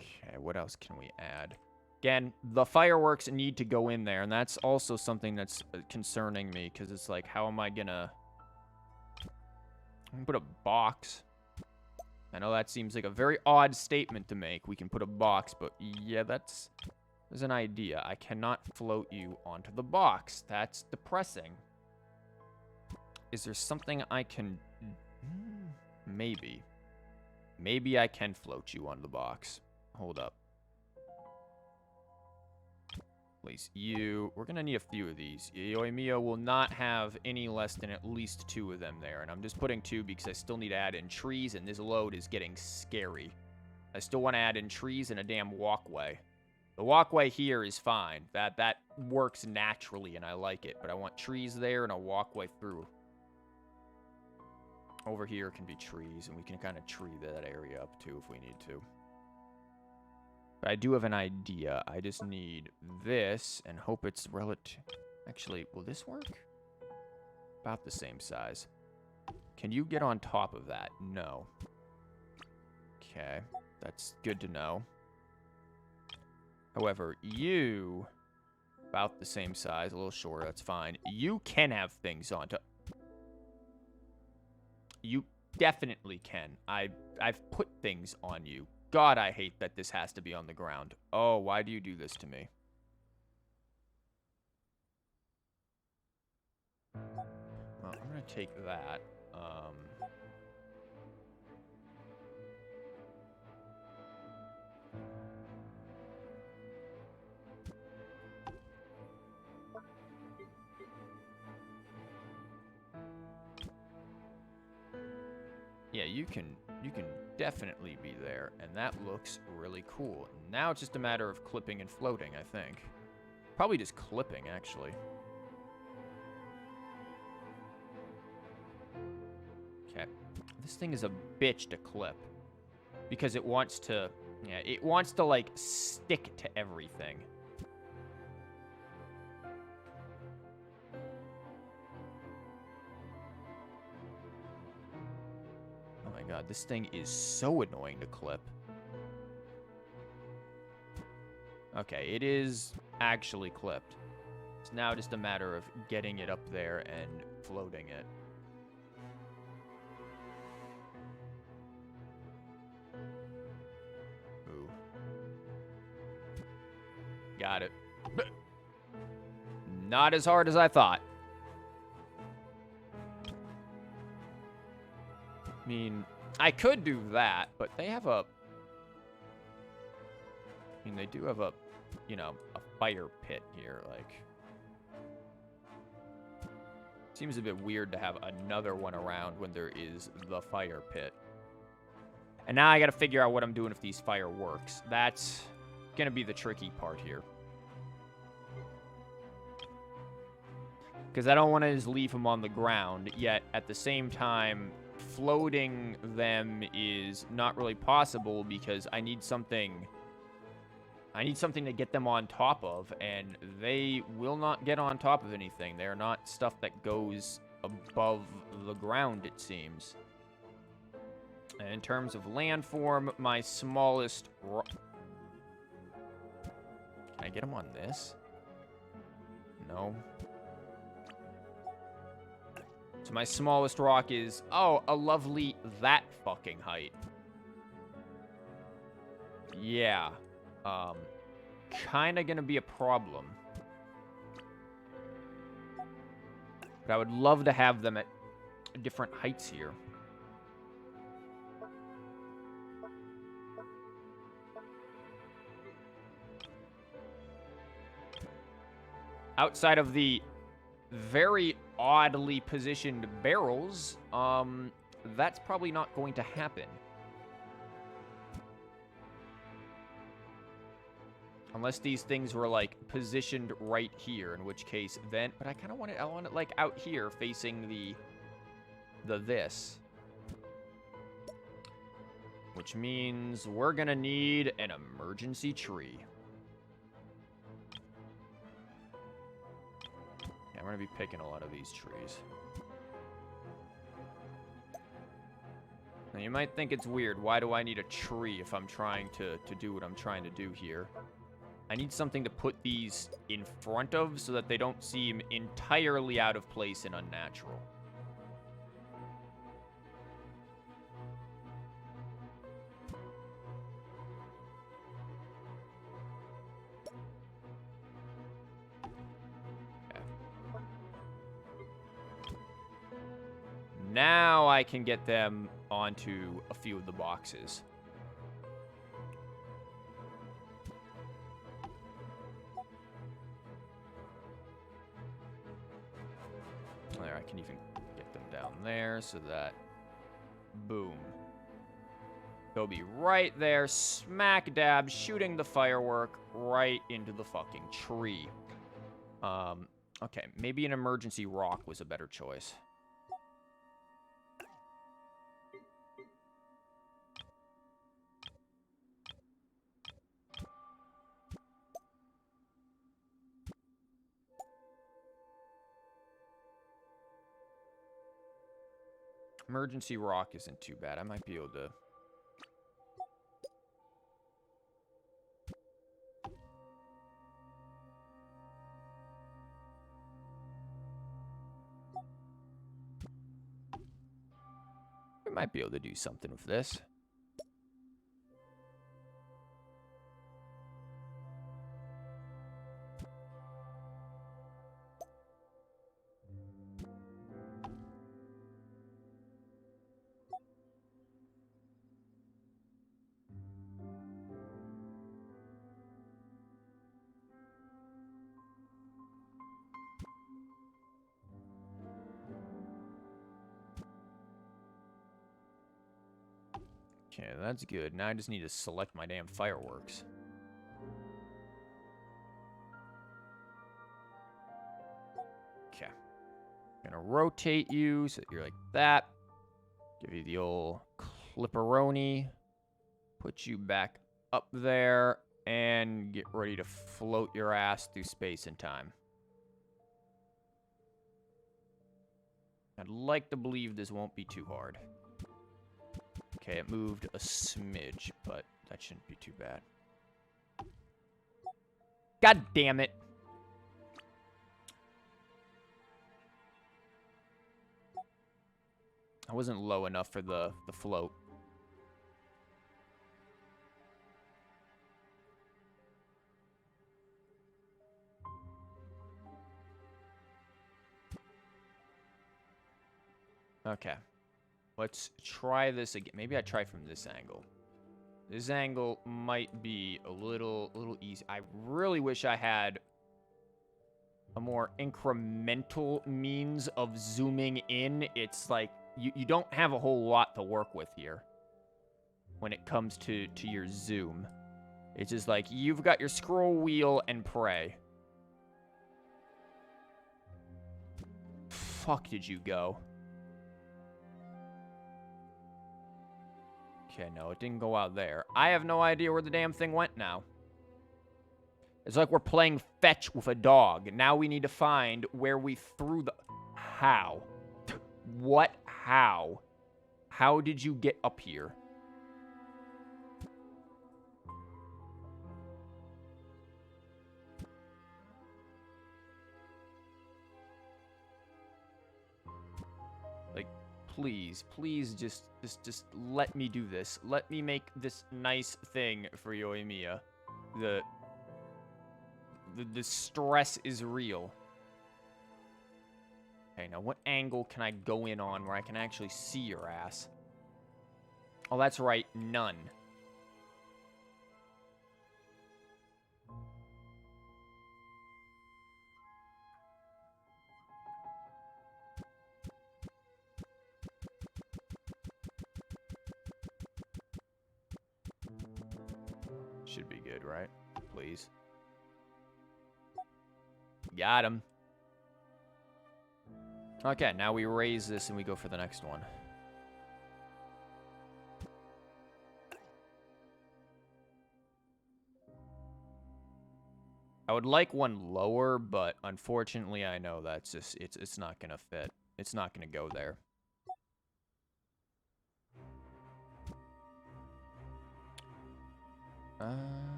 Okay, what else can we add? Again, the fireworks need to go in there, and that's also something that's concerning me, because it's like, how am I gonna... I'm gonna put a box. I know that seems like a very odd statement to make. We can put a box, but yeah, there's an idea. I cannot float you onto the box. That's depressing. Is there something I can... Maybe. Maybe I can float you onto the box. Hold up. Place you. We're gonna need a few of these. Yoimiya will not have any less than at least 2 of them there. And I'm just putting 2 because I still need to add in trees, and this load is getting scary. I still want to add in trees and a damn walkway. The walkway here is fine. That works naturally, and I like it. But I want trees there and a walkway through. Over here can be trees, and we can kind of tree that area up too if we need to. But I do have an idea. I just need this and hope it's relative. Actually, will this work? About the same size. Can you get on top of that? No. Okay, that's good to know. However, you, about the same size, a little shorter, that's fine. You can have things on top. You definitely can. I've put things on you. God, I hate that this has to be on the ground. Oh, why do you do this to me? Well, I'm gonna take that. Yeah, you can definitely be there, and that looks really cool. Now it's just a matter of clipping and floating, I think. Probably just clipping, actually. Okay. This thing is a bitch to clip. Because it wants to... Yeah, it wants to, like, stick to everything. Oh my god, this thing is so annoying to clip. Okay, it is actually clipped. It's now just a matter of getting it up there and floating it. Ooh. Got it. Not as hard as I thought. I mean, I could do that, but they have a... I mean, they do have a, you know, a fire pit here, like... Seems a bit weird to have another one around when there is the fire pit. And now I gotta figure out what I'm doing if these fireworks. That's gonna be the tricky part here. Because I don't want to just leave them on the ground, yet at the same time, floating them is not really possible because I need something to get them on top of, and they will not get on top of anything. They're not stuff that goes above the ground, it seems. And in terms of landform, my smallest... Can I get them on this? No. So my smallest rock is, oh, a lovely that fucking height. Yeah. Kinda gonna be a problem. But I would love to have them at different heights here. Outside of the very oddly positioned barrels, that's probably not going to happen. Unless these things were, like, positioned right here, in which case then... But I kind of want it, like, out here, facing the this. Which means we're gonna need an emergency tree. Yeah, I'm gonna be picking a lot of these trees. Now, you might think it's weird. Why do I need a tree if I'm trying to do what I'm trying to do here? I need something to put these in front of so that they don't seem entirely out of place and unnatural. Okay. Now I can get them onto a few of the boxes. There, I can even get them down there so that, boom. They'll be right there, smack dab, shooting the firework right into the fucking tree. Okay, maybe an emergency rock was a better choice. Emergency rock isn't too bad. I might be able to... We might be able to do something with this. Okay, that's good. Now I just need to select my damn fireworks. Okay. Gonna rotate you so that you're like that. Give you the old clipperoni. Put you back up there. And get ready to float your ass through space and time. I'd like to believe this won't be too hard. Okay, it moved a smidge, but that shouldn't be too bad. God damn it. I wasn't low enough for the float. Okay. Let's try this again. Maybe I try from this angle. This angle might be a little easy. I really wish I had a more incremental means of zooming in. It's like you don't have a whole lot to work with here when it comes to your zoom. It's just like you've got your scroll wheel and pray. Fuck did you go? Okay, no, it didn't go out there. I have no idea where the damn thing went now. It's like we're playing fetch with a dog. Now we need to find where we threw the... How? What? How? How did you get up here? Like, please, just let me do this. Let me make this nice thing for Yoimiya. The stress is real. Okay, now what angle can I go in on where I can actually see your ass? Oh, that's right, none. Should be good, right? Please. Got him. Okay, now we raise this and we go for the next one. I would like one lower, but unfortunately I know that's just, it's not gonna fit. It's not gonna go there.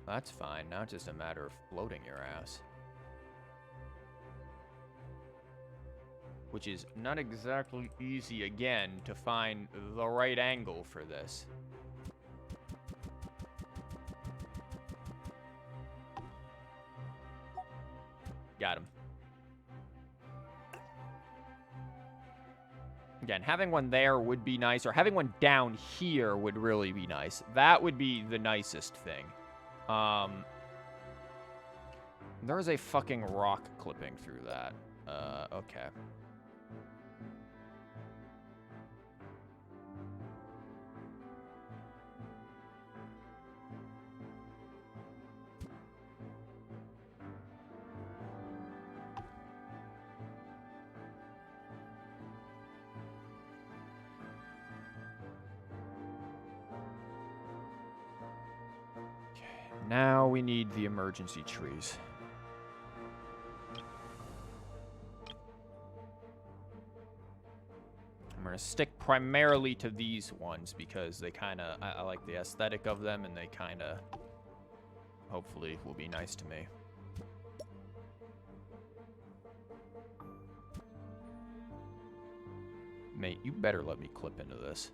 That's fine. Now it's just a matter of floating your ass. Which is not exactly easy, again, to find the right angle for this. Got him. Again, having one there would be nice, or having one down here would really be nice. That would be the nicest thing. There is a fucking rock clipping through that. Okay. Now we need the emergency trees. I'm going to stick primarily to these ones because they kind of, I like the aesthetic of them, and they kind of, hopefully, will be nice to me. Mate, you better let me clip into this.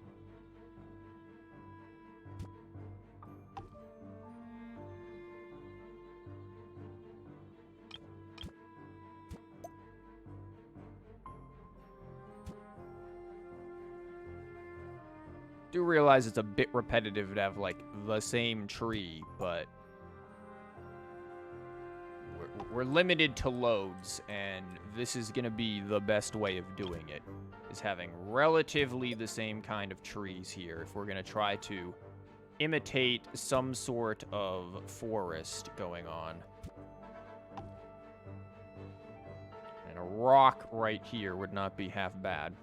Do realize it's a bit repetitive to have, like, the same tree, but we're limited to loads, and this is going to be the best way of doing it, is having relatively the same kind of trees here if we're going to try to imitate some sort of forest going on. And a rock right here would not be half bad.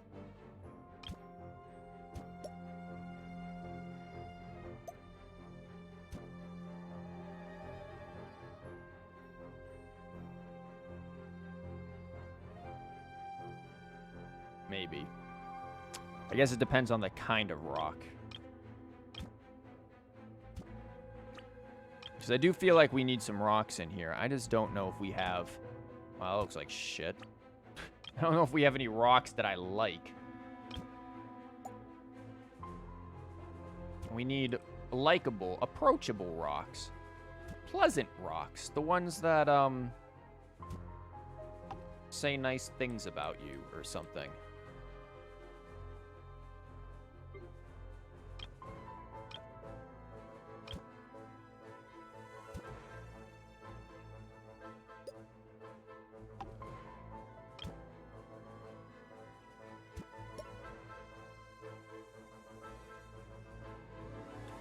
Maybe. I guess it depends on the kind of rock. Because I do feel like we need some rocks in here. I just don't know if we have... Well, that looks like shit. I don't know if we have any rocks that I like. We need likable, approachable rocks. Pleasant rocks. The ones that, say nice things about you or something.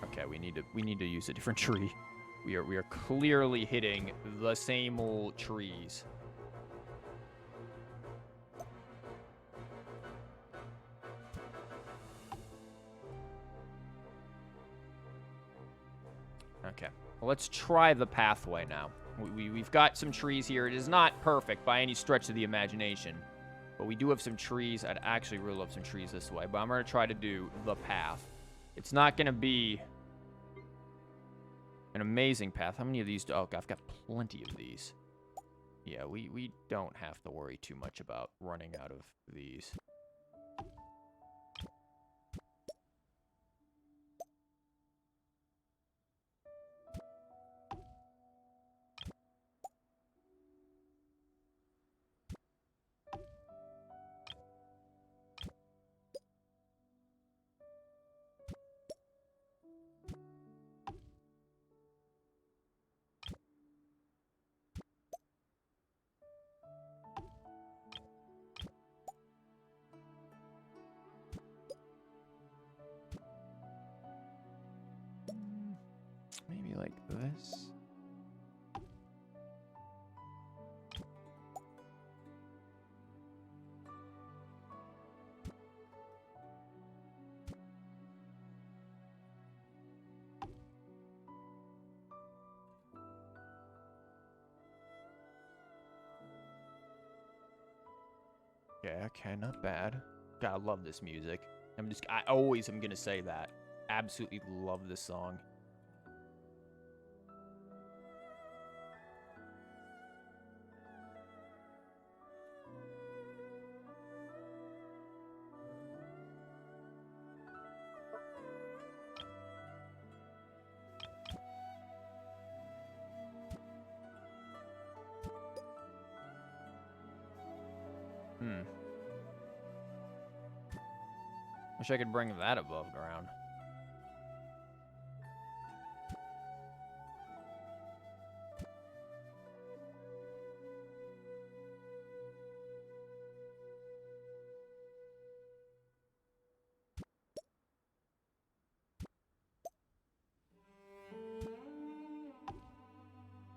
Okay, we need to use a different tree. We are clearly hitting the same old trees. Okay, well, let's try the pathway now. We've got some trees here. It is not perfect by any stretch of the imagination, but we do have some trees. I'd actually really love some trees this way, but I'm going to try to do the path. It's not going to be an amazing path. How many of these do... Oh, I've got plenty of these. Yeah, we don't have to worry too much about running out of these. Maybe like this. Yeah, okay, not bad. God, I love this music. I always am gonna say that. Absolutely love this song. Wish I could bring that above ground.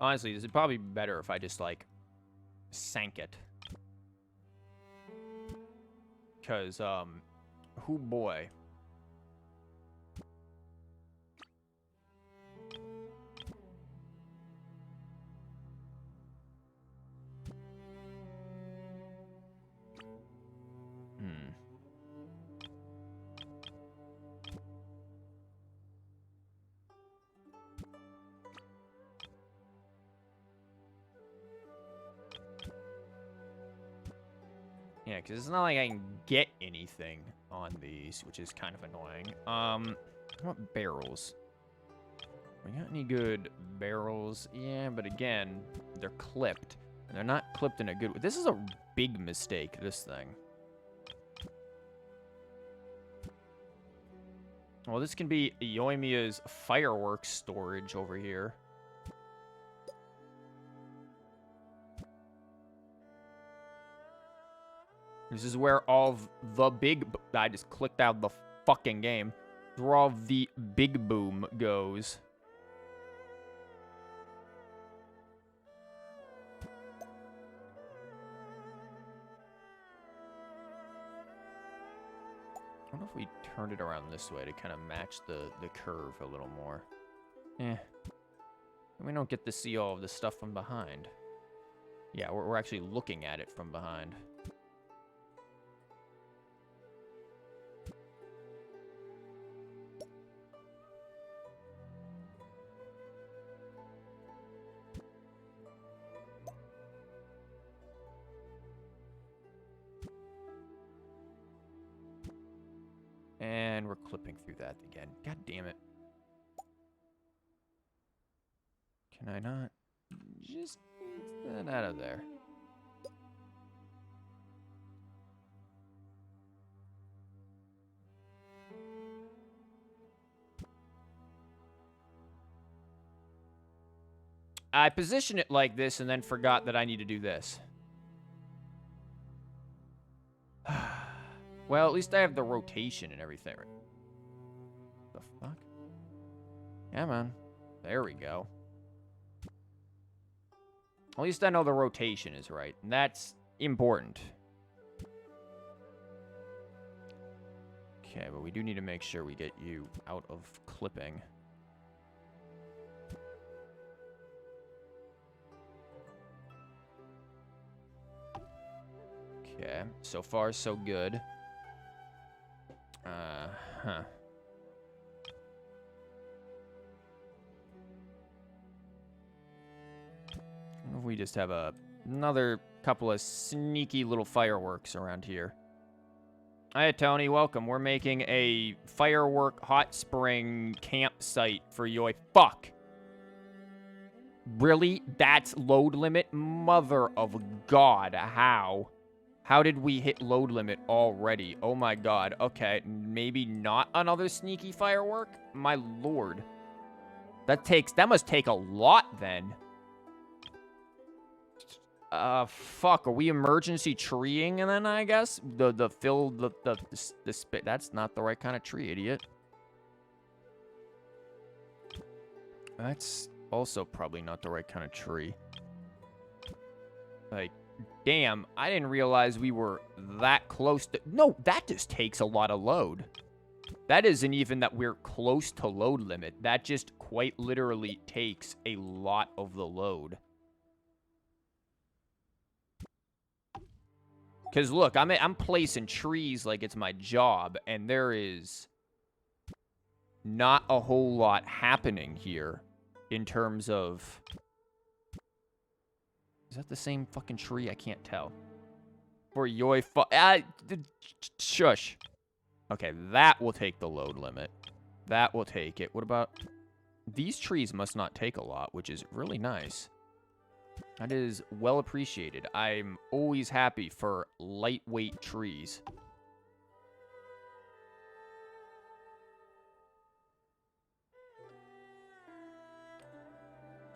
Honestly, this would probably be better if I just, like, sank it. Because, oh boy. Yeah, because it's not like I can get anything on these, which is kind of annoying. How about barrels? We got any good barrels? Yeah, but again, they're clipped. And they're not clipped in a good way. This is a big mistake, this thing. Well, this can be Yoimiya's fireworks storage over here. This is where all of the big... I just clicked out the fucking game. This is where all of the big boom goes. I wonder if we turned it around this way to kind of match the curve a little more. Eh. We don't get to see all of this stuff from behind. Yeah, we're actually looking at it from behind. And we're clipping through that again. God damn it. Can I not just get that out of there? I positioned it like this and then forgot that I need to do this. Well, at least I have the rotation and everything. The fuck? Yeah, man. There we go. At least I know the rotation is right, and that's important. Okay, but we do need to make sure we get you out of clipping. Okay, so far so good. Huh. What if we just have another couple of sneaky little fireworks around here? Hi, Tony. Welcome. We're making a firework hot spring campsite for Yoi. Fuck. Really? That's load limit? Mother of God. How? How did we hit load limit already? Oh my God. Okay, maybe not another sneaky firework? My lord. That must take a lot then. Fuck, are we emergency treeing then, I guess? The spit. That's not the right kind of tree, idiot. That's also probably not the right kind of tree. Like, damn, I didn't realize we were that close to... No, that just takes a lot of load. That isn't even that we're close to load limit. That just quite literally takes a lot of the load. Because, look, I'm placing trees like it's my job, and there is not a whole lot happening here in terms of... Is that the same fucking tree? I can't tell. For Yoi shush. Okay, that will take the load limit. That will take it. What about... These trees must not take a lot, which is really nice. That is well appreciated. I'm always happy for lightweight trees.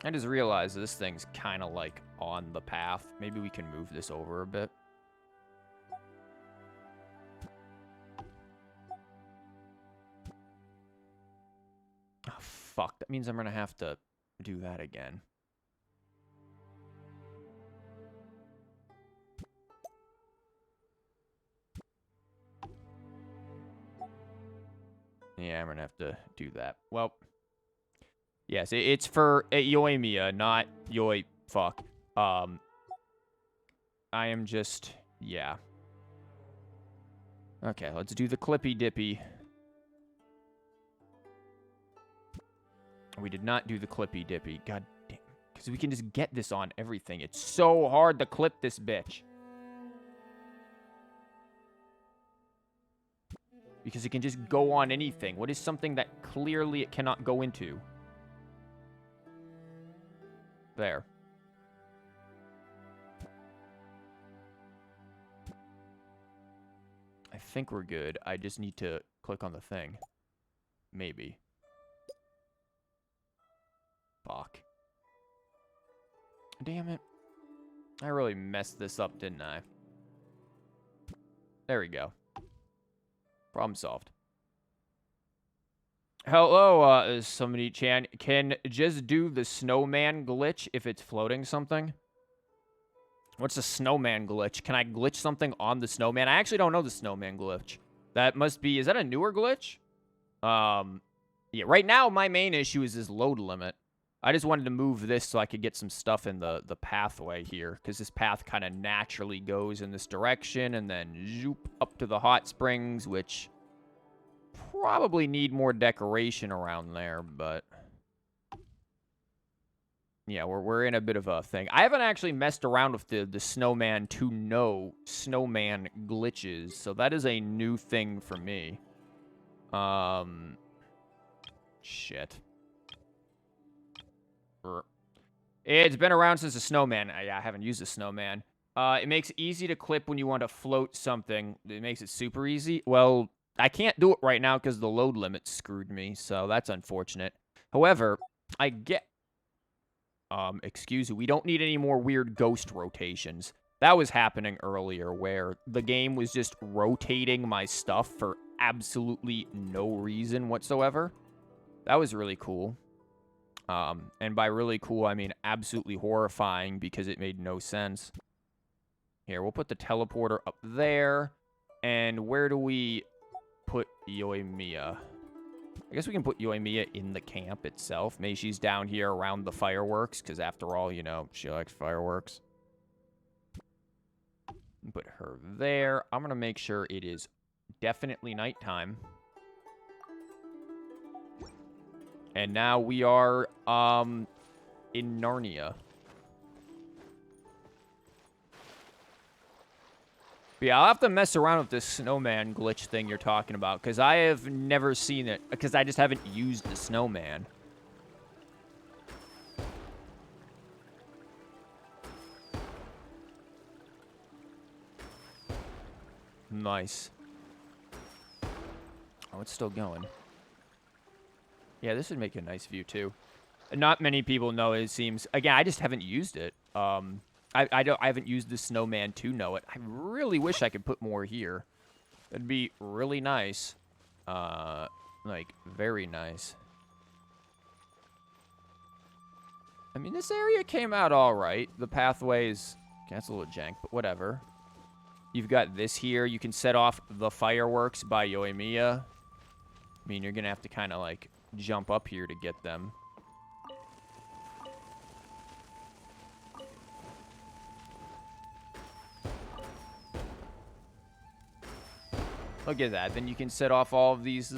I just realized this thing's kind of like on the path. Maybe we can move this over a bit. Oh, fuck. That means I'm going to have to do that again. Yeah, I'm going to have to do that. Well, yes, it's for Yoimiya, not Yoi fuck. I am just, yeah. Okay, let's do the clippy dippy. We did not do the clippy dippy. God damn. Because we can just get this on everything. It's so hard to clip this bitch. Because it can just go on anything. What is something that clearly it cannot go into? There. I think we're good. I just need to click on the thing. Maybe. Fuck. Damn it. I really messed this up, didn't I? There we go. Problem solved. Hello, somebody Chan. Can just do the snowman glitch if it's floating something? What's a snowman glitch? Can I glitch something on the snowman? I actually don't know the snowman glitch. That must be... Is that a newer glitch? Yeah, right now, my main issue is this load limit. I just wanted to move this so I could get some stuff in the pathway here, because this path kind of naturally goes in this direction, and then zoop up to the hot springs, which probably need more decoration around there, but... Yeah, we're in a bit of a thing. I haven't actually messed around with the snowman to know snowman glitches, so that is a new thing for me. Shit. It's been around since the snowman. Yeah, I haven't used the snowman. It makes it easy to clip when you want to float something. It makes it super easy. Well, I can't do it right now because the load limit screwed me, so that's unfortunate. However, I get... excuse me, we don't need any more weird ghost rotations. That was happening earlier, where the game was just rotating my stuff for absolutely no reason whatsoever. That was really cool. And by really cool, I mean absolutely horrifying, because it made no sense. Here, we'll put the teleporter up there. And where do we put Yoimiya? I guess we can put Yoimiya in the camp itself. Maybe she's down here around the fireworks, because after all, you know, she likes fireworks. Put her there. I'm going to make sure it is definitely nighttime. And now we are, in Narnia. But yeah, I'll have to mess around with this snowman glitch thing you're talking about, because I have never seen it, because I just haven't used the snowman. Nice. Oh, it's still going. Yeah, this would make a nice view, too. Not many people know, it seems. Again, I just haven't used it. I haven't used the snowman to know it. I really wish I could put more here. That'd be really nice. Like, very nice. I mean, this area came out all right. The pathways... That's a little jank, but whatever. You've got this here. You can set off the fireworks by Yoimiya. I mean, you're going to have to kind of, like, jump up here to get them. Look at that. Then you can set off all of these.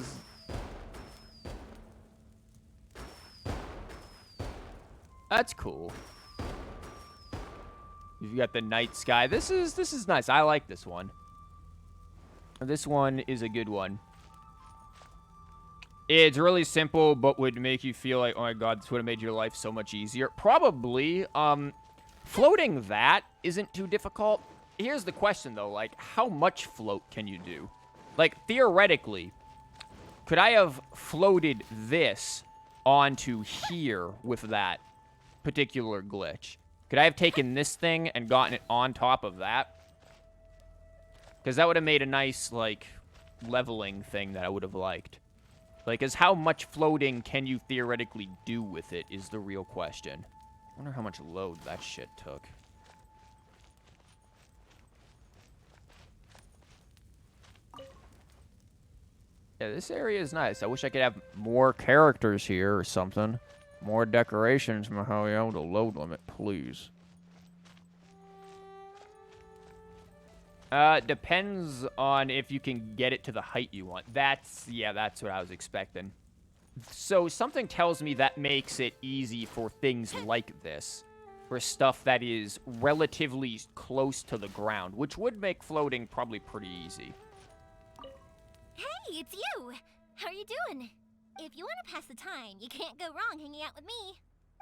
That's cool. You've got the night sky. This is nice. I like this one. This one is a good one. It's really simple, but would make you feel like, oh my god, this would have made your life so much easier. Probably. Floating that isn't too difficult. Here's the question, though. Like, how much float can you do? Like, theoretically, could I have floated this onto here with that particular glitch? Could I have taken this thing and gotten it on top of that? Because that would have made a nice, like, leveling thing that I would have liked. Like, is how much floating can you theoretically do with it is the real question. I wonder how much load that shit took. Yeah, this area is nice. I wish I could have more characters here or something. More decorations, Mahoyo. The load limit, please. Depends on if you can get it to the height you want. Yeah, that's what I was expecting. So something tells me that makes it easy for things like this. For stuff that is relatively close to the ground, which would make floating probably pretty easy. Hey, it's you! How are you doing? If you want to pass the time, you can't go wrong hanging out with me.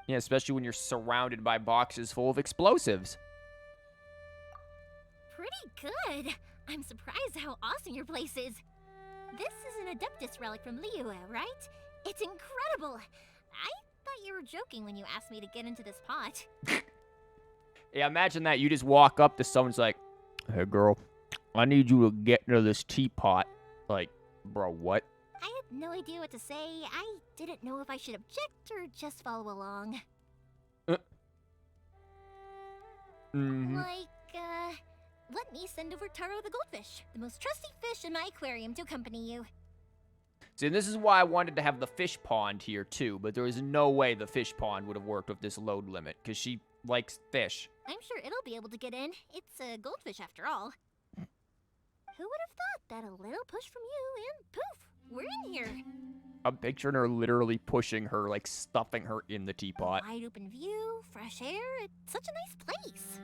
Yeah, especially when you're surrounded by boxes full of explosives. Pretty good. I'm surprised how awesome your place is. This is an Adeptus relic from Liyue, right? It's incredible. I thought you were joking when you asked me to get into this pot. Yeah, imagine that. You just walk up to someone's like, hey, girl, I need you to get into this teapot. Like, bro, what? I had no idea what to say. I didn't know if I should object or just follow along. Let me send over Taro the goldfish, the most trusty fish in my aquarium, to accompany you. See, and this is why I wanted to have the fish pond here, too, but there was no way the fish pond would have worked with this load limit, because she likes fish. I'm sure it'll be able to get in. It's a goldfish after all. Who would have thought that a little push from you and poof, we're in here. I'm picturing her literally pushing her, like stuffing her in the teapot. Wide open view, fresh air, it's such a nice place.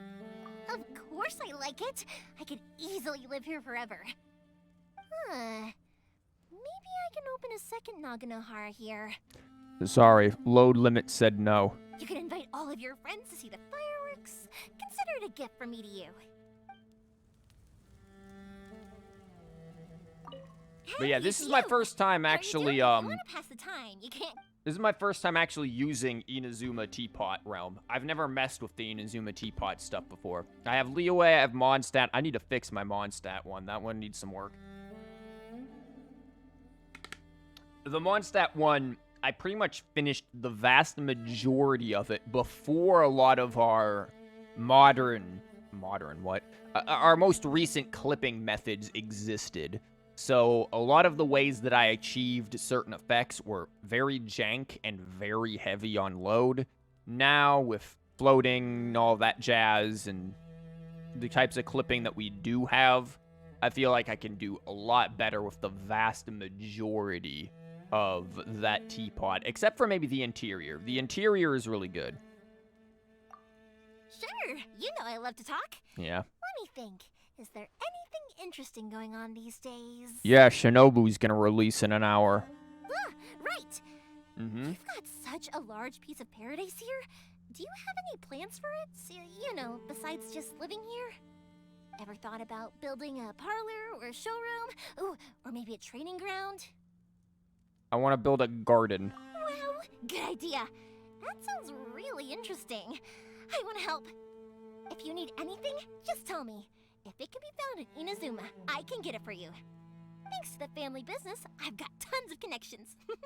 Of course I like it. I could easily live here forever. Maybe I can open a second Naganohara here. Sorry, load limit said no. You can invite all of your friends to see the fireworks. Consider it a gift from me to you. But yeah, this is my first time actually, You wanna pass the time, you can't. This is my first time actually using Inazuma Teapot Realm. I've never messed with the Inazuma Teapot stuff before. I have Liyue, I have Mondstadt. I need to fix my Mondstadt one. That one needs some work. The Mondstadt one, I pretty much finished the vast majority of it before a lot of our our most recent clipping methods existed. So a lot of the ways that I achieved certain effects were very jank and very heavy on load. Now, with floating and all that jazz and the types of clipping that we do have, I feel like I can do a lot better with the vast majority of that teapot, except for maybe the interior. The interior is really good. Sure, you know I love to talk. Yeah. Let me think. Is there anything interesting going on these days? Yeah, Shinobu's gonna release in an hour. Ah, right. Mm-hmm. You've got such a large piece of paradise here. Do you have any plans for it? You know, besides just living here? Ever thought about building a parlor or a showroom? Ooh, or maybe a training ground? I want to build a garden. Wow, good idea. That sounds really interesting. I want to help. If you need anything, just tell me. If it can be found in Inazuma, I can get it for you. Thanks to the family business, I've got tons of connections. Well,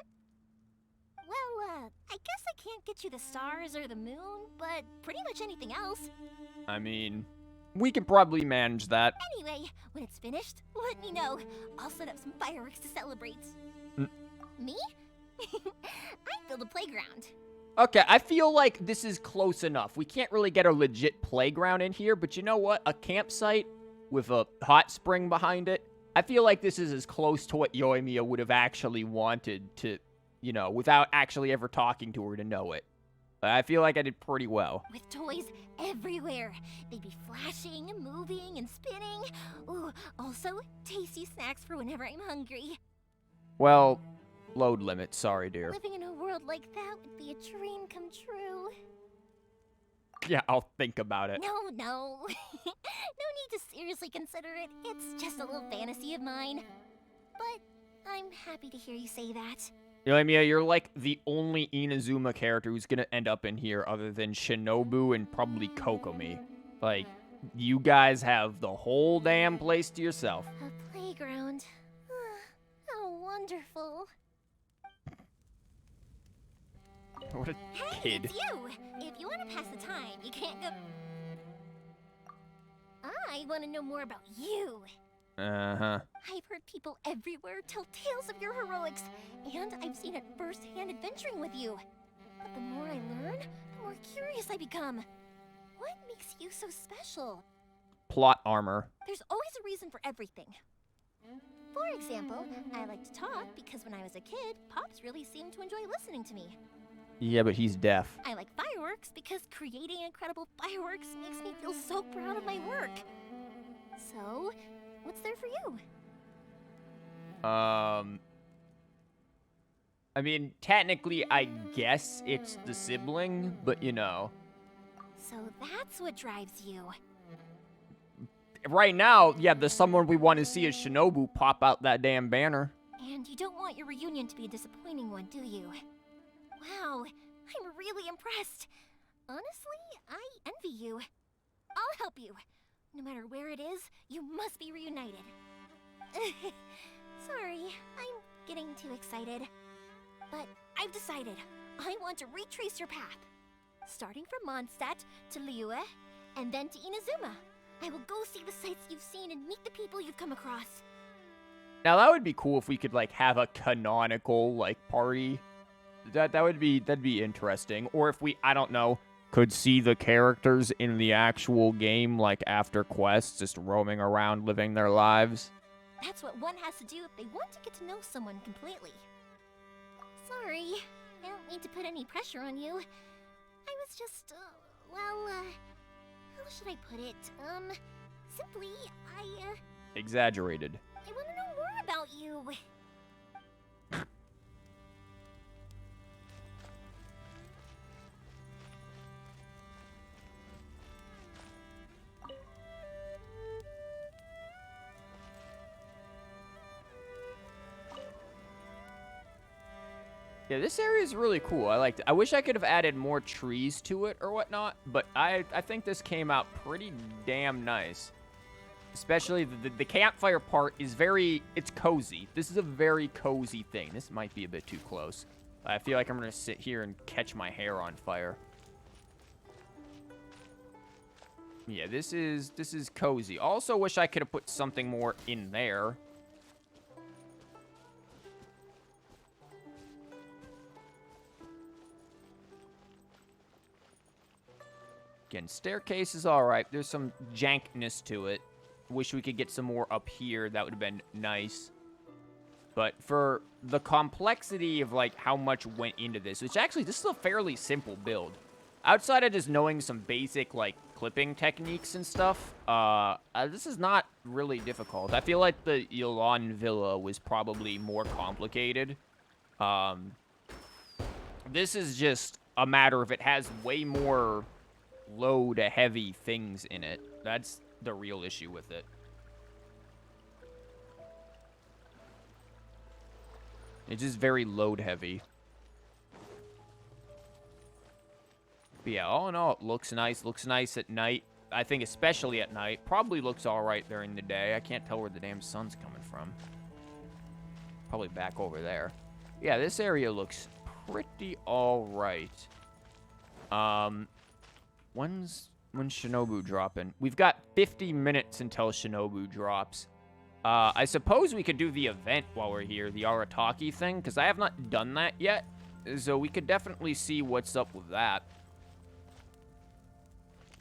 I guess I can't get you the stars or the moon, but pretty much anything else. I mean, we can probably manage that. Anyway, when it's finished, let me know. I'll set up some fireworks to celebrate. Me? I build a playground. Okay, I feel like this is close enough. We can't really get a legit playground in here, but you know what? A campsite with a hot spring behind it. I feel like this is as close to what Yoimiya would have actually wanted to, you know, without actually ever talking to her to know it. I feel like I did pretty well. With toys everywhere. They'd be flashing, moving, and spinning. Ooh, also tasty snacks for whenever I'm hungry. Well, load limit, sorry, dear. Living in a world like that would be a dream come true. Yeah, I'll think about it. No. No need to seriously consider it. It's just a little fantasy of mine. But I'm happy to hear you say that. Yoimiya, you're like the only Inazuma character who's gonna end up in here other than Shinobu and probably Kokomi. Like, you guys have the whole damn place to yourself. A playground. How wonderful. What a Hey, kid. it's you! If you want to pass the time, you can't go... I want to know more about you. Uh-huh. I've heard people everywhere tell tales of your heroics, and I've seen it firsthand adventuring with you. But the more I learn, the more curious I become. What makes you so special? Plot armor. There's always a reason for everything. For example, I like to talk because when I was a kid, Pops really seemed to enjoy listening to me. Yeah, but he's deaf. I like fireworks because creating incredible fireworks makes me feel so proud of my work. So, what's there for you? I mean, technically, I guess it's the sibling, but you know. So that's what drives you. Right now, yeah, the someone we want to see is Shinobu pop out that damn banner. And you don't want your reunion to be a disappointing one, do you? Wow, I'm really impressed. Honestly, I envy you. I'll help you. No matter where it is, you must be reunited. Sorry, I'm getting too excited. But I've decided. I want to retrace your path. Starting from Mondstadt to Liyue, and then to Inazuma. I will go see the sights you've seen and meet the people you've come across. Now, that would be cool if we could, like, have a canonical, like, party. That'd be interesting. Or if we, I don't know, could see the characters in the actual game, like, after quests, just roaming around, living their lives. That's what one has to do if they want to get to know someone completely. Sorry, I don't mean to put any pressure on you. I was just, how should I put it? Simply, Exaggerated. I want to know more about you. Yeah, this area is really cool. I liked it. I wish I could have added more trees to it or whatnot, but I think this came out pretty damn nice. Especially the campfire part is it's cozy. This is a very cozy thing. This might be a bit too close. I feel like I'm going to sit here and catch my hair on fire. Yeah, this is cozy. Also wish I could have put something more in there. Again, staircase is alright. There's some jankness to it. Wish we could get some more up here. That would have been nice. But for the complexity of, like, how much went into this, which actually, this is a fairly simple build. Outside of just knowing some basic, like, clipping techniques and stuff, this is not really difficult. I feel like the Yelan Villa was probably more complicated. This is just a matter of it has way more load-heavy things in it. That's the real issue with it. It's just very load-heavy. But yeah, all in all, it looks nice. Looks nice at night. I think especially at night. Probably looks alright during the day. I can't tell where the damn sun's coming from. Probably back over there. Yeah, this area looks pretty alright. When's Shinobu dropping? We've got 50 minutes until Shinobu drops. I suppose we could do the event while we're here, the Arataki thing, because I have not done that yet. So we could definitely see what's up with that.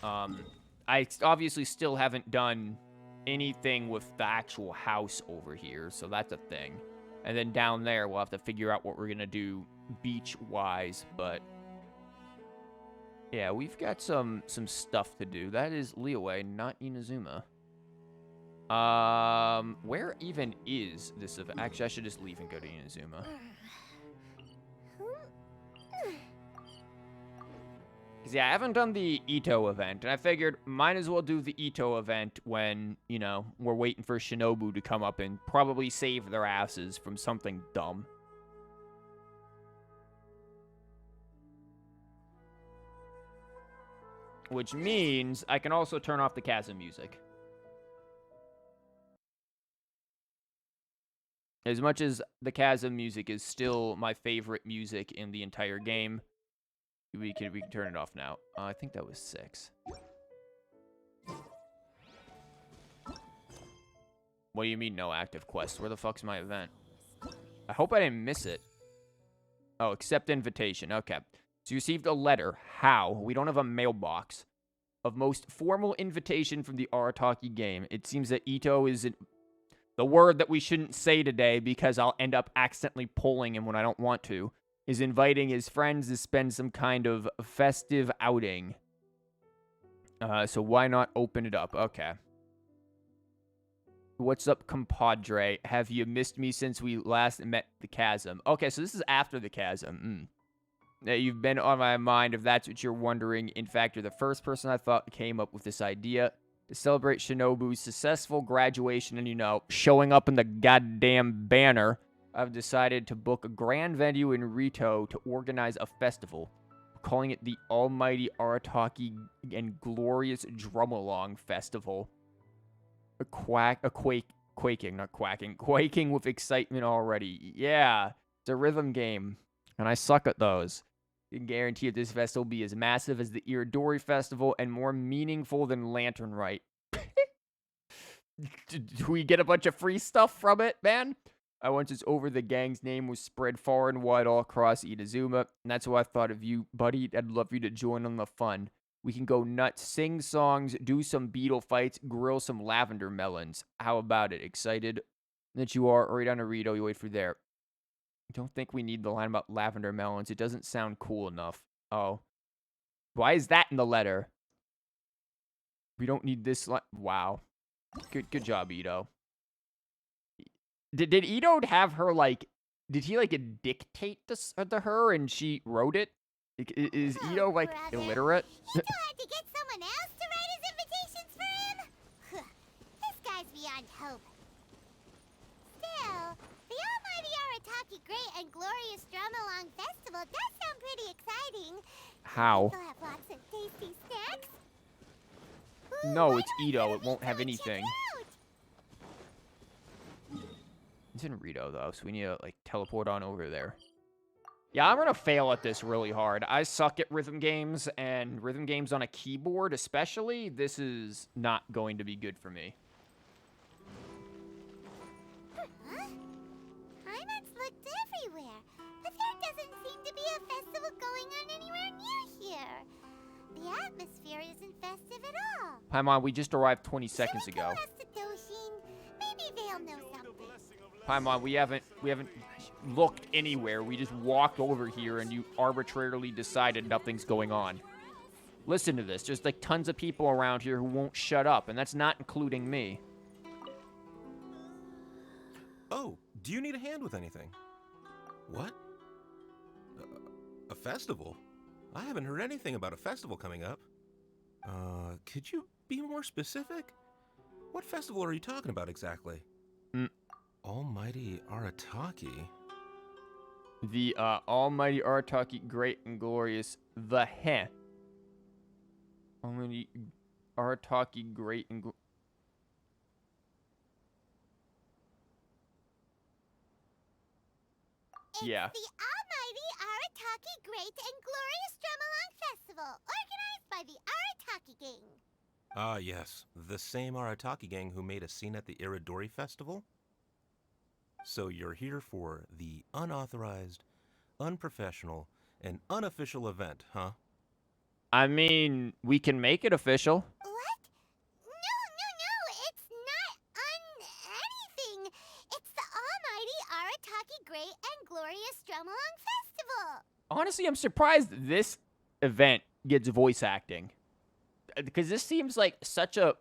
I obviously still haven't done anything with the actual house over here, so that's a thing. And then down there, we'll have to figure out what we're going to do beach-wise, but... yeah, we've got some stuff to do. That is Liyue, not Inazuma. Where even is this event? Actually, I should just leave and go to Inazuma. Because, yeah, I haven't done the Ito event, and I figured might as well do the Ito event when, you know, we're waiting for Shinobu to come up and probably save their asses from something dumb. Which means I can also turn off the chasm music. As much as the chasm music is still my favorite music in the entire game, we can turn it off now. I think that was 6. What do you mean no active quest? Where the fuck's my event? I hope I didn't miss it. Oh, accept invitation. Okay. So you received a letter. How? We don't have a mailbox. Of most formal invitation from the Arataki game. It seems that Ito is the word that we shouldn't say today because I'll end up accidentally pulling him when I don't want to. Is inviting his friends to spend some kind of festive outing. So why not open it up? Okay. What's up, compadre? Have you missed me since we last met the chasm? Okay, so this is after the chasm. You've been on my mind, if that's what you're wondering. In fact, you're the first person I thought came up with this idea. To celebrate Shinobu's successful graduation and, you know, showing up in the goddamn banner, I've decided to book a grand venue in Rito to organize a festival. We're calling it the Almighty Arataki and Glorious Drum-Along Festival. Quaking, not quacking. Quaking with excitement already. Yeah, it's a rhythm game, and I suck at those. You can guarantee that this festival will be as massive as the Iridori Festival and more meaningful than Lantern Rite. Do we get a bunch of free stuff from it, man? Once it's over, the gang's name was spread far and wide all across Itazuma, and that's why I thought of you, buddy. I'd love you to join on the fun. We can go nuts, sing songs, do some beetle fights, grill some lavender melons. How about it? Excited that you are? Right on Arito, you wait for there. I don't think we need the line about lavender melons. It doesn't sound cool enough. Oh. Why is that in the letter? We don't need this line. Wow. Good job, Ito. Did Ito have her, like, did he, like, dictate this to her and she wrote it? Is Ito, like, brother. illiterate? Ito had to get someone else to write his invitations for him? This guy's beyond hope. Still, the almighty Arataki Great and Glorious Drum Along Festival does sound pretty exciting. How? They'll have lots of tasty snacks. No, Why it's don't Ito. you It won't come have and check anything. it out? It's in Rito, though, so we need to, like, teleport on over there. Yeah, I'm gonna fail at this really hard. I suck at rhythm games, and rhythm games on a keyboard especially, this is not going to be good for me. Huh? Heimat's looked everywhere, but there doesn't seem to be a festival going on anywhere near here. The atmosphere isn't festive at all. Paimon, we just arrived 20 seconds Should we ago. go ask the Doshin? Maybe they'll know something. Paimon, we haven't looked anywhere. We just walked over here and you arbitrarily decided nothing's going on. Listen to this. There's like tons of people around here who won't shut up, and that's not including me. Oh, do you need a hand with anything? What? A festival? I haven't heard anything about a festival coming up. Could you be more specific? What festival are you talking about exactly? Almighty Arataki? The almighty Arataki, great and glorious, the heh. Almighty Arataki, great and yeah. It's the almighty Arataki Great and Glorious Drumalong Festival, organized by the Arataki Gang. Ah, yes. The same Arataki gang who made a scene at the Iridori Festival? So you're here for the unauthorized, unprofessional, and unofficial event, huh? I mean, we can make it official. What? No, it's not anything. It's the almighty Arataki Great and Glorious Drumalong Festival. Honestly, I'm surprised this event gets voice acting. Because this seems like such a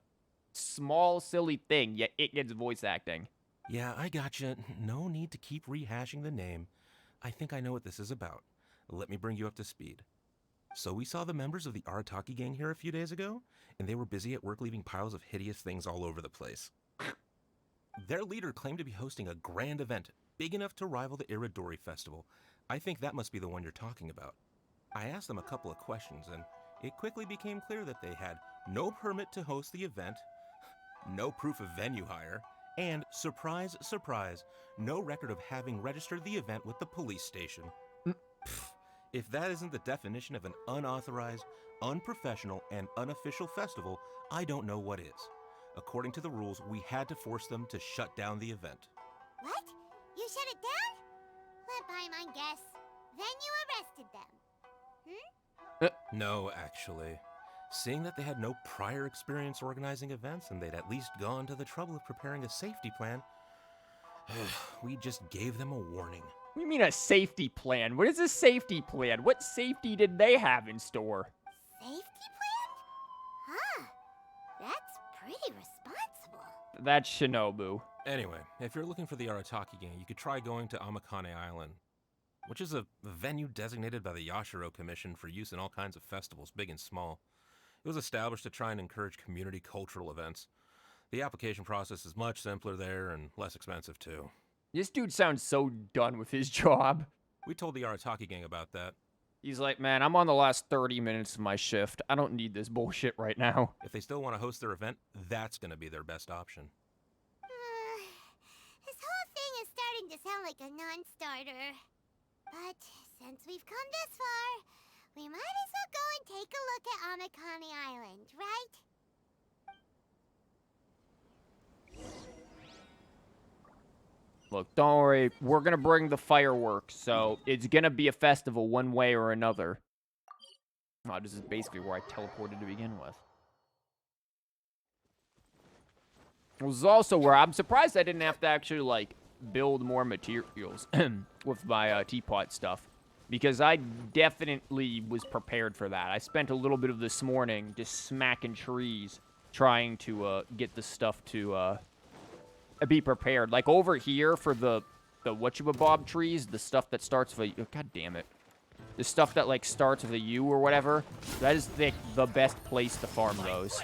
small, silly thing, yet it gets voice acting. Yeah, I gotcha. No need to keep rehashing the name. I think I know what this is about. Let me bring you up to speed. So we saw the members of the Arataki gang here a few days ago, and they were busy at work leaving piles of hideous things all over the place. Their leader claimed to be hosting a grand event, big enough to rival the Iridori Festival. I think that must be the one you're talking about. I asked them a couple of questions, and it quickly became clear that they had no permit to host the event, no proof of venue hire, and, surprise, surprise, no record of having registered the event with the police station. Pfft, if that isn't the definition of an unauthorized, unprofessional, and unofficial festival, I don't know what is. According to the rules, we had to force them to shut down the event. What? You shut it down? Let Paimon guess. Then you arrested them. No, actually. Seeing that they had no prior experience organizing events and they'd at least gone to the trouble of preparing a safety plan, we just gave them a warning. What do you mean a safety plan? What is a safety plan? What safety did they have in store? Safety plan? Huh. That's pretty responsible. That's Shinobu. Anyway, if you're looking for the Arataki gang, you could try going to Amakane Island, which is a venue designated by the Yashiro Commission for use in all kinds of festivals, big and small. It was established to try and encourage community cultural events. The application process is much simpler there and less expensive, too. This dude sounds so done with his job. We told the Arataki gang about that. He's like, man, I'm on the last 30 minutes of my shift. I don't need this bullshit right now. If they still want to host their event, that's going to be their best option. This whole thing is starting to sound like a non-starter. But since we've come this far, we might as well go and take a look at Amakane Island, right? Look, don't worry. We're going to bring the fireworks, so it's going to be a festival one way or another. Oh, this is basically where I teleported to begin with. It was also where I'm surprised I didn't have to actually, like, build more materials with my teapot stuff. Because I definitely was prepared for that. I spent a little bit of this morning just smacking trees trying to get the stuff to be prepared. Like over here for the whatchabob trees, the stuff that starts with a, god damn it. The stuff that like starts with a U or whatever, that is the best place to farm those.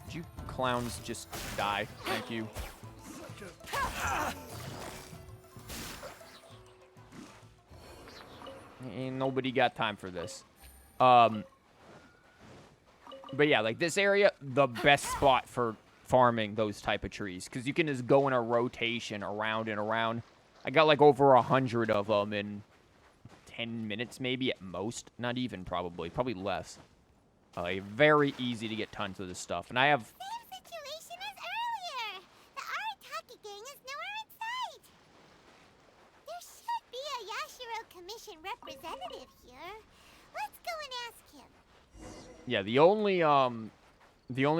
Did you clowns just die? Thank you. Ain't nobody got time for this. But yeah, like this area, the best spot for farming those type of trees, because you can just go in a rotation around and around. I got like over 100 of them in 10 minutes maybe at most. Not even probably less. Very easy to get tons of this stuff. And I have... Same situation as earlier. The Arataki gang is nowhere in sight. There should be a Yashiro Commission representative here. Let's go and ask him. Yeah, the only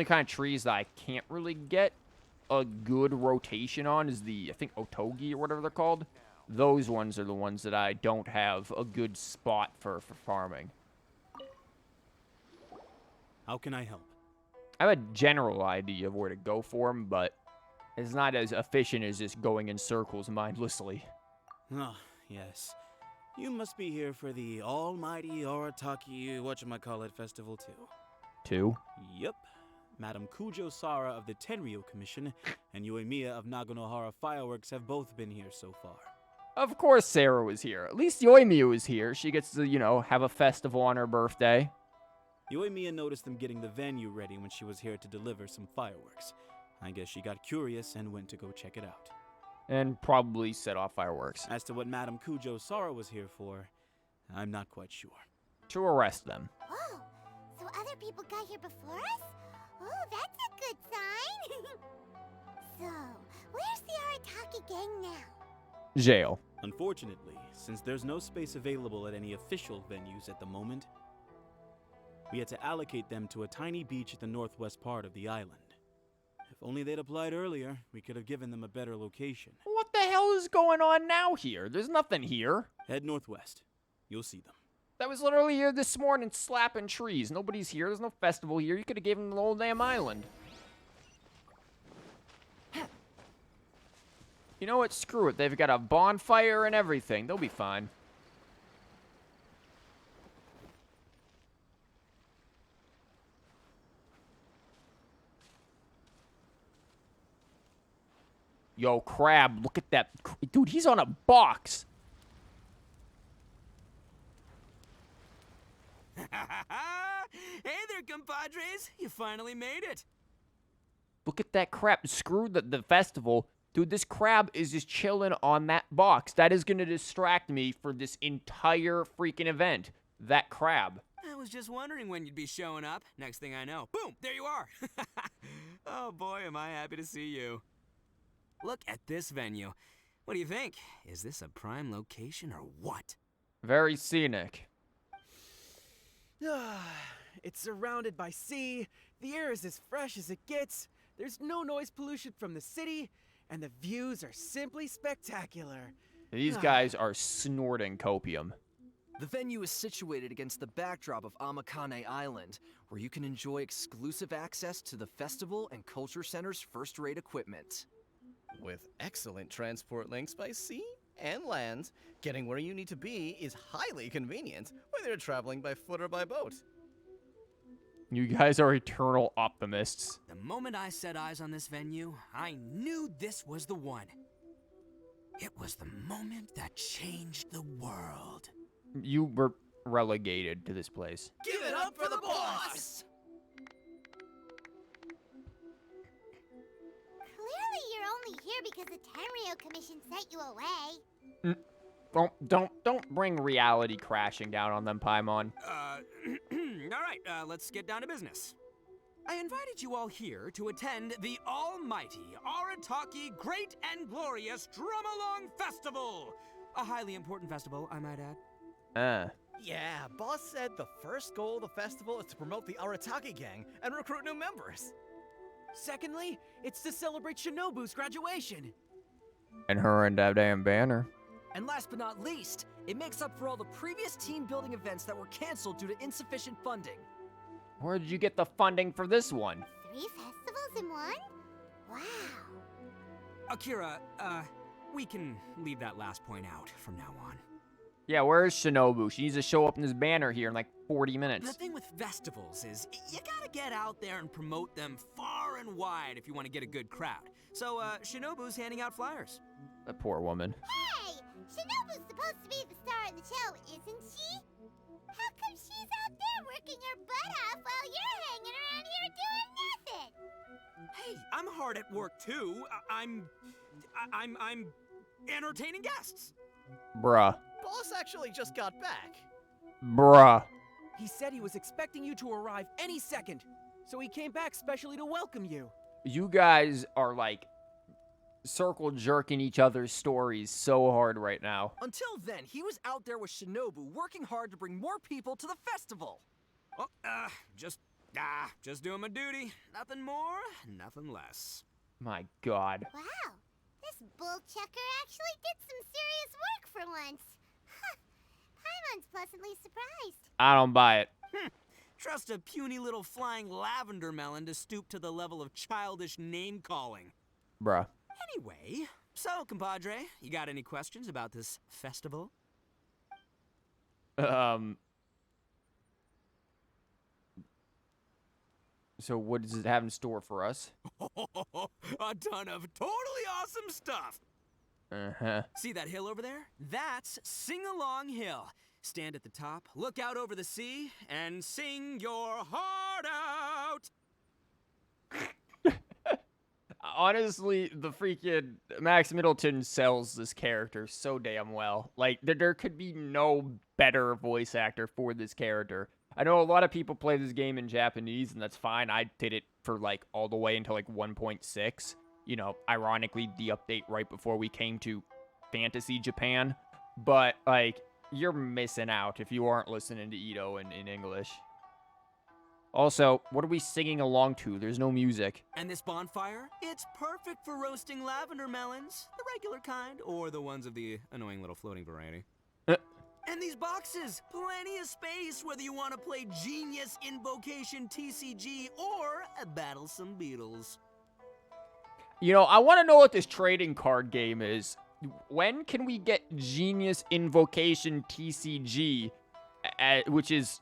kind of trees that I can't really get a good rotation on is the, I think, Otogi or whatever they're called. Those ones are the ones that I don't have a good spot for farming. How can I help? I have a general idea of where to go for them, but it's not as efficient as just going in circles mindlessly. Ah, yes. You must be here for the almighty Arataki whatchamacallit festival too. Two? Yep. Madam Kujo Sara of the Tenryo Commission and Yoimiya of Naganohara Fireworks have both been here so far. Of course Sarah was here. At least Yoimiya was here. She gets to, you know, have a festival on her birthday. Yoimiya noticed them getting the venue ready when she was here to deliver some fireworks. I guess she got curious and went to go check it out. And probably set off fireworks. As to what Madam Kujo Sara was here for, I'm not quite sure. To arrest them. Oh, so other people got here before us? Oh, that's a good sign. So, where's the Arataki gang now? Jail. Unfortunately, since there's no space available at any official venues at the moment, we had to allocate them to a tiny beach at the northwest part of the island. If only they'd applied earlier, we could have given them a better location. What the hell is going on now here? There's nothing here. Head northwest. You'll see them. That was literally here this morning slapping trees. Nobody's here. There's no festival here. You could have given them the whole damn island. You know what? Screw it. They've got a bonfire and everything. They'll be fine. Yo, Crab, look at that. Dude, he's on a box. Hey there, compadres! You finally made it! Look at that crab. Screw the festival. Dude, this crab is just chilling on that box. That is going to distract me for this entire freaking event. That crab. I was just wondering when you'd be showing up. Next thing I know, boom, there you are! Oh boy, am I happy to see you. Look at this venue. What do you think? Is this a prime location or what? Very scenic. It's surrounded by sea, the air is as fresh as it gets, there's no noise pollution from the city, and the views are simply spectacular. These guys are snorting copium. The venue is situated against the backdrop of Amakane Island, where you can enjoy exclusive access to the festival and culture center's first-rate equipment. With excellent transport links by sea and land, getting where you need to be is highly convenient, whether you're traveling by foot or by boat. You guys are eternal optimists. The moment I set eyes on this venue, I knew this was the one. It was the moment that changed the world. You were relegated to this place. Give it up for the boss! Clearly you're only here because the Tenryo Commission sent you away. Don't bring reality crashing down on them, Paimon. Alright, let's get down to business. I invited you all here to attend the almighty Arataki Great and Glorious Drum-Along Festival! A highly important festival, I might add. Yeah, boss said the first goal of the festival is to promote the Arataki gang and recruit new members. Secondly, it's to celebrate Shinobu's graduation. And her and that damn banner. And last but not least, it makes up for all the previous team building events that were canceled due to insufficient funding. Where did you get the funding for this one? 3 festivals in one? Wow. Akira, we can leave that last point out from now on. Yeah, where's Shinobu? She needs to show up in this banner here in like 40 The minutes. thing with festivals is, you gotta get out there and promote them far and wide if you want to get a good crowd. So, Shinobu's handing out flyers. That poor woman. Hey! Shinobu's supposed to be the star of the show, isn't she? How come she's out there working her butt off while you're hanging around here doing nothing? Hey, I'm hard at work too. I'm entertaining guests. Bruh. Boss actually just got back. Bruh. He said he was expecting you to arrive any second, so he came back specially to welcome you. You guys are like circle jerking each other's stories so hard right now. Until then, he was out there with Shinobu working hard to bring more people to the festival. Oh, just doing my duty. Nothing more, nothing less. My God. Wow, this bull-chucker actually did some serious work for once. Huh. Paimon's pleasantly surprised. I don't buy it. Trust a puny little flying lavender melon to stoop to the level of childish name-calling. Bruh. Anyway, so, compadre, you got any questions about this festival? So what does it have in store for us? A ton of totally awesome stuff! Uh-huh. See that hill over there? That's Sing Along Hill. Stand at the top, look out over the sea, and sing your heart out! Honestly, the freaking Max Middleton sells this character so damn well. Like, there could be no better voice actor for this character. I know a lot of people play this game in Japanese, and that's fine. I did it for, like, all the way until, like, 1.6. You know, ironically, the update right before we came to Fantasy Japan. But, like, you're missing out if you aren't listening to Ito in English. Also, what are we singing along to? There's no music. And this bonfire? It's perfect for roasting lavender melons, the regular kind, or the ones of the annoying little floating variety. And these boxes, plenty of space whether you want to play Genius Invocation TCG or battle some beetles. You know, I want to know what this trading card game is. When can we get Genius Invocation TCG, which is...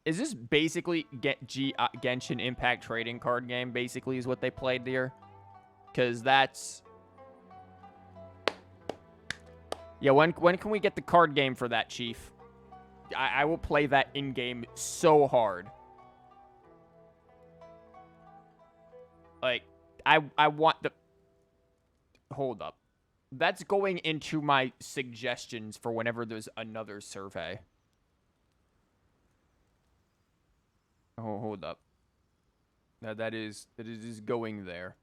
Is this basically Genshin Impact trading card game, basically, is what they played there? Because that's... Yeah, when can we get the card game for that, Chief? I will play that in-game so hard. Like, I want the... Hold up. That's going into my suggestions for whenever there's another survey. Oh, hold up. Now that is going there.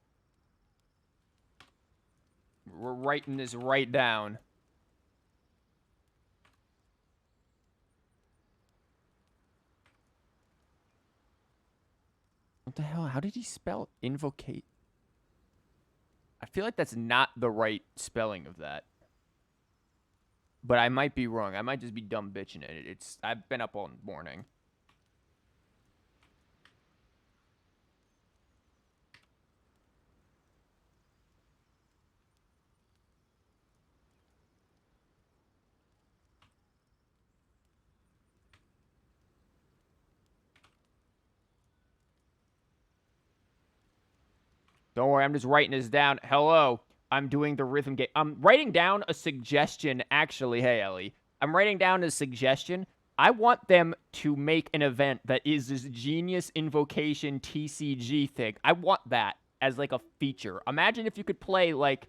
We're writing this right down. What the hell? How did he spell invocate? I feel like that's not the right spelling of that. But I might be wrong. I might just be dumb bitching it. I've been up all morning. Don't worry, I'm just writing this down. Hello. I'm doing the rhythm game. I'm writing down a suggestion, actually. Hey, Ellie. I'm writing down a suggestion. I want them to make an event that is this Genius Invocation TCG thing. I want that as, like, a feature. Imagine if you could play, like,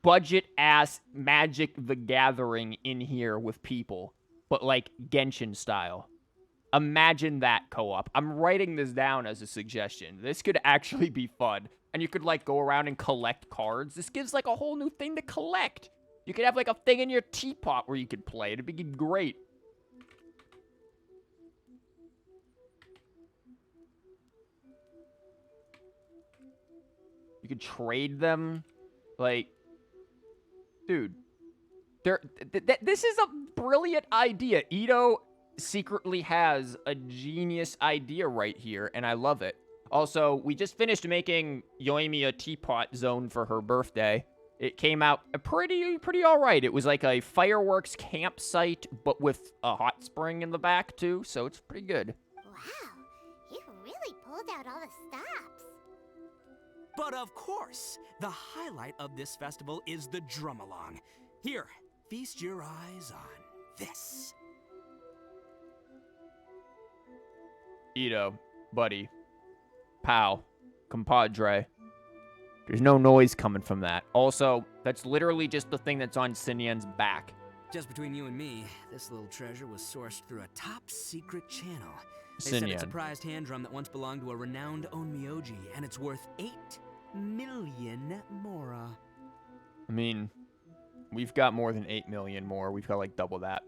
budget-ass Magic the Gathering in here with people, but, like, Genshin style. Imagine that co-op. I'm writing this down as a suggestion. This could actually be fun. And you could, like, go around and collect cards. This gives, like, a whole new thing to collect. You could have, like, a thing in your teapot where you could play. It'd be great. You could trade them. Like, dude. This is a brilliant idea. Ito secretly has a genius idea right here, and I love it. Also, we just finished making Yoimiya a teapot zone for her birthday. It came out pretty all right. It was like a fireworks campsite, but with a hot spring in the back, too, so it's pretty good. Wow, you really pulled out all the stops. But of course, the highlight of this festival is the drum-along. Here, feast your eyes on this. Ito, buddy, pal, compadre. There's no noise coming from that. Also, that's literally just the thing that's on Sinyan's back. Just between you and me, this little treasure was sourced through a top-secret channel. They said it's a prized hand drum that once belonged to a renowned Onmyoji, and it's worth 8 million mora. I mean, we've got more than 8 million more. We've got, like, double that.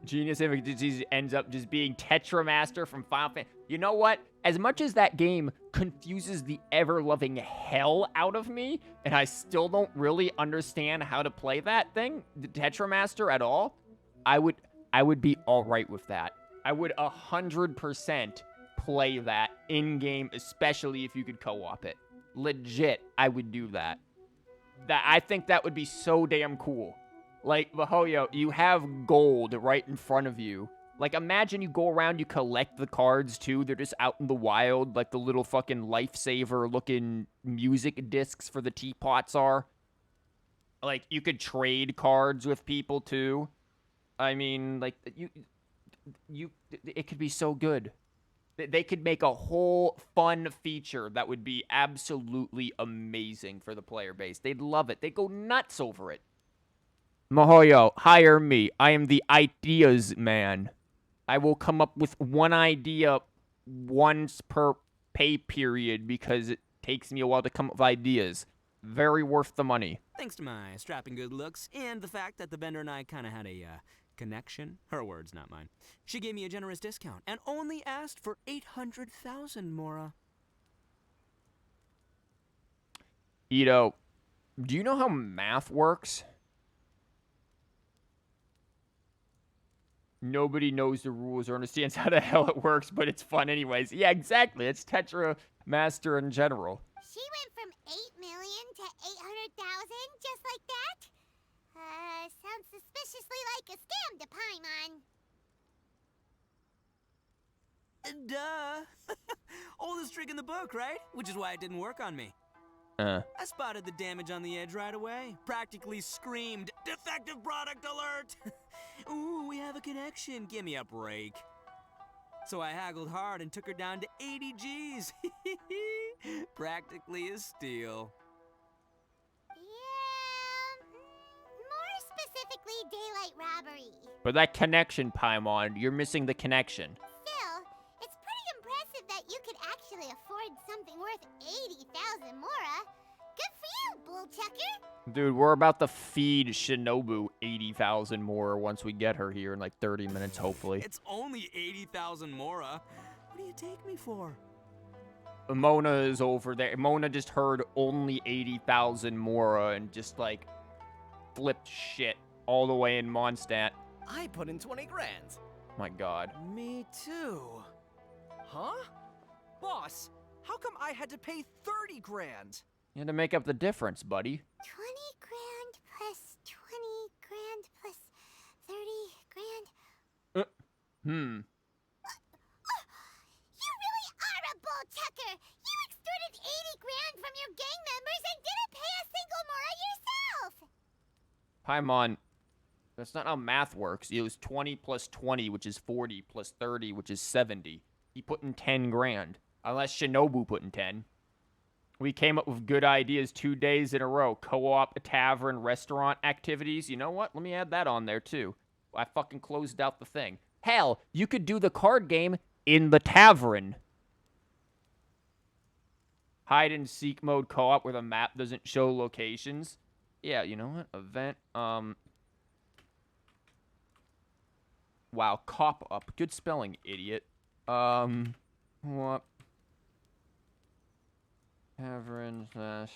Genius Disease ends up just being Tetramaster from Final Fantasy. You know what? As much as that game confuses the ever-loving hell out of me, and I still don't really understand how to play that thing, the Tetramaster at all, I would be all right with that. I would 100% play that in-game, especially if you could co-op it. Legit, I would do that. I think that would be so damn cool. Like, Mihoyo, you have gold right in front of you. Like, imagine you go around, you collect the cards, too. They're just out in the wild, like the little fucking lifesaver-looking music discs for the teapots are. Like, you could trade cards with people, too. I mean, like, it could be so good. They could make a whole fun feature that would be absolutely amazing for the player base. They'd love it. They'd go nuts over it. Mihoyo, hire me. I am the ideas man. I will come up with one idea once per pay period because it takes me a while to come up with ideas. Very worth the money. Thanks to my strapping good looks and the fact that the vendor and I kind of had a connection. Her words, not mine. She gave me a generous discount and only asked for 800,000 mora. Ito, do you know how math works? Nobody knows the rules or understands how the hell it works, but it's fun anyways. Yeah, exactly. It's Tetra Master in general. She went from 8 million to 800,000 just like that? Sounds suspiciously like a scam to Paimon. Duh. Oldest trick in the book, right? Which is why it didn't work on me. I spotted the damage on the edge right away. Practically screamed, "Defective product alert!" Ooh, we have a connection. Give me a break. So I haggled hard and took her down to 80 G's. Practically a steal. Yeah, more specifically daylight robbery. But that connection, Paimon, you're missing the connection. Still, it's pretty impressive that you could actually afford something worth 80,000 mora. Good for you, bullchucker. Dude, we're about to feed Shinobu 80,000 more once we get her here in like 30 minutes, hopefully. It's only 80,000 mora. What do you take me for? Mona is over there. Mona just heard only 80,000 mora and just like flipped shit all the way in Mondstadt. I put in 20 grand. My god. Me too. Huh? Boss, how come I had to pay 30 grand? You had to make up the difference, buddy. 20 grand plus 20 grand plus 30 grand. You really are a bullchucker! You extorted 80 grand from your gang members and didn't pay a single Paimon, that's not how math works. It was 20 plus 20, which is 40, plus 30, which is 70. He put in 10 grand. Unless Shinobu put in 10. We came up with good ideas 2 days in a row. Co-op, tavern, restaurant activities. You know what? Let me add that on there, too. I fucking closed out the thing. Hell, you could do the card game in the tavern. Hide and seek mode co-op where the map doesn't show locations. Yeah, you know what? Event, wow, cop up. Good spelling, idiot. What? Tavern slash...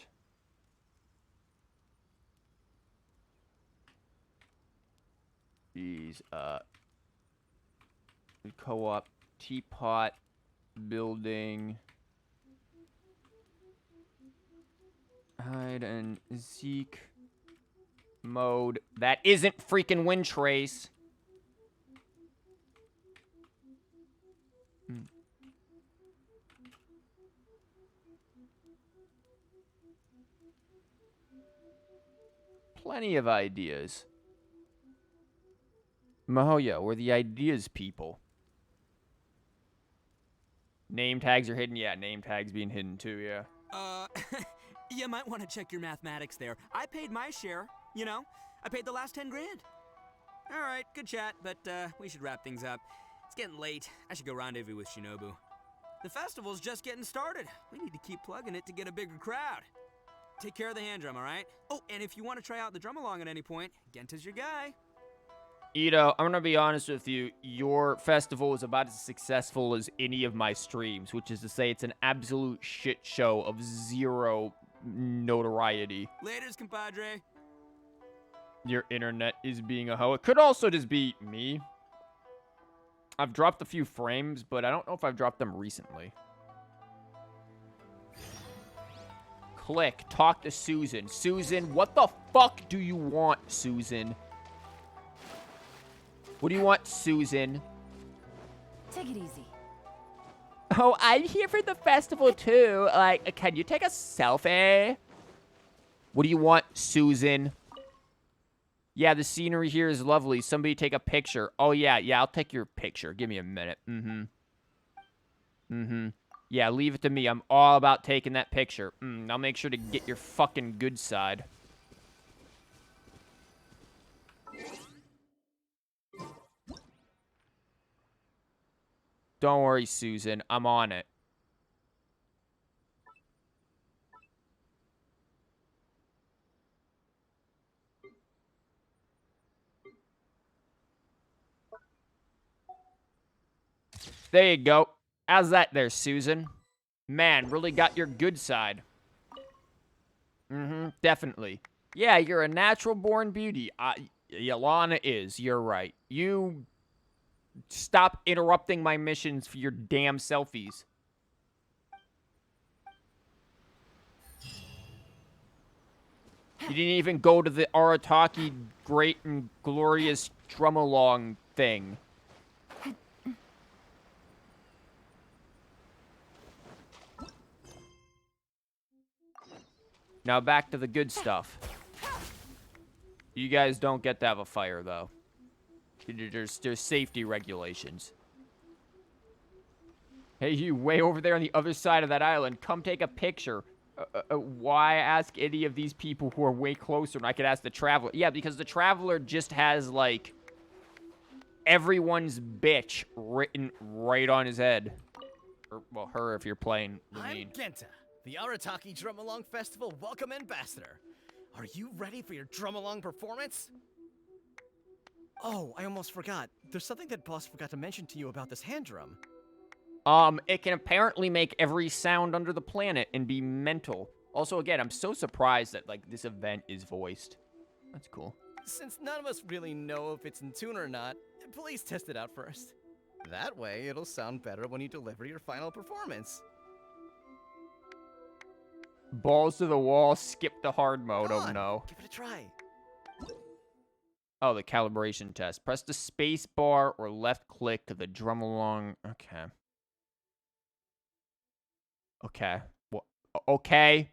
Jeez, co-op, Teapot, building, hide and seek mode. That isn't freaking wind trace. Plenty of ideas. Mahoya, we're the ideas people. Name tags are hidden? Yeah, name tags being hidden too, yeah. You might want to check your mathematics there. I paid my share, you know? I paid the last 10 grand. All right, good chat, but we should wrap things up. It's getting late. I should go rendezvous with Shinobu. The festival's just getting started. We need to keep plugging it to get a bigger crowd. Take care of the hand drum, all right? Oh, and if you want to try out the drum along at any point, Genta's your guy. Ito, I'm gonna be honest with you. Your festival is about as successful as any of my streams, which is to say it's an absolute shit show of zero notoriety. Laters, compadre. Your internet is being a hoe. It could also just be me. I've dropped a few frames, but I don't know if I've dropped them recently. Click. Talk to Susan. Susan, what the fuck do you want, Susan? What do you want, Susan? Take it easy. Oh, I'm here for the festival too. Like, can you take a selfie? What do you want, Susan? Yeah, the scenery here is lovely. Somebody take a picture. Oh, yeah, I'll take your picture. Give me a minute. Yeah, leave it to me. I'm all about taking that picture. I'll make sure to get your fucking good side. Don't worry, Susan. I'm on it. There you go. How's that there, Susan? Man, really got your good side. Definitely. Yeah, you're a natural-born beauty. Yolana is. You're right. You... Stop interrupting my missions for your damn selfies. You didn't even go to the Arataki great and glorious drum-along thing. Now back to the good stuff. You guys don't get to have a fire, though. There's safety regulations. Hey, you way over there on the other side of that island. Come take a picture. Why ask any of these people who are way closer when I could ask the Traveler? Yeah, because the Traveler just has, like, everyone's bitch written right on his head. Or, well, her if you're playing Lumine. I'm Genta, the Arataki Drum Along Festival Welcome Ambassador. Are you ready for your drum along performance? Oh, I almost forgot. There's something that Boss forgot to mention to you about this hand drum. It can apparently make every sound under the planet and be mental. Also, again, I'm so surprised that, like, this event is voiced. That's cool. Since none of us really know if it's in tune or not, please test it out first. That way, it'll sound better when you deliver your final performance. Balls to the wall, skip the hard mode. Come Oh, on, no. give it a try. Oh, the calibration test. Press the space bar or left click to the drum along. Okay. Okay. What? Okay.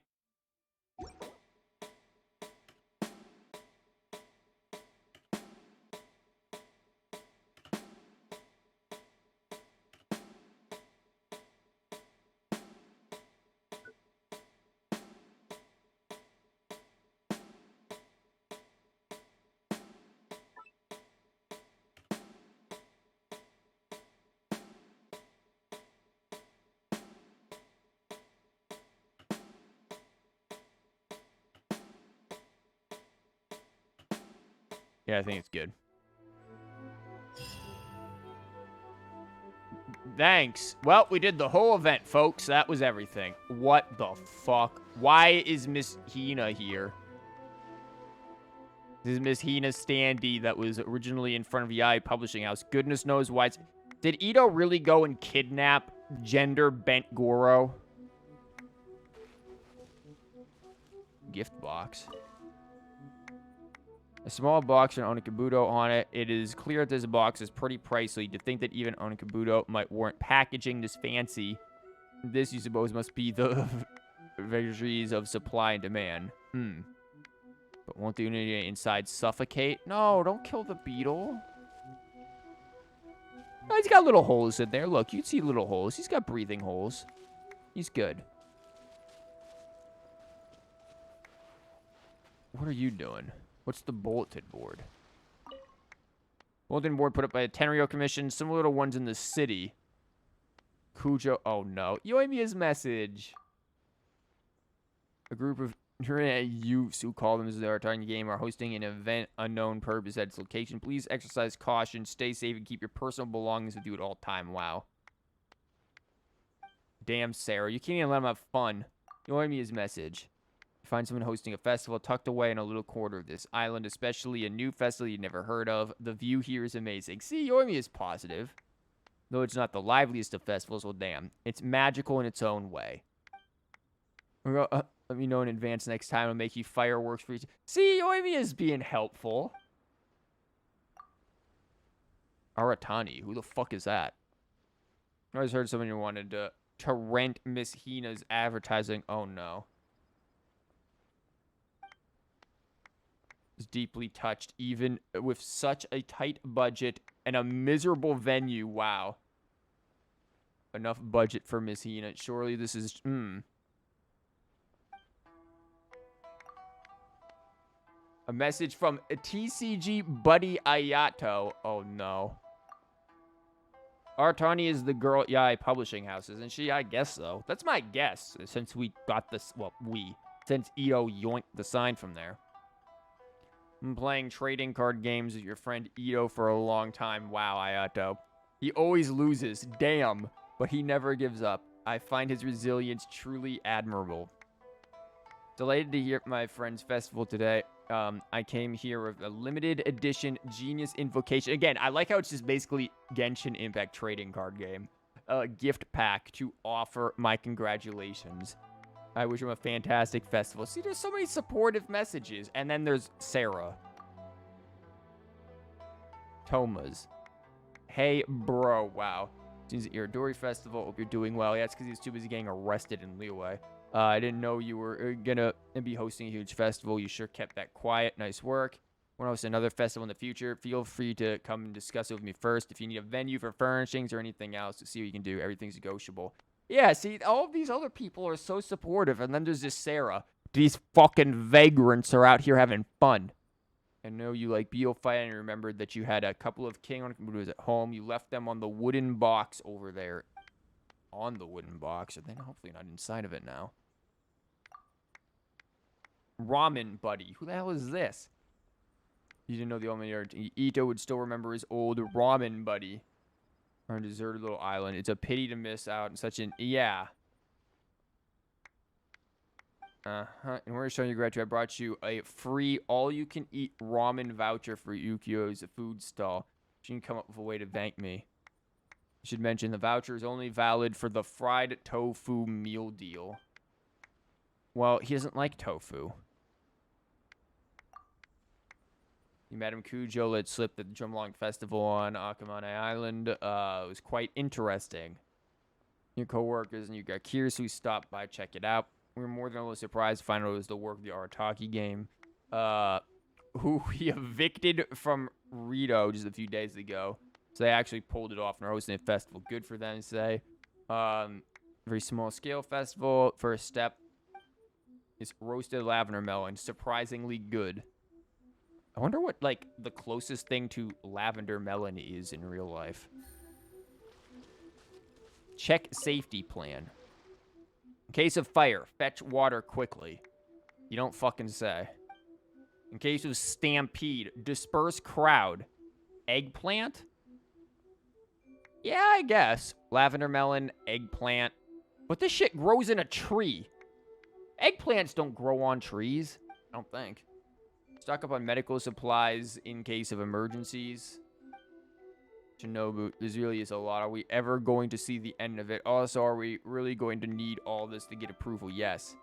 Yeah, I think it's good. Thanks. Well, we did the whole event, folks. That was everything. What the fuck? Why is Miss Hina here? This is Miss Hina's standee that was originally in front of Yai Publishing House. Goodness knows why it's... Did Ito really go and kidnap gender-bent Goro? Gift box. A small box with Onikabuto on it. It is clear that this box is pretty pricey. To think that even Onikabuto might warrant packaging this fancy. This, you suppose, must be the vagaries of supply and demand. But won't the unity inside suffocate? No, don't kill the beetle. Oh, he's got little holes in there. Look, you can see little holes. He's got breathing holes. He's good. What are you doing? What's the bulletin board? Bulletin board put up by a Tenryo Commission. Similar to ones in the city. Kujo. Oh, no. Yoimiya's message. A group of youths who call themselves the Arataki game are hosting an event unknown purpose at its location. Please exercise caution, stay safe, and keep your personal belongings with you at all time. Wow. Damn, Sarah. You can't even let them have fun. Yoimiya's message. Find someone hosting a festival tucked away in a little corner of this island, especially a new festival you've never heard of. The view here is amazing. See, Yoimiya is positive. Though it's not the liveliest of festivals, well, damn. It's magical in its own way. Let me know in advance next time. I'll make you fireworks for you. See, Yoimiya is being helpful. Aratani, who the fuck is that? I always heard someone who wanted to rent Miss Hina's advertising. Oh, no. Is deeply touched, even with such a tight budget and a miserable venue. Wow. Enough budget for Miss Hina. Surely this is... A message from a TCG Buddy Ayato. Oh, no. Aratani is the girl at Yai Publishing House, isn't she? I guess so. That's my guess, since we got this... Well, since Ito yoinked the sign from there. Been playing trading card games with your friend Ito for a long time. Wow, Ayato. He always loses. Damn. But he never gives up. I find his resilience truly admirable. Delighted to hear my friend's festival today. I came here with a limited edition Genius Invocation. Again, I like how it's just basically Genshin Impact trading card game. Gift pack to offer my congratulations. I wish him a fantastic festival. See, there's so many supportive messages. And then there's Sarah. Thomas. Hey, bro. Wow. Seems at your Dory Festival. Hope you're doing well. Yeah, it's because he's too busy getting arrested in Liyue. I didn't know you were gonna be hosting a huge festival. You sure kept that quiet. Nice work. Want to host another festival in the future? Feel free to come and discuss it with me first. If you need a venue for furnishings or anything else, to see what you can do. Everything's negotiable. Yeah, see, all of these other people are so supportive, and then there's this Sarah. These fucking vagrants are out here having fun. I know you like Beetle fighting and remembered that you had a couple of King on computers at home. You left them on the wooden box over there. On the wooden box, and then hopefully not inside of it now. Ramen Buddy. Who the hell is this? You didn't know the only Ito would still remember his old ramen buddy. On a deserted little island. It's a pity to miss out on such an... Yeah. Uh-huh. In order to show you gratitude, I brought you a free all-you-can-eat ramen voucher for Yukio's food stall. She can come up with a way to thank me. I should mention the voucher is only valid for the fried tofu meal deal. Well, he doesn't like tofu. Madam Kujo let slip the Drumlong Festival on Akamane Island. It was quite interesting. Your co-workers and you got curious, so we stopped by, check it out. We were more than a little surprised to find out it was the work of the Arataki game. Who we evicted from Rito just a few days ago. So they actually pulled it off and are hosting a festival. Good for them to say. Very small scale festival. First step is roasted lavender melon. Surprisingly good. I wonder what, like, the closest thing to lavender melon is in real life. Check safety plan. In case of fire, fetch water quickly. You don't fucking say. In case of stampede, disperse crowd. Eggplant? Yeah, I guess. Lavender melon, eggplant. But this shit grows in a tree. Eggplants don't grow on trees. I don't think. Stock up on medical supplies in case of emergencies. Shinobu, this really is a lot. Are we ever going to see the end of it? Also, are we really going to need all this to get approval? Yes.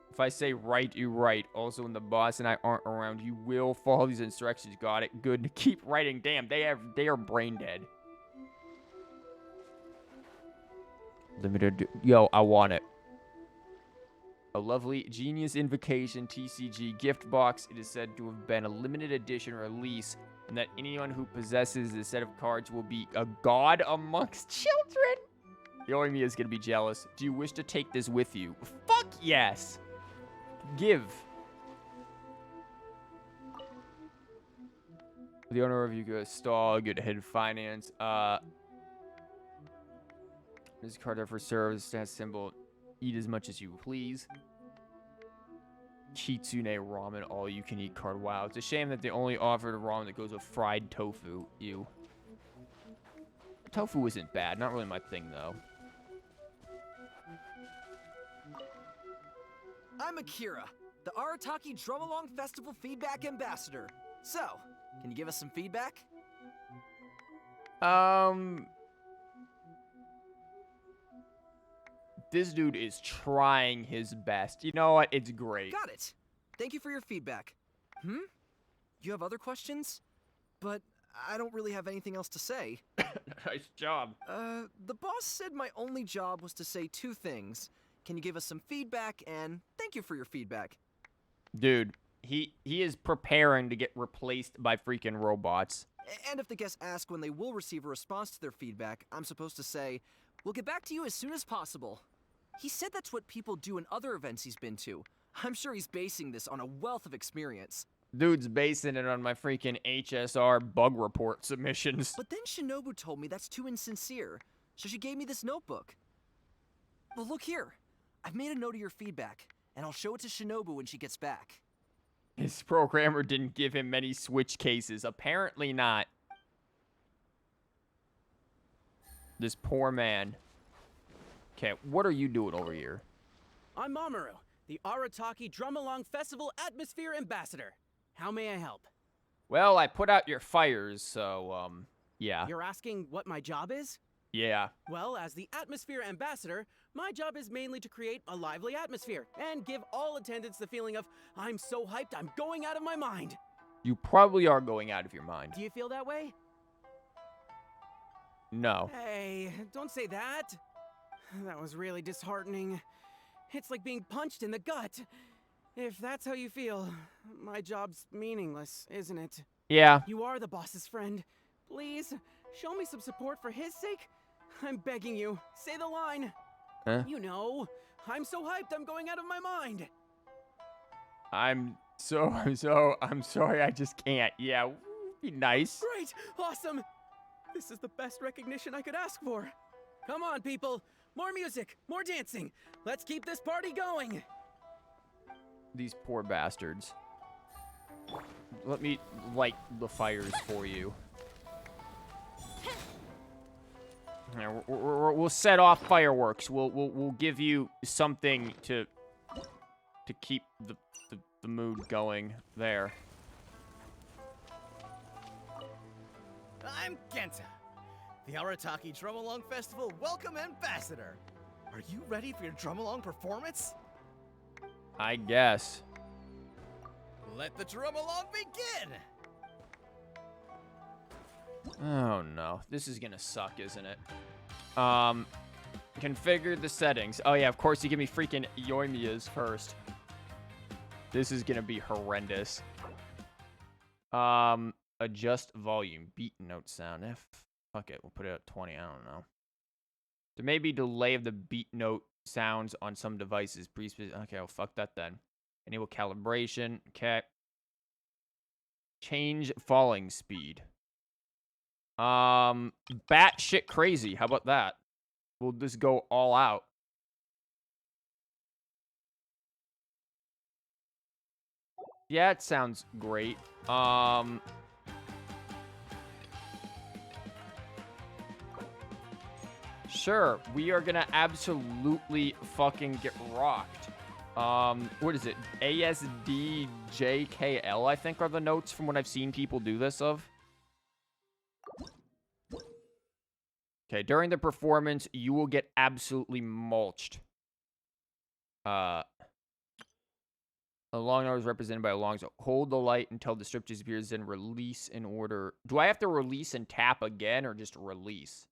If I say right, you right. Also, when the boss and I aren't around, you will follow these instructions. Got it? Good. Keep writing. Damn, they are brain dead. Limited. Yo, I want it. A lovely Genius Invocation TCG gift box. It is said to have been a limited edition release, and that anyone who possesses this set of cards will be a god amongst children. Yoimiya is going to be jealous. Do you wish to take this with you? Fuck yes. Give. The owner of Yuga stall, good head finance. This card ever serves stands symbol. Eat as much as you please. Kitsune ramen, all you can eat card. Wow, it's a shame that they only offered a ramen that goes with fried tofu. Ew. Tofu isn't bad. Not really my thing, though. I'm Akira, the Arataki Drum Along Festival Feedback Ambassador. So, can you give us some feedback? This dude is trying his best. You know what? It's great. Got it. Thank you for your feedback. You have other questions? But I don't really have anything else to say. Nice job. The boss said my only job was to say two things. Can you give us some feedback, and thank you for your feedback. Dude, he is preparing to get replaced by freaking robots. And if the guests ask when they will receive a response to their feedback, I'm supposed to say, we'll get back to you as soon as possible. He said that's what people do in other events he's been to. I'm sure he's basing this on a wealth of experience. Dude's basing it on my freaking HSR bug report submissions. But then Shinobu told me that's too insincere, so she gave me this notebook. Well, look here. I've made a note of your feedback, and I'll show it to Shinobu when she gets back. His programmer didn't give him many switch cases. Apparently not. This poor man. Okay, what are you doing over here? I'm Mamoru, the Arataki Drum Along Festival Atmosphere Ambassador. How may I help? Well, I put out your fires, so, yeah. You're asking what my job is? Yeah. Well, as the Atmosphere Ambassador, my job is mainly to create a lively atmosphere and give all attendants the feeling of, I'm so hyped, I'm going out of my mind. You probably are going out of your mind. Do you feel that way? No. Hey, don't say that. That was really disheartening. It's like being punched in the gut. If that's how you feel, my job's meaningless, isn't it? Yeah. You are the boss's friend. Please, show me some support for his sake. I'm begging you, say the line. Huh? You know, I'm so hyped I'm going out of my mind. I'm sorry, I just can't. Yeah, be nice. Great, awesome. This is the best recognition I could ask for. Come on, people. More music, more dancing. Let's keep this party going. These poor bastards. Let me light the fires for you. Yeah, we'll set off fireworks. We'll give you something to keep the mood going there. I'm Genta, the Arataki Drum Along Festival Welcome Ambassador. Are you ready for your drum along performance? I guess. Let the drum along begin! Oh no, this is gonna suck, isn't it? Configure the settings. Oh yeah, of course you give me freaking Yoimiya's first. This is gonna be horrendous. Adjust volume, beat note sound. Fuck it, we'll put it at 20, I don't know. There may be delay of the beat note sounds on some devices. Okay, well fuck that then. Enable calibration, okay. Change falling speed. Bat shit crazy. How about that? We'll just go all out. Yeah, it sounds great. Sure, we are gonna absolutely fucking get rocked. What is it? ASDJKL, I think, are the notes from what I've seen people do this of. Okay, during the performance, you will get absolutely mulched. A long arm is represented by a long, so hold the light until the strip disappears, then release in order. Do I have to release and tap again, or just release?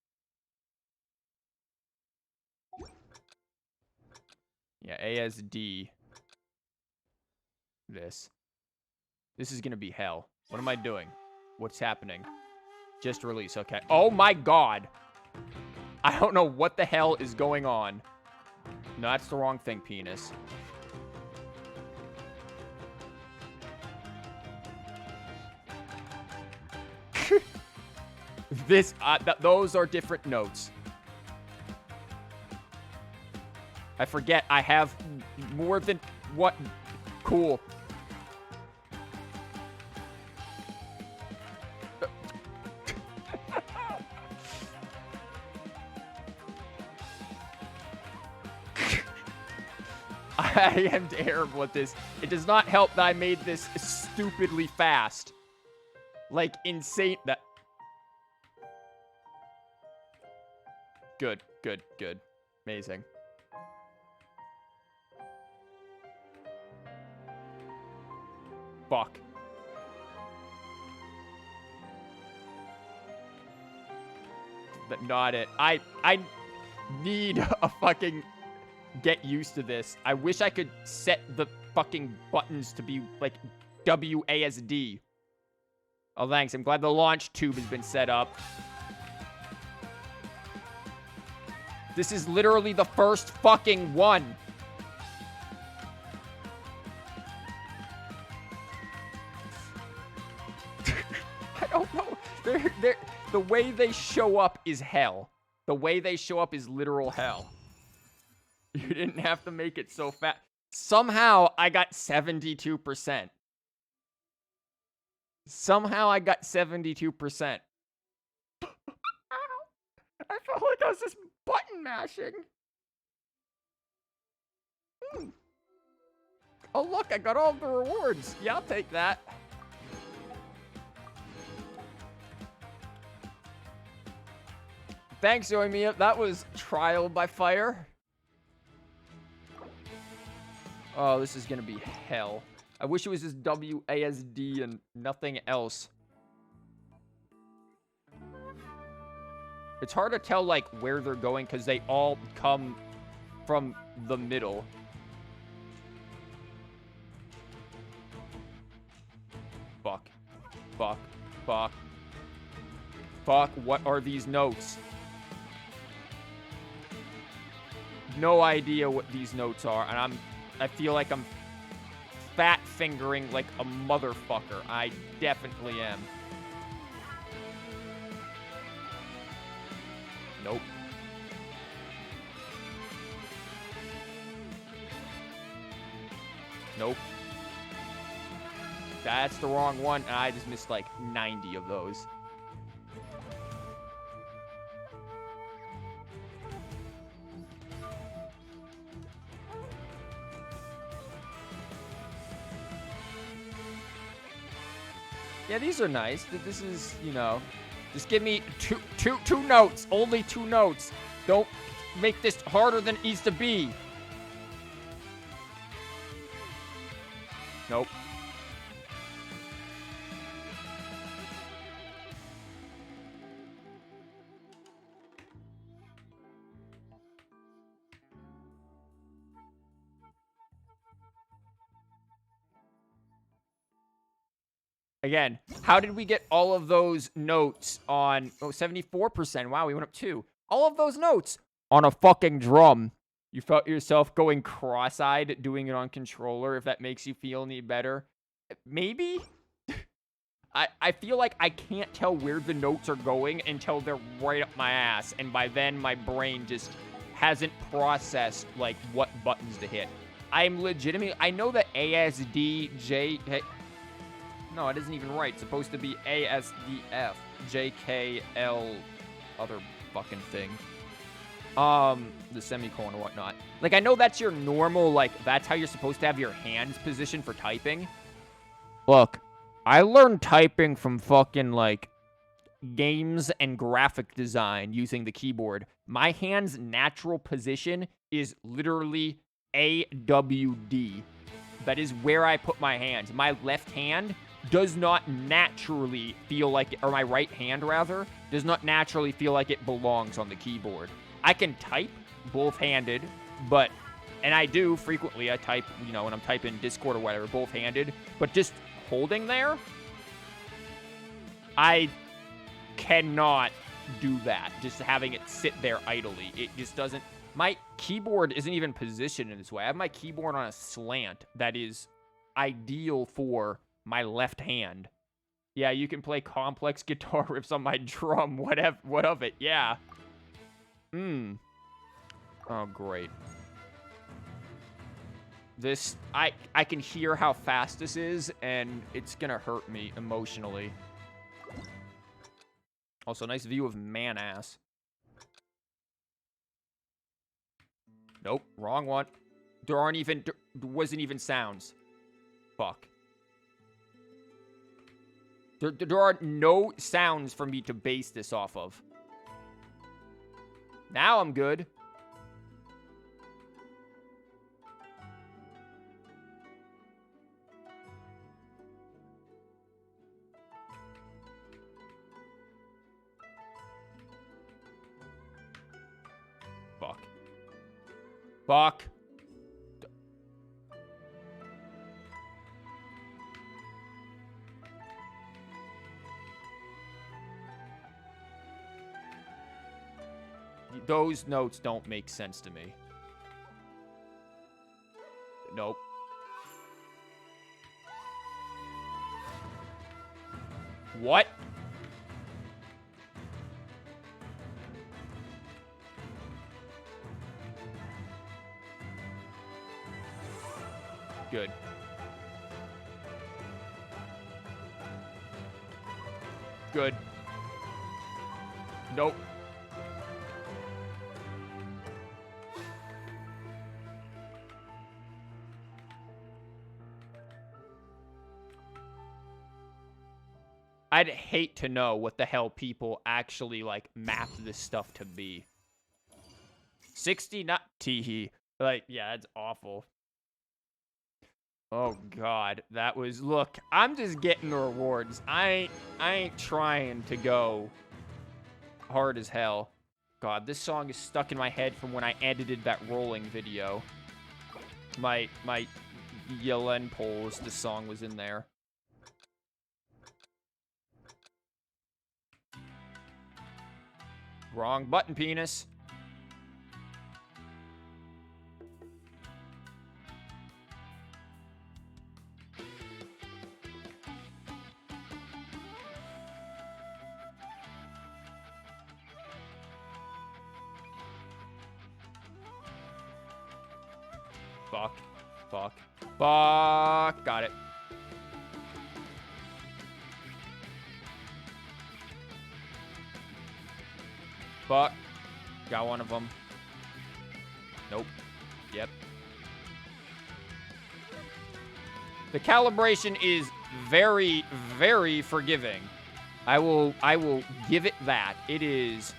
Yeah, ASD. This is gonna be hell. What am I doing? What's happening? Just release, okay. Oh my god! I don't know what the hell is going on. No, that's the wrong thing, penis. Those are different notes. I forget, I have more than what? Cool. I am terrible at this. It does not help that I made this stupidly fast. Like, insane. That. Good, good, good. Amazing. Fuck. But not it. I need a fucking get used to this. I wish I could set the fucking buttons to be like WASD. Oh, thanks. I'm glad the launch tube has been set up. This is literally the first fucking one. I don't know. The way they show up is hell. The way they show up is literal hell. You didn't have to make it so fast. Somehow, I got 72%. Somehow, I got 72%. I felt like I was just button mashing. Oh, look, I got all the rewards. Yeah, I'll take that. Thanks, Yoimiya. That was Trial by Fire. Oh, this is gonna be hell. I wish it was just WASD and nothing else. It's hard to tell, like, where they're going because they all come from the middle. Fuck. Fuck. Fuck. Fuck. What are these notes? No idea what these notes are, and I feel like I'm fat fingering like a motherfucker. I definitely am. Nope. Nope. That's the wrong one, and I just missed like 90 of those. Yeah, these are nice. This is, you know, just give me two notes. Only 2 notes. Don't make this harder than it needs to be. Nope. Again, how did we get all of those notes on... Oh, 74%. Wow, we went up 2. All of those notes on a fucking drum. You felt yourself going cross-eyed doing it on controller, if that makes you feel any better. Maybe? I feel like I can't tell where the notes are going until they're right up my ass. And by then, my brain just hasn't processed, like, what buttons to hit. I'm legitimately... I know that ASDJ... No, it isn't even right. It's supposed to be ASDF, JKL, other fucking thing. The semicolon or whatnot. Like, I know that's your normal, like, that's how you're supposed to have your hands positioned for typing. Look, I learned typing from fucking, like, games and graphic design using the keyboard. My hand's natural position is literally AWD. That is where I put my hands. My left hand does not naturally feel like it, or my right hand rather, does not naturally feel like it belongs on the keyboard. I can type both-handed, but, and I do frequently, I type, you know, when I'm typing Discord or whatever, both-handed, but just holding there, I cannot do that. Just having it sit there idly. It just doesn't, my keyboard isn't even positioned in this way. I have my keyboard on a slant that is ideal for my left hand. Yeah, you can play complex guitar riffs on my drum. What of it? Yeah. Oh, great. This, I can hear how fast this is, and it's gonna hurt me emotionally. Also, nice view of man-ass. Nope, wrong one. There wasn't even sounds. Fuck. There are no sounds for me to base this off of. Now I'm good. Fuck. Fuck. Those notes don't make sense to me. Nope. What? Good. Good. Nope. I'd hate to know what the hell people actually, like, map this stuff to be. 60, not teehee. Like, yeah, that's awful. Oh, God. That was... Look, I'm just getting the rewards. I ain't trying to go hard as hell. God, this song is stuck in my head from when I edited that rolling video. My Yellen polls, this song was in there. Wrong button, penis. Fuck. Fuck. Fuck. Got it. Fuck. Got one of them. Nope. Yep. The calibration is very, very forgiving. I will give it that. It is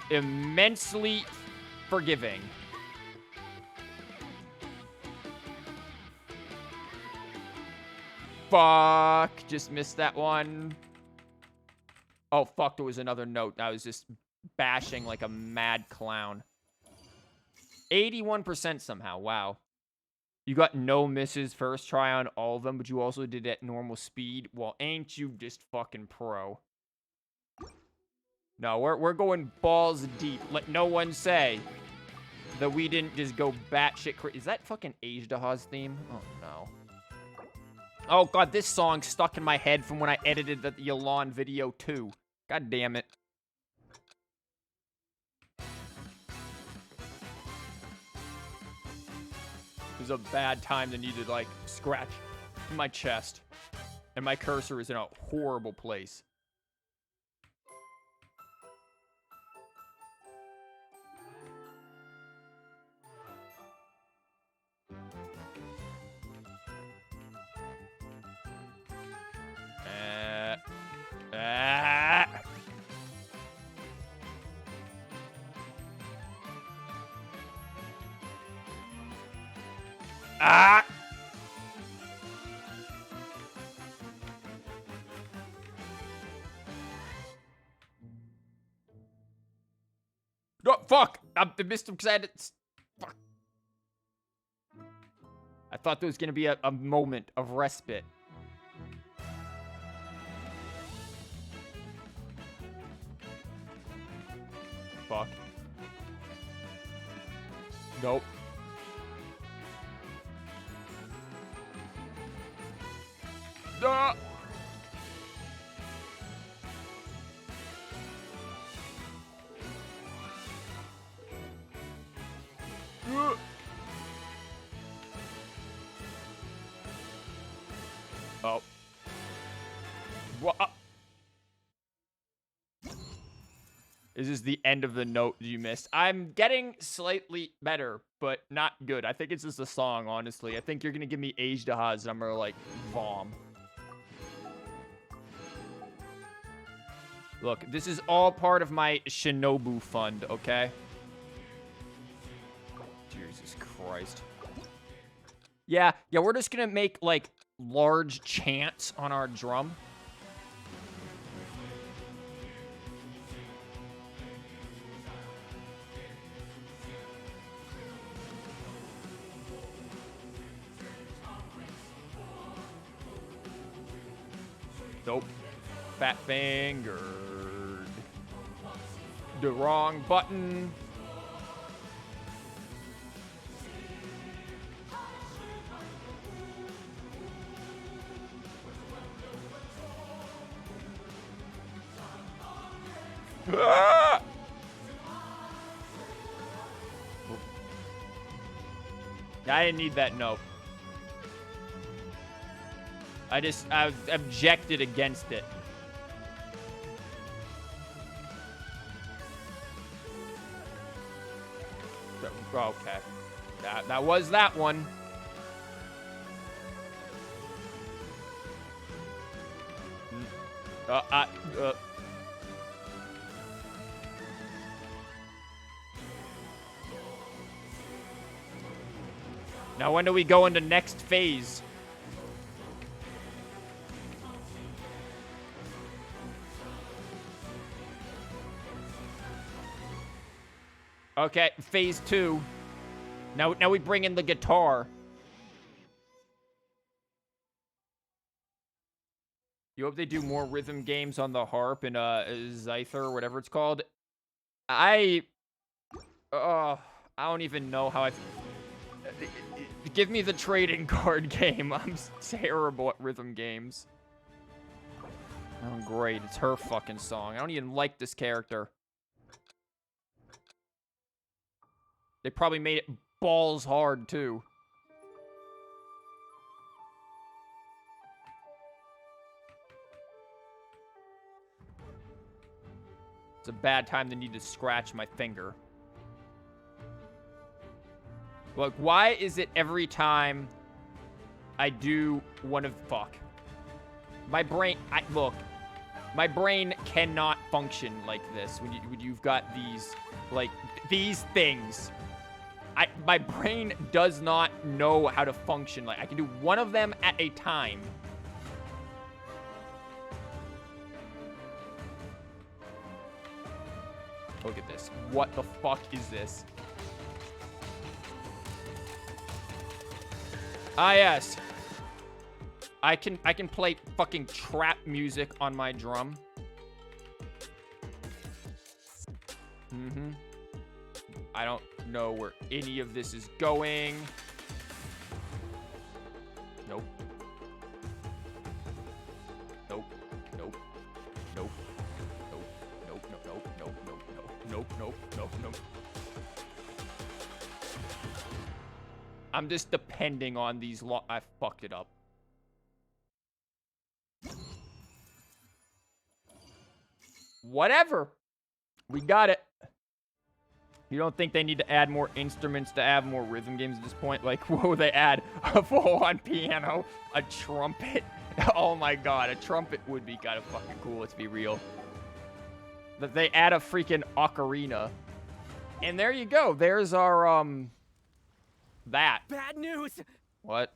immensely forgiving. Fuck. Just missed that one. Oh, fuck. There was another note. I was just bashing like a mad clown. 81% somehow. Wow. You got no misses first try on all of them, but you also did it at normal speed. Well, ain't you just fucking pro? No, we're going balls deep. Let no one say that we didn't just go batshit crazy. Is that fucking Ajdaha's theme? Oh, no. Oh, God, this song stuck in my head from when I edited the Yalon video, too. God damn it. This is a bad time to need to, like, scratch my chest. And my cursor is in a horrible place. Ah! No, fuck! I missed him because I had to... Fuck. I thought there was going to be a moment of respite. Fuck. Nope. Ah! Oh. What? This is the end of the note you missed. I'm getting slightly better, but not good. I think it's just a song, honestly. I think you're going to give me Age to Haz, and I'm going to, like, vom. Look, this is all part of my Shinobu fund, okay? Jesus Christ. Yeah, we're just going to make, like, large chants on our drum. Nope. Fat fingered. The wrong button. Ah! I didn't need that note. I objected against it. Okay. That was that one. Now when do we go into next phase? Okay, phase 2. Now we bring in the guitar. You hope they do more rhythm games on the harp and Zyther or whatever it's called. I don't even know how give me the trading card game. I'm terrible at rhythm games. Oh, great. It's her fucking song. I don't even like this character. They probably made it balls hard, too. It's a bad time to need to scratch my finger. Look, why is it every time I do one of... Fuck. My brain... Look. My brain cannot function like this when you've got these... Like, these things. My brain does not know how to function. Like, I can do one of them at a time. Look at this. What the fuck is this? Ah, yes. I can play fucking trap music on my drum. Mm-hmm. I don't know where any of this is going. Nope. Nope. Nope. Nope. Nope. Nope. Nope. Nope. Nope. Nope. Nope. Nope. Nope. Nope. I'm just depending on these I fucked it up. Whatever. We got it. You don't think they need to add more instruments to have more rhythm games at this point? Like, what would they add? A full-on piano? A trumpet? Oh my god, a trumpet would be kind of fucking cool, let's be real. That they add a freaking ocarina. And there you go. There's our, that. Bad news! What?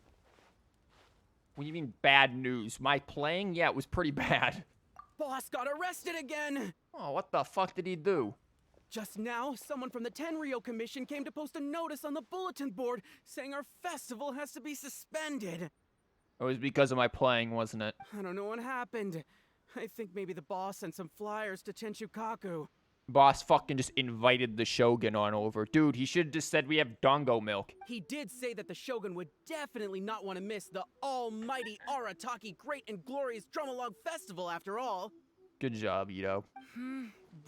What do you mean bad news? My playing? Yeah, it was pretty bad. Boss got arrested again! Oh, what the fuck did he do? Just now, someone from the Tenryou Commission came to post a notice on the bulletin board saying our festival has to be suspended. It was because of my playing, wasn't it? I don't know what happened. I think maybe the boss sent some flyers to Tenshukaku. Boss fucking just invited the Shogun on over. Dude, he should have just said we have Dongo milk. He did say that the Shogun would definitely not want to miss the almighty Arataki Great and Glorious Drumalog Festival after all. Good job, Ito.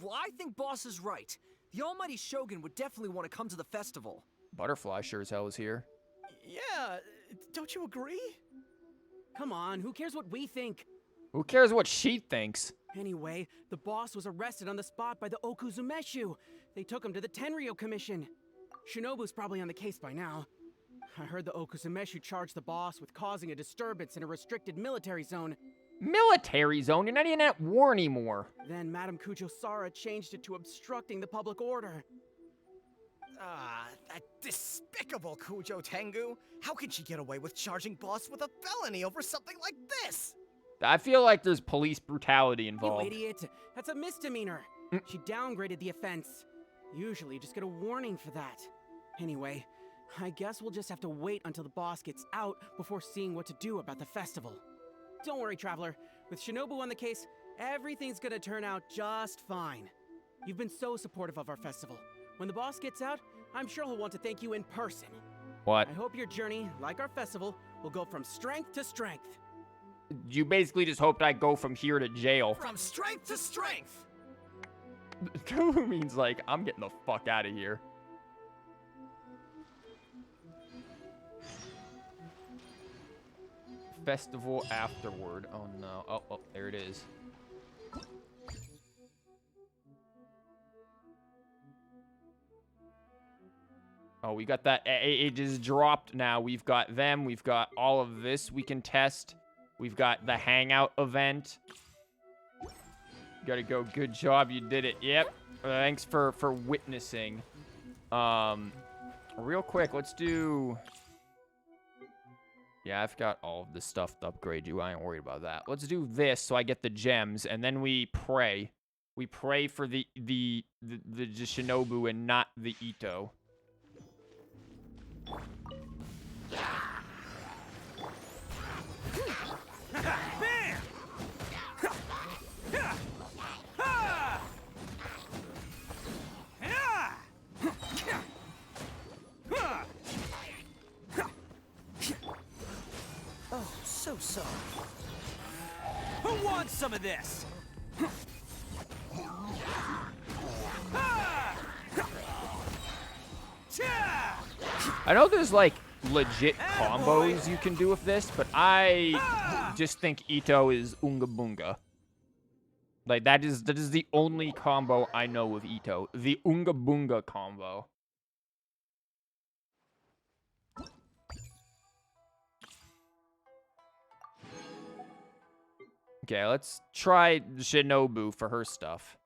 Well, I think Boss is right. The almighty Shogun would definitely want to come to the festival. Butterfly sure as hell is here. Yeah, don't you agree? Come on, who cares what we think? Who cares what she thinks? Anyway, the boss was arrested on the spot by the Okuzumeshu. They took him to the Tenryou Commission. Shinobu's probably on the case by now. I heard the Okuzumeshu charged the boss with causing a disturbance in a restricted military zone. Military zone? You're not even at war anymore. Then Madame Kujo-Sara changed it to obstructing the public order. Ah, that despicable Kujo Tengu. How could she get away with charging Boss with a felony over something like this? I feel like there's police brutality You involved. idiot! That's a misdemeanor! She downgraded the offense. Usually you just get a warning for that. Anyway, I guess we'll just have to wait until the boss gets out before seeing what to do about the festival. Don't worry, Traveler. With Shinobu on the case, everything's gonna turn out just fine. You've been so supportive of our festival. When the boss gets out, I'm sure he'll want to thank you in person. What? I hope your journey, like our festival, will go from strength to strength. You basically just hoped I go from here to jail. From strength to strength! Means like, I'm getting the fuck out of here. Festival afterward. Oh no. Oh, there it is. Oh, we got that. It is dropped now. We've got them. We've got all of this we can test. We've got the hangout event. Gotta go. Good job. You did it. Yep. Thanks for witnessing. Real quick, let's do... Yeah, I've got all of the stuff to upgrade you. I ain't worried about that. Let's do this so I get the gems, and then we pray. We pray for the Shinobu and not the Ito. Oh, so sorry. Who wants some of this? I know there's like legit combos you can do with this, but I just think Ito is Unga Bunga. Like that is the only combo I know with Ito. The Unga Bunga combo. Okay, let's try Shinobu for her stuff.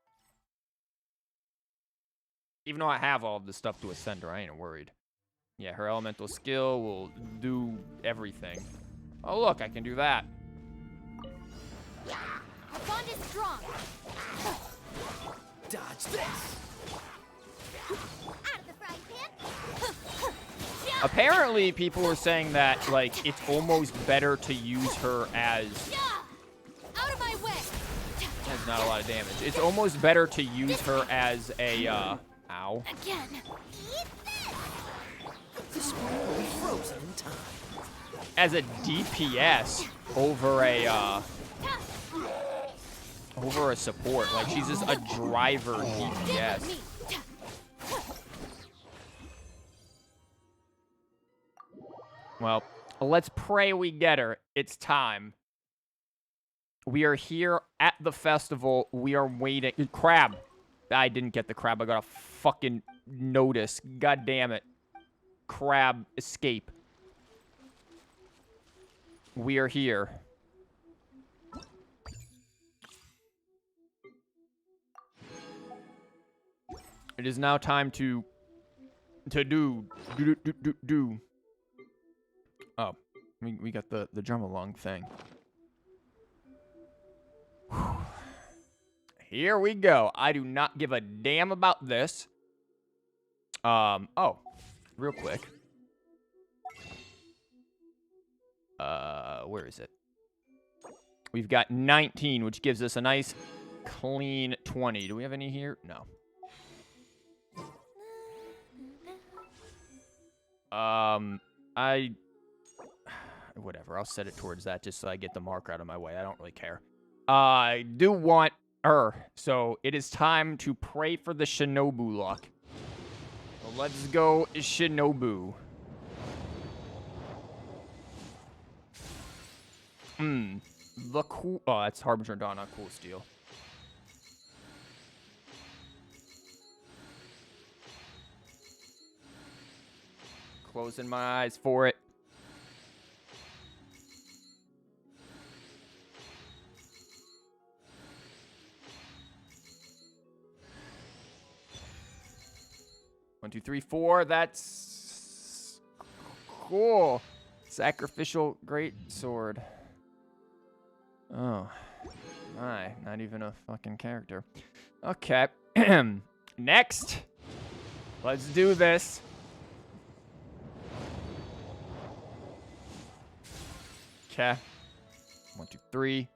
Even though I have all of the stuff to ascend her, I ain't worried. Yeah, her elemental skill will do everything. Oh, look, I can do that. Our bond is strong. Dodge this! Out of the frying pan. Apparently, people are saying that, like, it's almost better to use her as... Out of my way. That's not a lot of damage. It's almost better to use her as a, Ow. Again. Eat this. This one will be frozen in time. As a DPS over a, over a support. Like, she's just a driver DPS. Well, let's pray we get her. It's time. We are here at the festival. We are waiting. Crab. I didn't get the crab. I got a fucking notice. God damn it. Crab, escape. We are here. It is now time to do. Oh, we got the drum along thing. Here we go. I do not give a damn about this. Oh, real quick. Where is it? We've got 19, which gives us a nice clean 20. Do we have any here? No. Whatever, I'll set it towards that just so I get the marker out of my way. I don't really care. I do want her, so it is time to pray for the Shinobu luck. So let's go, Shinobu. The cool... Oh, that's Harbinger Dawn, not Cool Steel. Closing my eyes for it. One, two, three, four. That's cool. Sacrificial great sword. Oh, my, not even a fucking character. Okay. Next. Let's do this. Okay. 1, 2, 3.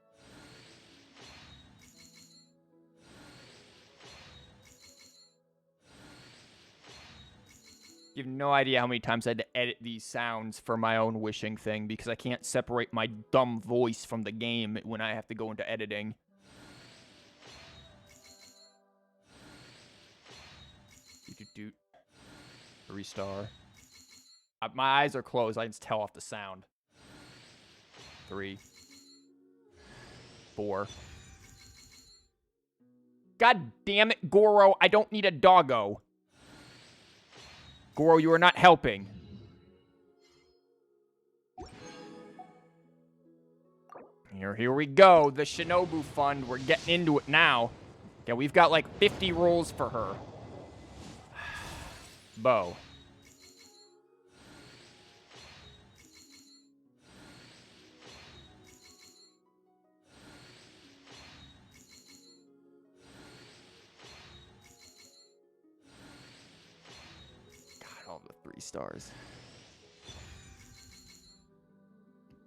You have no idea how many times I had to edit these sounds for my own wishing thing because I can't separate my dumb voice from the game when I have to go into editing. Doot. 3-star. My eyes are closed. I can just tell off the sound. 3. 4. God damn it, Goro. I don't need a doggo. Goro, you are not helping. Here we go. The Shinobu Fund. We're getting into it now. Yeah, we've got like 50 rolls for her. Bow. All the 3 stars.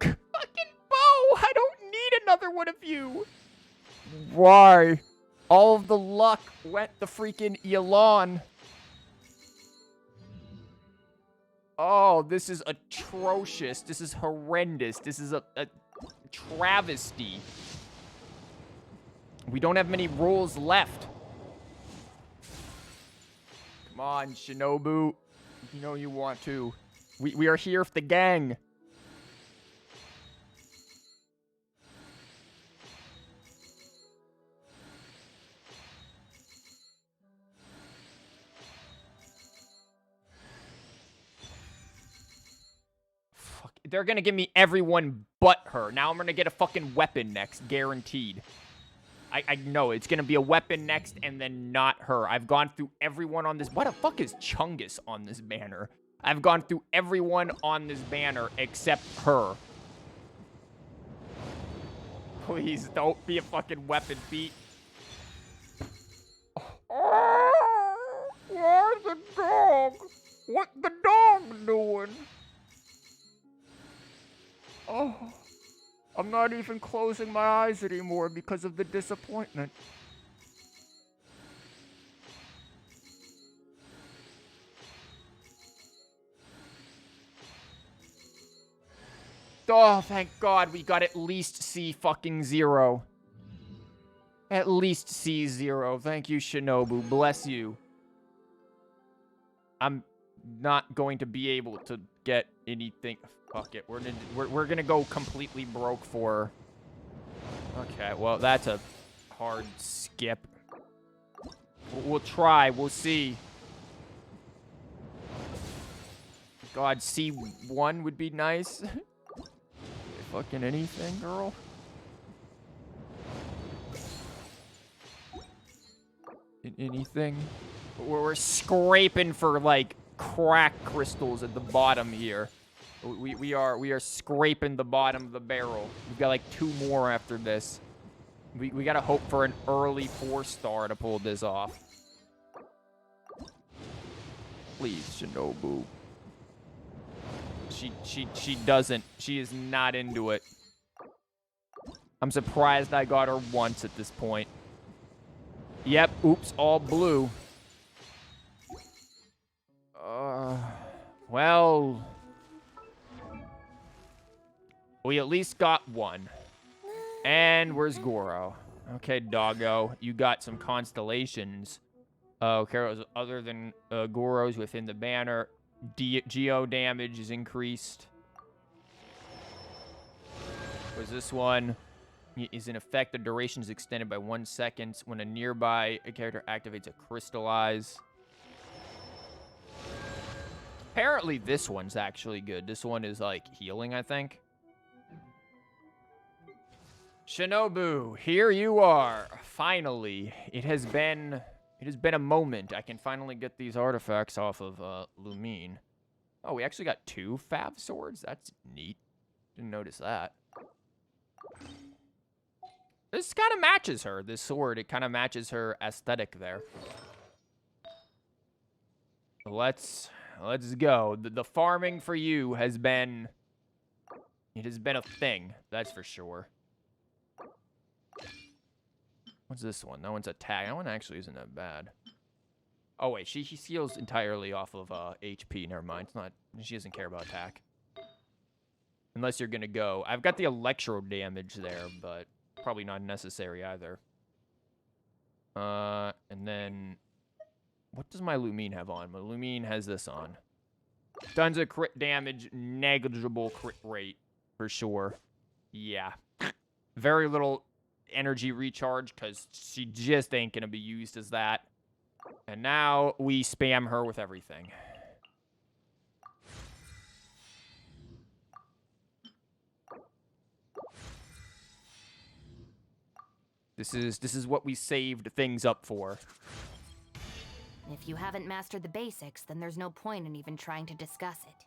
Fucking bow! I don't need another one of you! Why? All of the luck went the freaking Elon. Oh, this is atrocious. This is horrendous. This is a travesty. We don't have many rolls left. Come on, Shinobu. You know you want to. We are here for the gang. Fuck. They're gonna give me everyone but her. Now I'm gonna get a fucking weapon next, guaranteed. I know it's gonna be a weapon next and then not her. I've gone through everyone on this. What the fuck is Chungus on this banner? I've gone through everyone on this banner except her. Please don't be a fucking weapon, Pete. Oh, where's the dog? What the dog doing? Oh. I'm not even closing my eyes anymore because of the disappointment. Oh, thank God we got at least C fucking 0. At least C0. Thank you, Shinobu. Bless you. not going to be able to get anything. Fuck it. We're gonna go completely broke for her. Okay, well, that's a hard skip. We'll try. We'll see. God, C1 would be nice. Fucking anything, girl. Anything. We're scraping for, like, crack crystals at the bottom here. We are scraping the bottom of the barrel. We've got, like, 2 more after this. We gotta hope for an early 4-star to pull this off. Please, Shinobu. She doesn't. She is not into it. I'm surprised I got her once at this point. Yep, oops, all blue. Well... we at least got one. And where's Goro? Okay, doggo. You got some constellations. Okay, other than Goro's within the banner. Geo damage is increased. Was this one? Is in effect, the duration is extended by 1 second when a nearby character activates a crystallize. Apparently, this one's actually good. This one is like healing, I think. Shinobu, here you are. Finally, it has been a moment. I can finally get these artifacts off of Lumine. Oh, we actually got 2 Fav swords. That's neat. Didn't notice that. This kind of matches her. This sword, it kind of matches her aesthetic there. Let's go. The farming for you has been... it has been a thing. That's for sure. What's this one? That one's a tag. That one actually isn't that bad. Oh, wait. She heals entirely off of HP. Never mind. It's not... she doesn't care about attack. Unless you're going to go... I've got the electro damage there, but probably not necessary either. And then... what does my Lumine have on? My Lumine has this on. Tons of crit damage, negligible crit rate, for sure. Yeah. Very little energy recharge, because she just ain't going to be used as that. And now we spam her with everything. This is what we saved things up for. If you haven't mastered the basics, then there's no point in even trying to discuss it.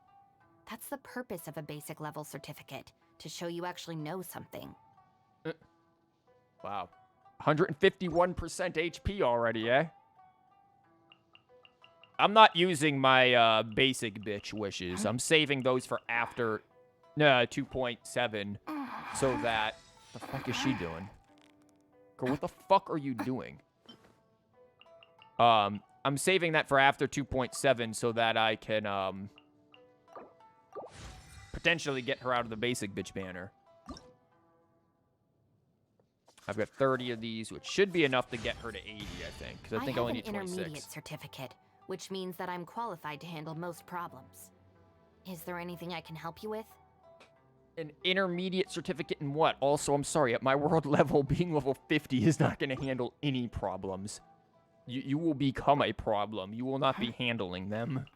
That's the purpose of a basic level certificate, to show you actually know something. Wow. 151% HP already, eh? I'm not using my basic bitch wishes. I'm saving those for after 2.7 so that... what the fuck is she doing? Girl, what the fuck are you doing? I'm saving that for after 2.7 so that I can potentially get her out of the basic bitch banner. I've got 30 of these, which should be enough to get her to 80, I think. Because I think I only need 26. I have an intermediate certificate, which means that I'm qualified to handle most problems. Is there anything I can help you with? An intermediate certificate in what? Also, I'm sorry, at my world level, being level 50 is not going to handle any problems. You will become a problem. You will not be handling them.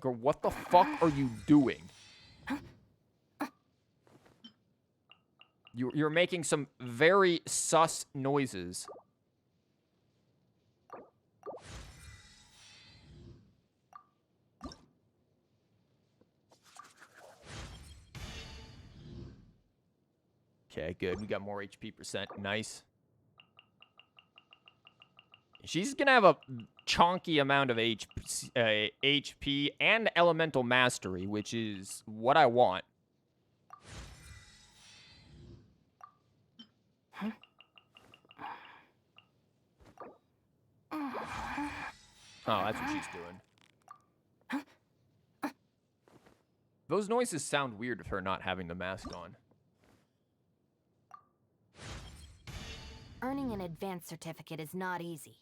Girl, what the fuck are you doing? You're making some very sus noises. Okay, good. We got more HP percent. Nice. She's going to have a chonky amount of HP and elemental mastery, which is what I want. Oh, that's what she's doing. Those noises sound weird with her not having the mask on. Earning an advanced certificate is not easy.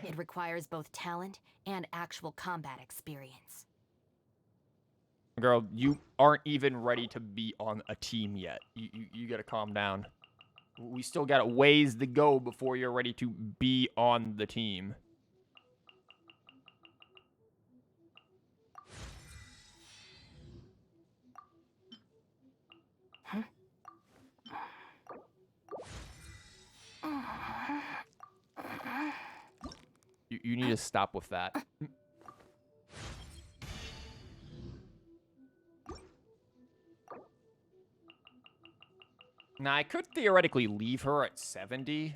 It requires both talent and actual combat experience. Girl, you aren't even ready to be on a team yet. You gotta calm down. We still got a ways to go before you're ready to be on the team. You need to stop with that. Now, I could theoretically leave her at 70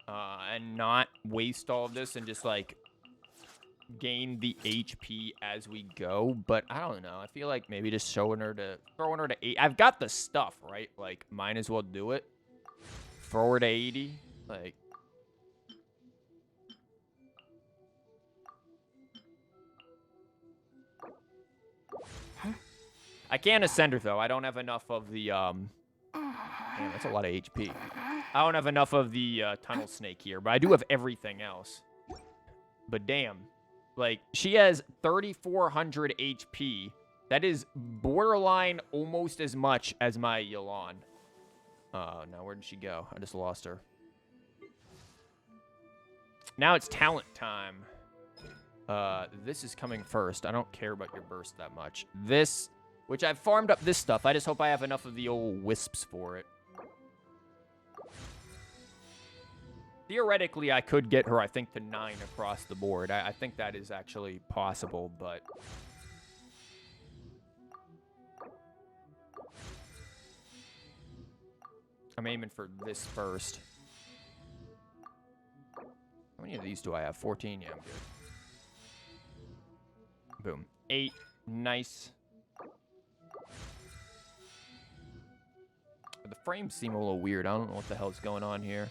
and not waste all of this and just, like, gain the HP as we go. But I don't know. I feel like maybe just throwing her to 8. I've got the stuff, right? Like, might as well do it. Throw her to 80. Like... I can't ascend her, though. I don't have enough of the, Damn, that's a lot of HP. I don't have enough of the tunnel snake here, but I do have everything else. But damn. Like, she has 3,400 HP. That is borderline almost as much as my Yelan. Now where did she go? I just lost her. Now it's talent time. This is coming first. I don't care about your burst that much. This... Which I've farmed up this stuff. I just hope I have enough of the old wisps for it. Theoretically, I could get her, I think, to 9 across the board. I think that is actually possible, but... I'm aiming for this first. How many of these do I have? 14? Yeah, I'm good. Boom. 8. Nice. The frames seem a little weird. I don't know what the hell's going on here.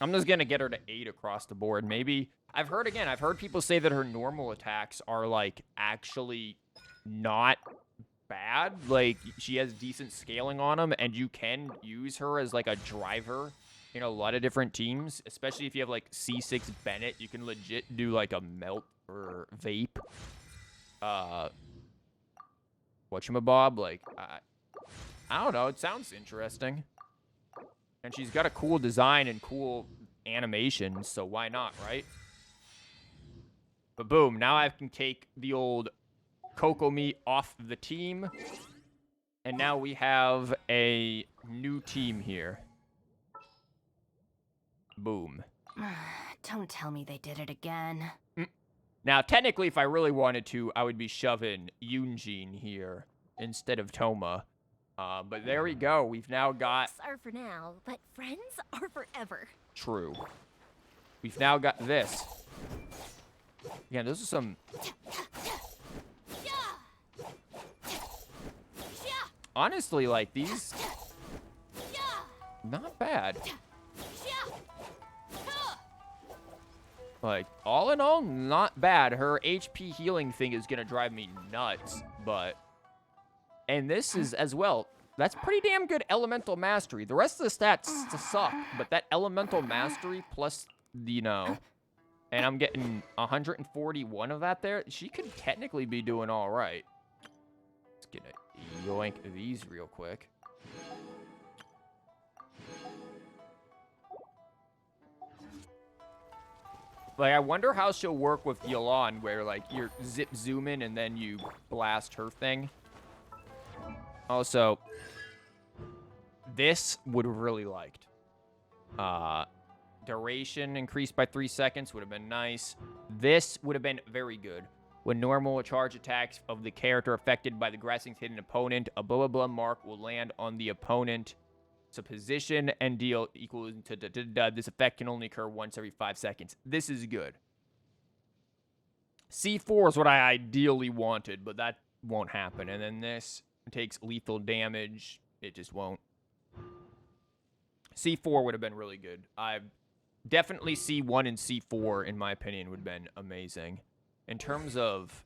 I'm just gonna get her to 8 across the board. Maybe I've heard people say that her normal attacks are like actually not bad. Like, she has decent scaling on them, and you can use her as like a driver in a lot of different teams, especially if you have like C6 Bennett. You can legit do like a melt or vape. Whatchamabob, like, I don't know, it sounds interesting. And she's got a cool design and cool animation, so why not, right? But boom, now I can take the old Kokomi off the team. And now we have a new team here. Boom. Don't tell me they did it again. Now, technically, if I really wanted to, I would be shoving Yunjin here instead of Toma. But there we go. We've now got... Friends are for now, but friends are forever. True. We've now got this. Yeah, those are some... Honestly, like, these... Not bad. Like, all in all, not bad. Her HP healing thing is gonna drive me nuts, but... And this is, as well, that's pretty damn good elemental mastery. The rest of the stats suck, but that elemental mastery plus, you know... And I'm getting 141 of that there. She could technically be doing all right. Let's get a yoink these real quick. Like, I wonder how she'll work with Yelan, where, like, you're zip zoom in and then you blast her thing. Also, this would have really liked. Duration increased by 3 seconds would have been nice. This would have been very good. When normal charge attacks of the character affected by the grasping hidden opponent, a blah blah blah mark will land on the opponent's position and deal equal to this effect can only occur once every 5 seconds. This is good. C4 is what I ideally wanted, but that won't happen. And then this takes lethal damage. It just won't. C4 would have been really good. Definitely C1 and C4, in my opinion, would have been amazing. In terms of...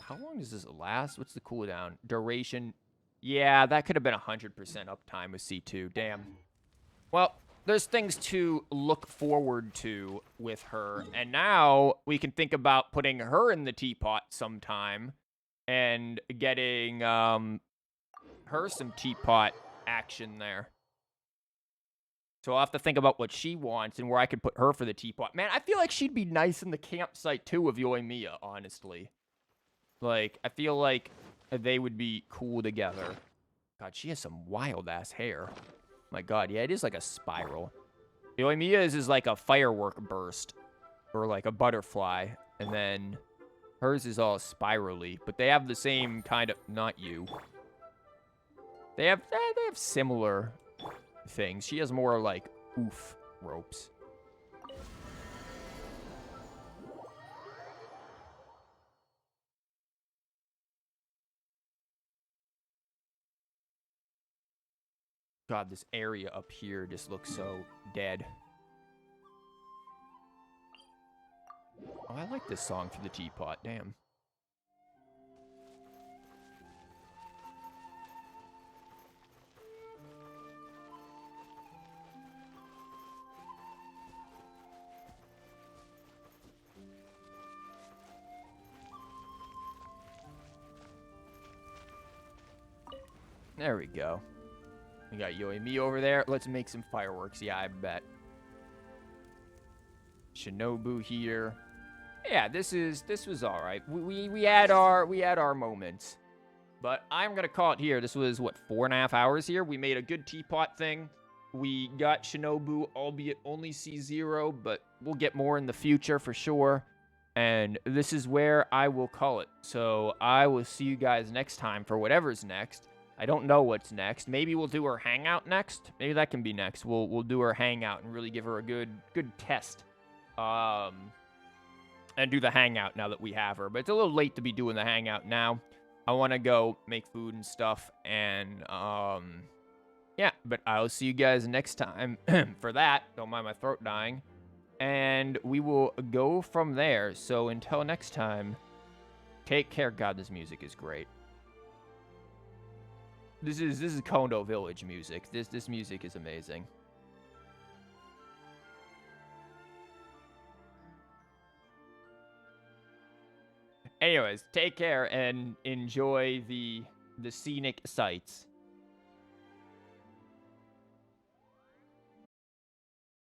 How long does this last? What's the cooldown? Duration? Yeah, that could have been 100% uptime with C2. Damn. Well, there's things to look forward to with her. And now we can think about putting her in the teapot sometime and getting her some teapot action there. So I'll have to think about what she wants and where I could put her for the teapot. Man, I feel like she'd be nice in the campsite, too, of Yoimiya, honestly. Like, I feel like they would be cool together. God, she has some wild-ass hair. My God, yeah, it is like a spiral. Yoimiya's is like a firework burst. Or like a butterfly. And then hers is all spirally. But they have the same kind of... Not you. They have similar things. She has more like oof ropes. God, this area up here just looks so dead. Oh, I like this song for the teapot. Damn. There we go. We got Yoimiya over there. Let's make some fireworks. Yeah, I bet. Shinobu here. Yeah, this was all right. We had our moments, but I'm gonna call it here. This was what, 4.5 hours here. We made a good teapot thing. We got Shinobu, albeit only C0, but we'll get more in the future for sure. And this is where I will call it. So I will see you guys next time for whatever's next. I don't know what's next. Maybe we'll do her hangout next. Maybe that can be next. We'll do her hangout and really give her a good test. And do the hangout now that we have her. But it's a little late to be doing the hangout now. I want to go make food and stuff. And, yeah. But I'll see you guys next time for that. Don't mind my throat dying. And we will go from there. So until next time, take care. God, this music is great. This is Kondo Village music. This music is amazing. Anyways, take care and enjoy the scenic sights.